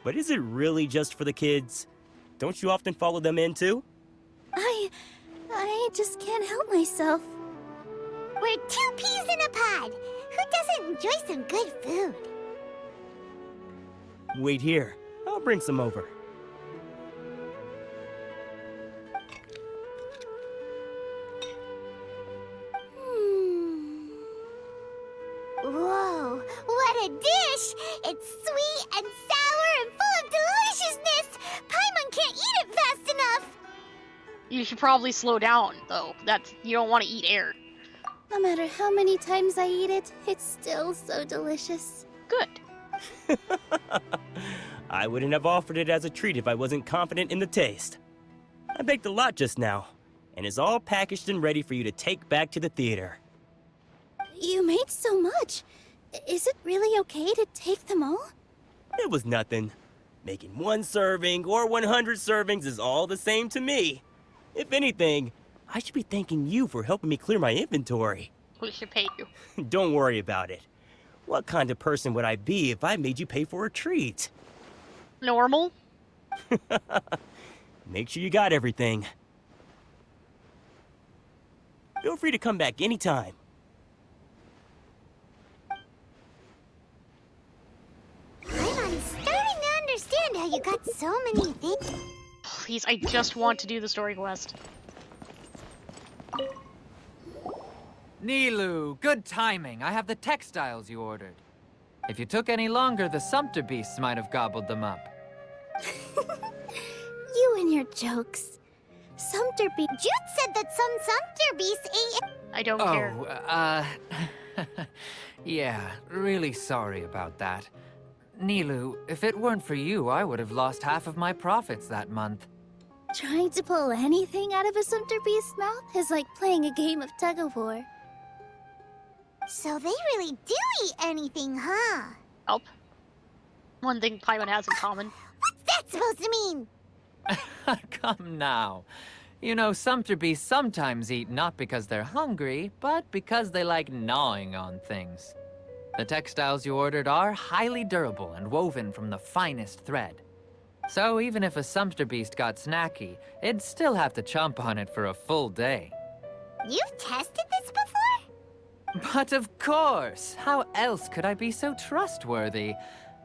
But is it really just for the kids? Don't you often follow them in too? I just can't help myself. We're 2 peas in a pod. Who doesn't enjoy some good food? Wait here. I'll bring some over. Whoa, what a dish! It's sweet and sour and full of deliciousness! Paimon can't eat it fast enough! You should probably slow down, though. You don't want to eat air. No matter how many times I eat it, it's still so delicious. Good. I wouldn't have offered it as a treat if I wasn't confident in the taste. I baked a lot just now, and it's all packaged and ready for you to take back to the theater. You made so much. Is it really okay to take them all? It was nothing. Making 1 serving or 100 servings is all the same to me. If anything, I should be thanking you for helping me clear my inventory. We should pay you. Don't worry about it. What kind of person would I be if I made you pay for a treat? Normal? Make sure you got everything. Feel free to come back anytime. I'm starting to understand how you got so many things. Please, I just want to do the story quest. Nilu, good timing. I have the textiles you ordered. If you took any longer, the sumpter beasts might have gobbled them up. You and your jokes. Sumpter beast. Jute said that some sumpter beasts ate. I don't care. Yeah, really sorry about that. Nilu, if it weren't for you, I would have lost half of my profits that month. Trying to pull anything out of a Sumter Beast's mouth is like playing a game of tug-of-war. So they really do eat anything, huh? Nope. One thing Paimon has in common. What's that supposed to mean? Come now. You know, Sumter beasts sometimes eat not because they're hungry, but because they like gnawing on things. The textiles you ordered are highly durable and woven from the finest thread. So even if a Sumter beast got snacky, it'd still have to chomp on it for a full day. You've tested this before? But of course! How else could I be so trustworthy?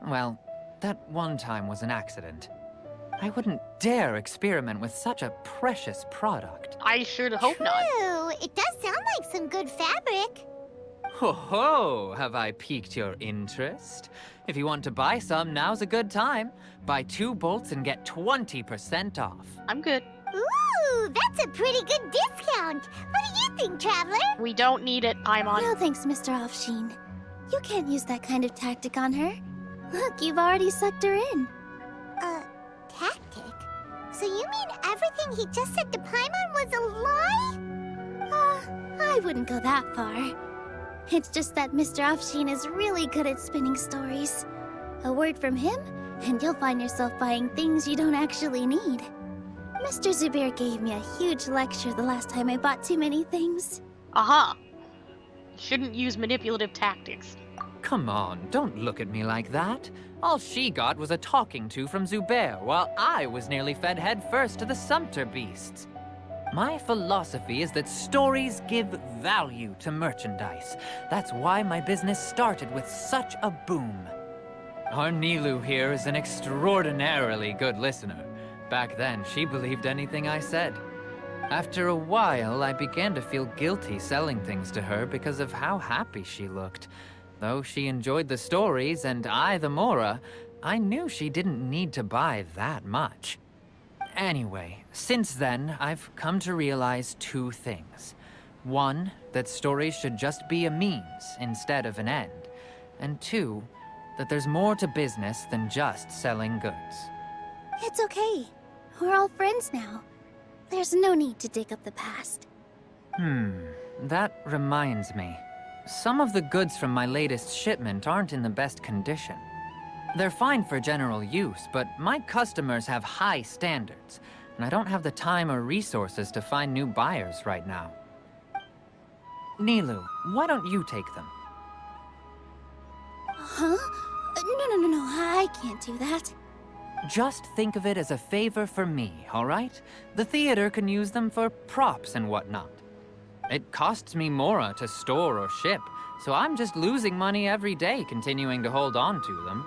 Well, that one time was an accident. I wouldn't dare experiment with such a precious product. I sure hope not. True. It does sound like some good fabric. Ho ho! Have I piqued your interest? If you want to buy some, now's a good time. Buy 2 bolts and get 20% off. I'm good. Ooh, that's a pretty good discount. What do you think, Traveler? We don't need it, Paimon. No thanks, Mr. Offsheen. You can't use that kind of tactic on her. Look, you've already sucked her in. Tactic? So you mean everything he just said to Paimon was a lie? I wouldn't go that far. It's just that Mr. Offsheen is really good at spinning stories. A word from him, and you'll find yourself buying things you don't actually need. Mr. Zubair gave me a huge lecture the last time I bought too many things. Aha. Shouldn't use manipulative tactics. Come on, don't look at me like that. All she got was a talking to from Zubair, while I was nearly fed headfirst to the Sumter beasts. My philosophy is that stories give value to merchandise. That's why my business started with such a boom. Our Nilu here is an extraordinarily good listener. Back then, she believed anything I said. After a while, I began to feel guilty selling things to her because of how happy she looked. Though she enjoyed the stories and I the Mora, I knew she didn't need to buy that much. Anyway, since then, I've come to realize 2 things. 1, that stories should just be a means instead of an end. And 2, that there's more to business than just selling goods. It's okay. We're all friends now. There's no need to dig up the past. That reminds me. Some of the goods from my latest shipment aren't in the best condition. They're fine for general use, but my customers have high standards, and I don't have the time or resources to find new buyers right now. Nilu, why don't you take them? Huh? No, I can't do that. Just think of it as a favor for me, all right? The theater can use them for props and whatnot. It costs me Mora to store or ship, so I'm just losing money every day continuing to hold on to them.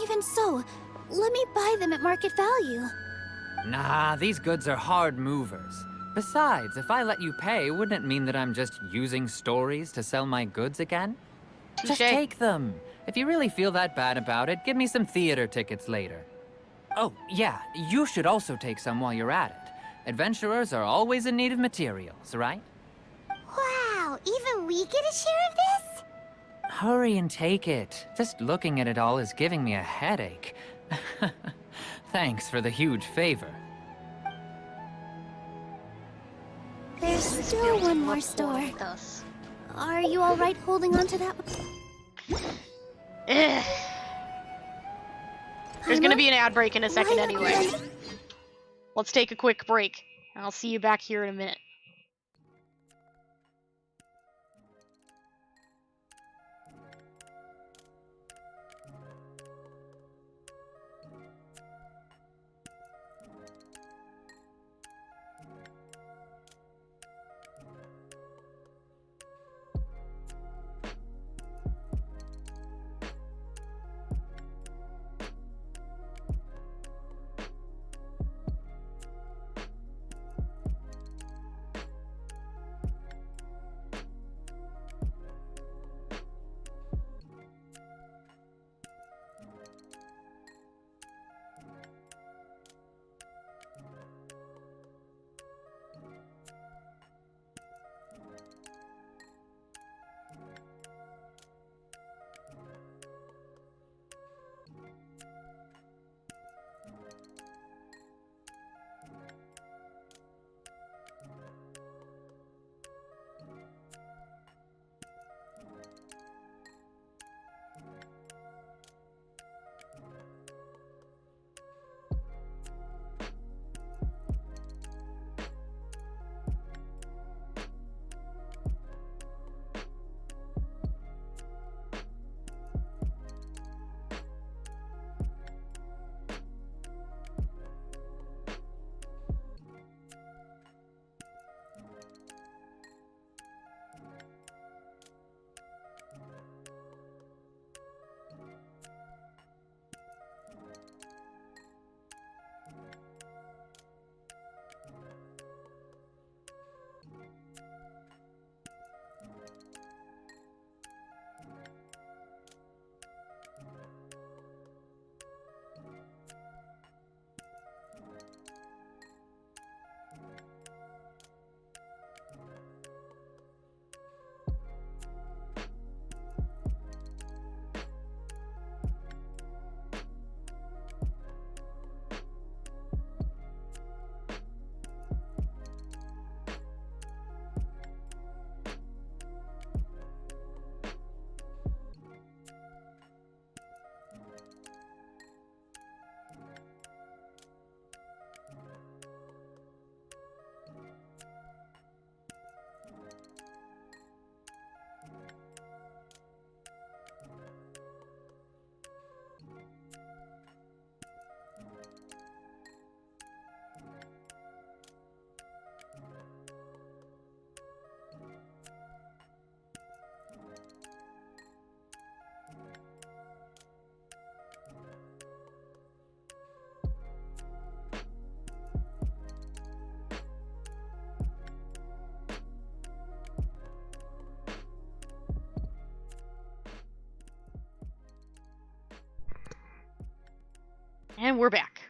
Even so, let me buy them at market value. Nah, these goods are hard movers. Besides, if I let you pay, wouldn't it mean that I'm just using stories to sell my goods again? Just take them. If you really feel that bad about it, give me some theater tickets later. Oh, yeah, you should also take some while you're at it. Adventurers are always in need of materials, right? Wow, even we get a share of this? Hurry and take it. Just looking at it all is giving me a headache. Thanks for the huge favor. There's still one more store. Are you all right holding on to that? There's gonna be an ad break in a second anyway. Let's take a quick break. I'll see you back here in a minute. And we're back.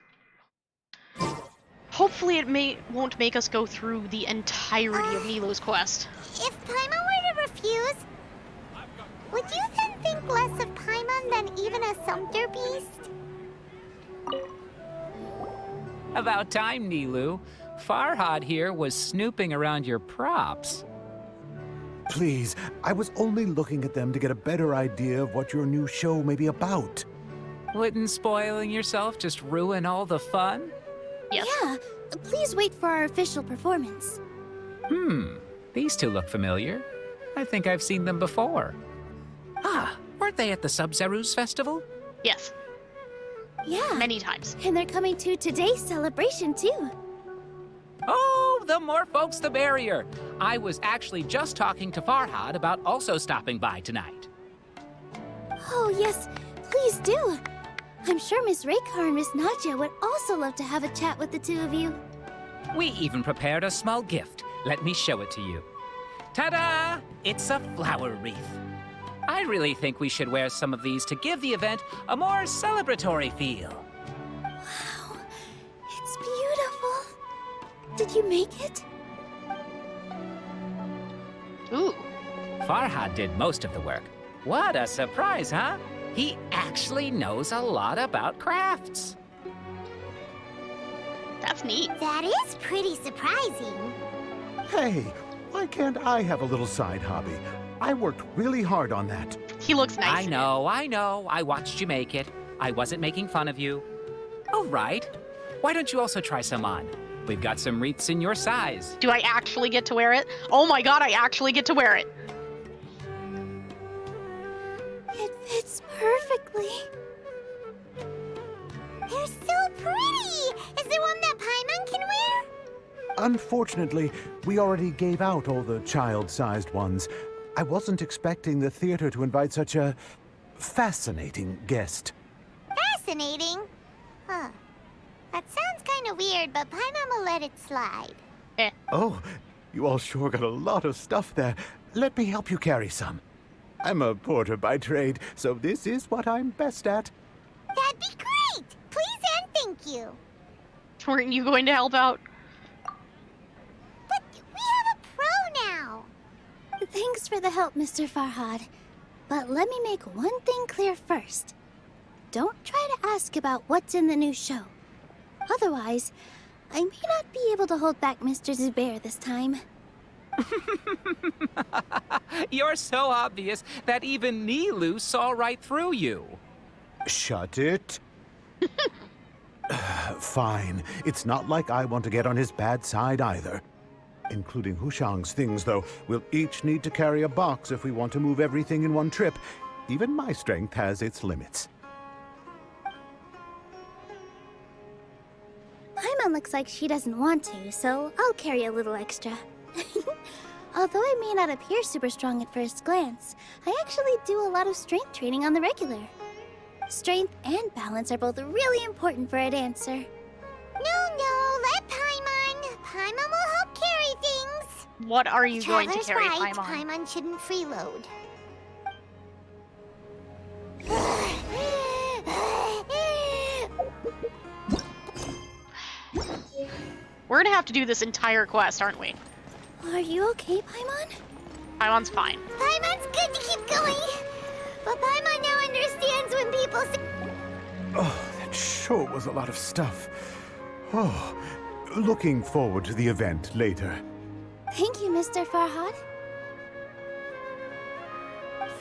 Hopefully it won't make us go through the entirety of Nilou's quest. If Paimon were to refuse, would you then think less of Paimon than even a sumpter beast? About time, Nilou. Farhad here was snooping around your props. Please, I was only looking at them to get a better idea of what your new show may be about. Wouldn't spoiling yourself just ruin all the fun? Yes. Yeah, please wait for our official performance. These two look familiar. I think I've seen them before. Ah, weren't they at the Sub-Zerus festival? Yes. Yeah. Many times. And they're coming to today's celebration, too. Oh, the more folks, the merrier. I was actually just talking to Farhad about also stopping by tonight. Oh, yes, please do. I'm sure Miss Raykar and Miss Nadja would also love to have a chat with the two of you. We even prepared a small gift. Let me show it to you. Ta-da! It's a flower wreath. I really think we should wear some of these to give the event a more celebratory feel. Wow, it's beautiful. Did you make it? Ooh. Farhad did most of the work. What a surprise, huh? He actually knows a lot about crafts. That's neat. That is pretty surprising. Hey, why can't I have a little side hobby? I worked really hard on that. He looks nice. I know. I watched you make it. I wasn't making fun of you. Oh, right. Why don't you also try some on? We've got some wreaths in your size. Do I actually get to wear it? Oh my god, I actually get to wear it. It fits perfectly. They're so pretty! Is there one that Paimon can wear? Unfortunately, we already gave out all the child-sized ones. I wasn't expecting the theater to invite such a fascinating guest. Fascinating? Huh. That sounds kind of weird, but Paimon will let it slide. Oh, you all sure got a lot of stuff there. Let me help you carry some. I'm a porter by trade, so this is what I'm best at. That'd be great! Please and thank you. Weren't you going to help out? But we have a pro now. Thanks for the help, Mr. Farhad. But let me make one thing clear first. Don't try to ask about what's in the new show. Otherwise, I may not be able to hold back Mr. Zubair this time. You're so obvious that even Nilou saw right through you. Shut it. Fine. It's not like I want to get on his bad side either. Including Hushang's things, though. We'll each need to carry a box if we want to move everything in one trip. Even my strength has its limits. Paimon looks like she doesn't want to, so I'll carry a little extra. Although I may not appear super strong at first glance, I actually do a lot of strength training on the regular. Strength and balance are both really important for a dancer. No, let Paimon. Paimon will help carry things. What are you going to carry, right. Paimon? Paimon shouldn't freeload. We're gonna have to do this entire quest, aren't we? Are you okay, Paimon? Paimon's fine. Paimon's good to keep going. But Paimon now understands when people say... Oh, that sure was a lot of stuff. Oh, looking forward to the event later. Thank you, Mr. Farhad.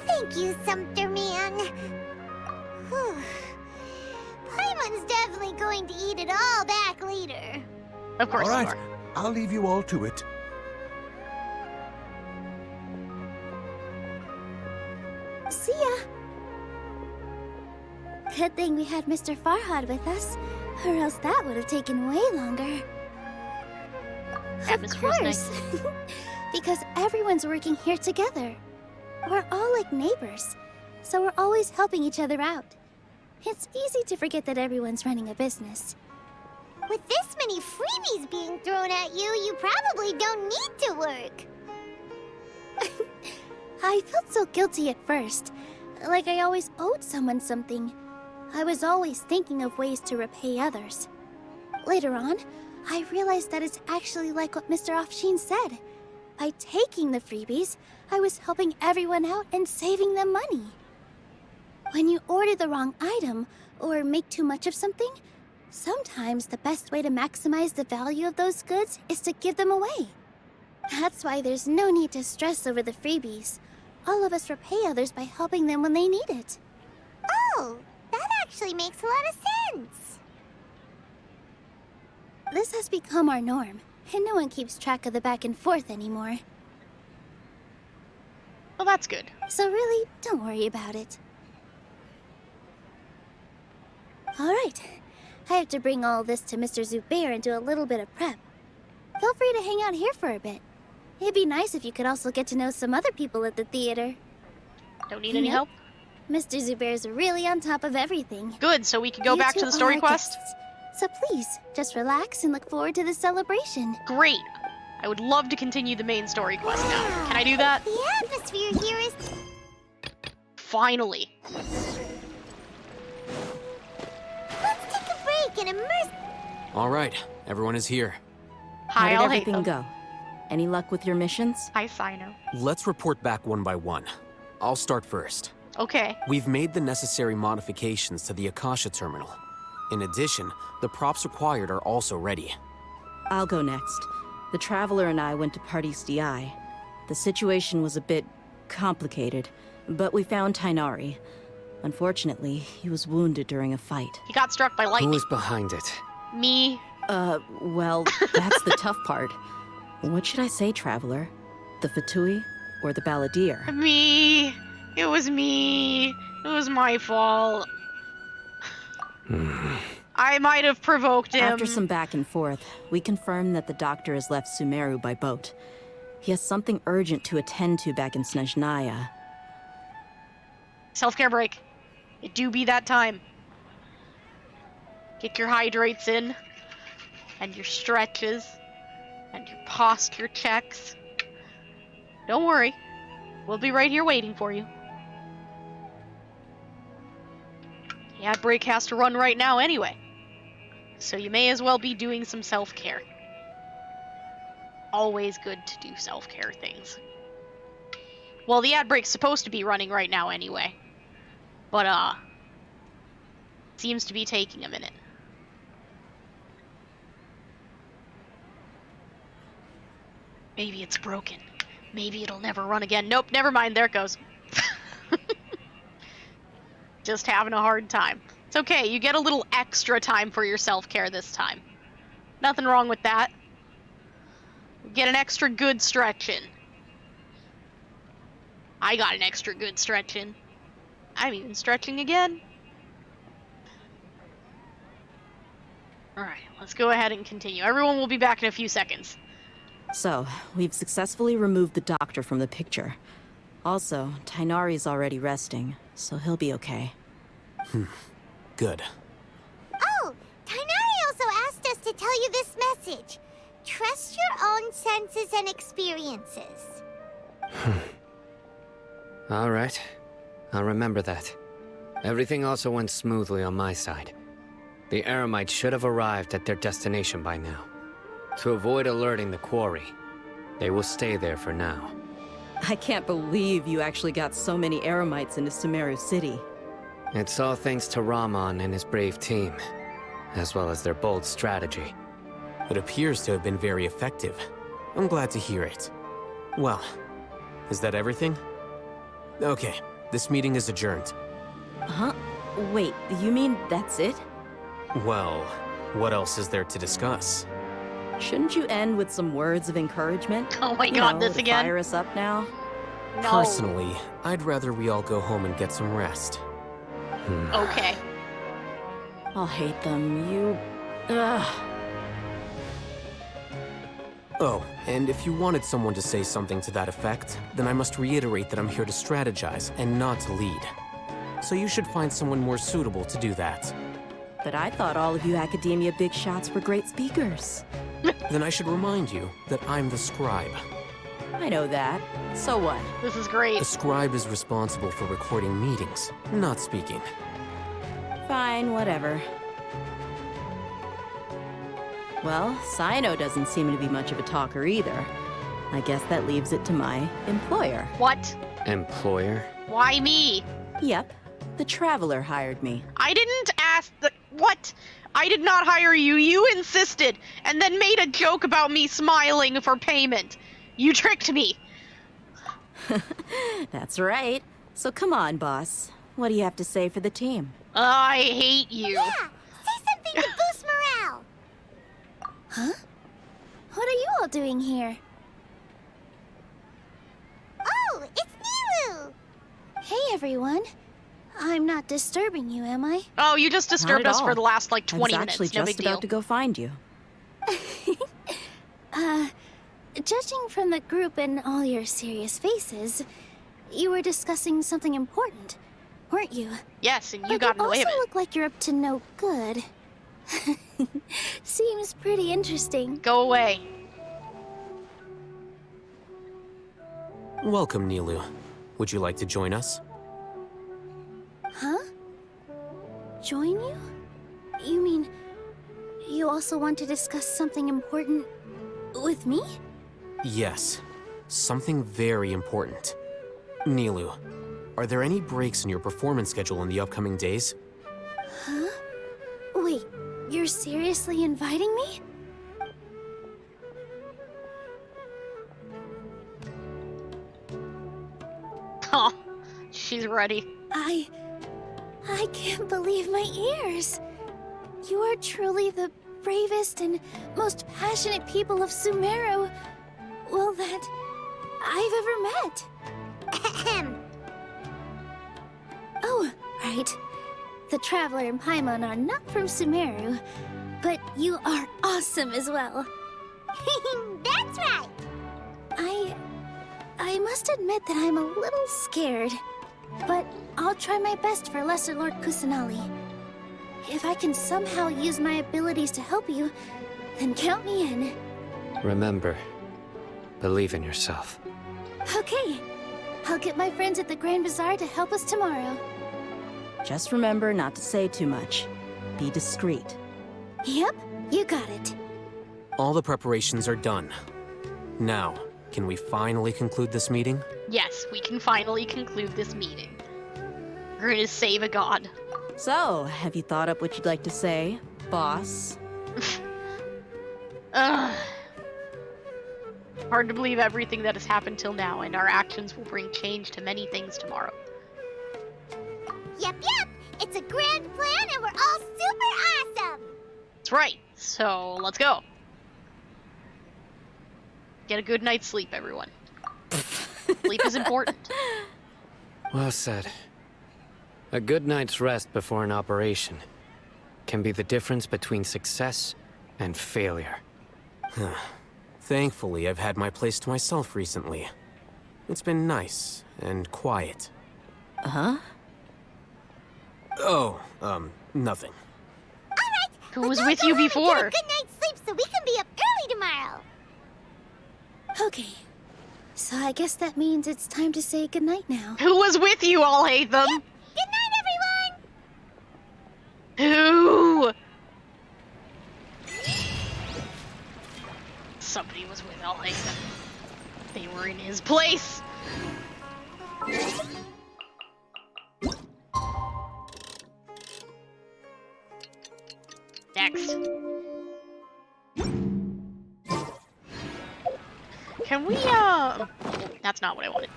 Thank you, Sumpter Man. Whew. Paimon's definitely going to eat it all back later. Of course All right, you are. I'll leave you all to it. See ya. Good thing we had Mr. Farhad with us, or else that would have taken way longer. Of course. Because everyone's working here together. We're all like neighbors, so we're always helping each other out. It's easy to forget that everyone's running a business. With this many freebies being thrown at you, you probably don't need to work. I felt so guilty at first, like I always owed someone something. I was always thinking of ways to repay others. Later on, I realized that it's actually like what Mr. Offsheen said. By taking the freebies, I was helping everyone out and saving them money. When you order the wrong item, or make too much of something, sometimes the best way to maximize the value of those goods is to give them away. That's why there's no need to stress over the freebies. All of us repay others by helping them when they need it. Oh, that actually makes a lot of sense. This has become our norm, and no one keeps track of the back and forth anymore. Well, that's good. So really, don't worry about it. Alright, I have to bring all this to Mr. Zubair and do a little bit of prep. Feel free to hang out here for a bit. It'd be nice if you could also get to know some other people at the theater. Don't need any help? Mr. Zubair's really on top of everything. Good, so we can go back to the story quest? Guests. So please, just relax and look forward to the celebration. Great. I would love to continue the main story quest now. Can I do that? The atmosphere here is... Finally. Let's take a break and immerse... All right, everyone is here. How did I'll everything hate go? Any luck with your missions? Hi, Sino. Let's report back one by one. I'll start first. Okay. We've made the necessary modifications to the Akasha terminal. In addition, the props required are also ready. I'll go next. The Traveler and I went to Party's DI. The situation was a bit complicated, but we found Tainari. Unfortunately, he was wounded during a fight. He got struck by lightning. Who is behind it? Me. Well, that's the tough part. What should I say, Traveler? The Fatui or the Balladeer? Me. It was me. It was my fault. I might have provoked him. After some back and forth, we confirmed that the doctor has left Sumeru by boat. He has something urgent to attend to back in Snezhnaya. Self-care break. It do be that time. Get your hydrates in, and your stretches, and your posture checks. Don't worry. We'll be right here waiting for you. The ad break has to run right now anyway. So you may as well be doing some self-care. Always good to do self-care things. Well, the ad break's supposed to be running right now anyway. But, seems to be taking a minute. Maybe it's broken. Maybe it'll never run again. Nope, never mind. There it goes. Just having a hard time. It's okay. You get a little extra time for your self-care this time. Nothing wrong with that. Get an extra good stretch in. I got an extra good stretch in. I'm even stretching again. Alright, let's go ahead and continue. Everyone will be back in a few seconds. So, we've successfully removed the doctor from the picture. Also, Tainari's already resting, so he'll be okay. Good. Oh, Tainari also asked us to tell you this message. Trust your own senses and experiences. All right. I'll remember that. Everything also went smoothly on my side. The Eremites should have arrived at their destination by now. To avoid alerting the quarry, they will stay there for now. I can't believe you actually got so many Eremites into Sumeru City. It's all thanks to Rahman and his brave team, as well as their bold strategy. It appears to have been very effective. I'm glad to hear it. Well, is that everything? Okay, this meeting is adjourned. Huh? Wait, you mean that's it? Well, what else is there to discuss? Shouldn't you end with some words of encouragement? Oh my god, this to again? Fire us up now? No. Personally, I'd rather we all go home and get some rest. Okay. I'll hate them. You... Ugh. Oh, and if you wanted someone to say something to that effect, then I must reiterate that I'm here to strategize and not to lead. So you should find someone more suitable to do that. But I thought all of you academia big shots were great speakers. Then I should remind you that I'm the scribe. I know that. So what? This is great. The scribe is responsible for recording meetings, not speaking. Fine, whatever. Well, Sino doesn't seem to be much of a talker either. I guess that leaves it to my employer. What? Employer? Why me? Yep. The Traveler hired me. I didn't ask the... What? I did not hire you. You insisted, and then made a joke about me smiling for payment. You tricked me. That's right. So come on, boss. What do you have to say for the team? I hate you. Yeah! Say something to boost morale! Huh? What are you all doing here? Oh, it's Nilu! Hey, everyone. I'm not disturbing you, am I? Oh, you just disturbed us for the last, like, 20 I was minutes. actually No just big about deal. to go find you. Judging from the group and all your serious faces, you were discussing something important, weren't you? Yes, and you But got in the way of also it. look like you're up to no good. Seems pretty interesting. Go away. Welcome, Nilu. Would you like to join us? Huh? Join you? You mean you also want to discuss something important with me? Yes. Something very important. Nilu, are there any breaks in your performance schedule in the upcoming days? Huh? Wait, you're seriously inviting me? Oh, she's ready. I can't believe my ears. You are truly the bravest and most passionate people of Sumeru, well, that I've ever met. Oh, right. The Traveler and Paimon are not from Sumeru, but you are awesome as well. That's right! I must admit that I'm a little scared, but I'll try my best for Lesser Lord Kusanali. If I can somehow use my abilities to help you, then count me in. Remember, believe in yourself. Okay, I'll get my friends at the Grand Bazaar to help us tomorrow. Just remember not to say too much. Be discreet. Yep, you got it. All the preparations are done. Now, can we finally conclude this meeting? Yes, we can finally conclude this meeting. We're gonna save a god. So, have you thought up what you'd like to say, boss? Ugh. Hard to believe everything that has happened till now, and our actions will bring change to many things tomorrow. Yep, yep! It's a grand plan and we're all super awesome! That's right, so let's go. Get a good night's sleep, everyone. Sleep is important. Well said. A good night's rest before an operation can be the difference between success and failure. Thankfully, I've had my place to myself recently. It's been nice and quiet. Huh? Oh, nothing. Alright! Who was with you before? Get a good night's sleep so we can be up early tomorrow! Okay, so I guess that means it's time to say goodnight now. Who was with you, I'll hate them? Yep. Good night, everyone! Who? Somebody was with I'll hate them. They were in his place. Next. Can we, that's not what I wanted.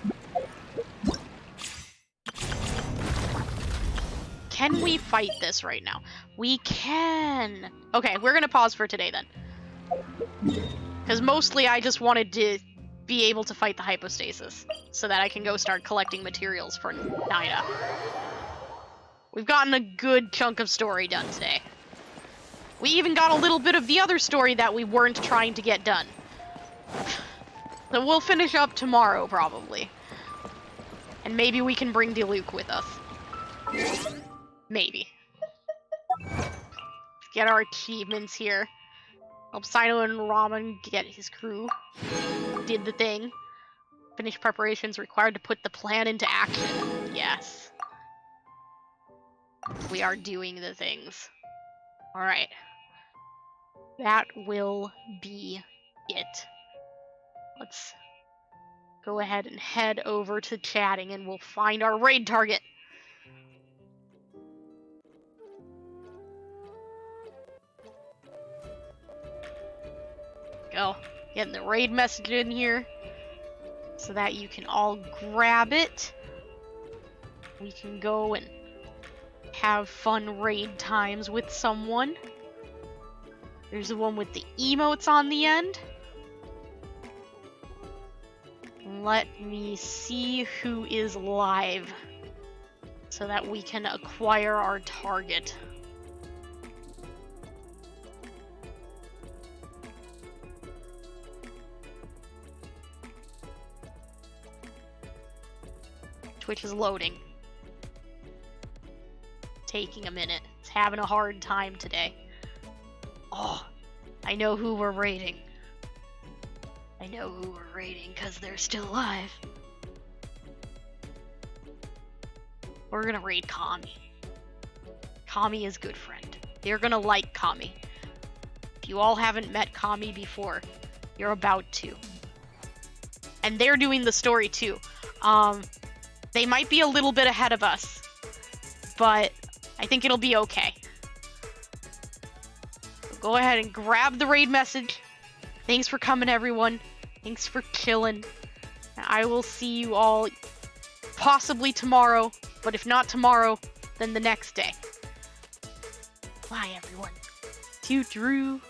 Can we fight this right now? We can. Okay, we're gonna pause for today then. Because mostly I just wanted to be able to fight the hypostasis, so that I can go start collecting materials for Naida. We've gotten a good chunk of story done today. We even got a little bit of the other story that we weren't trying to get done. So we'll finish up tomorrow, probably. And maybe we can bring Diluc with us. Maybe. Get our achievements here. Help Sino and Ramen get his crew. Did the thing. Finish preparations required to put the plan into action. Yes. We are doing the things. Alright. That will be it. Let's go ahead and head over to chatting and we'll find our raid target. Go. Getting the raid message in here so that you can all grab it. We can go and have fun raid times with someone. There's the one with the emotes on the end. Let me see who is live so that we can acquire our target. Twitch is loading. Taking a minute. It's having a hard time today. Oh, I know who we're raiding. I know who we're raiding because they're still alive. We're gonna raid Kami. Kami is good friend. You're gonna like Kami. If you all haven't met Kami before, you're about to. And they're doing the story too. They might be a little bit ahead of us, but I think it'll be okay. So go ahead and grab the raid message. Thanks for coming, everyone. Thanks for chilling. I will see you all possibly tomorrow, but if not tomorrow, then the next day. Bye, everyone. Toot Drew.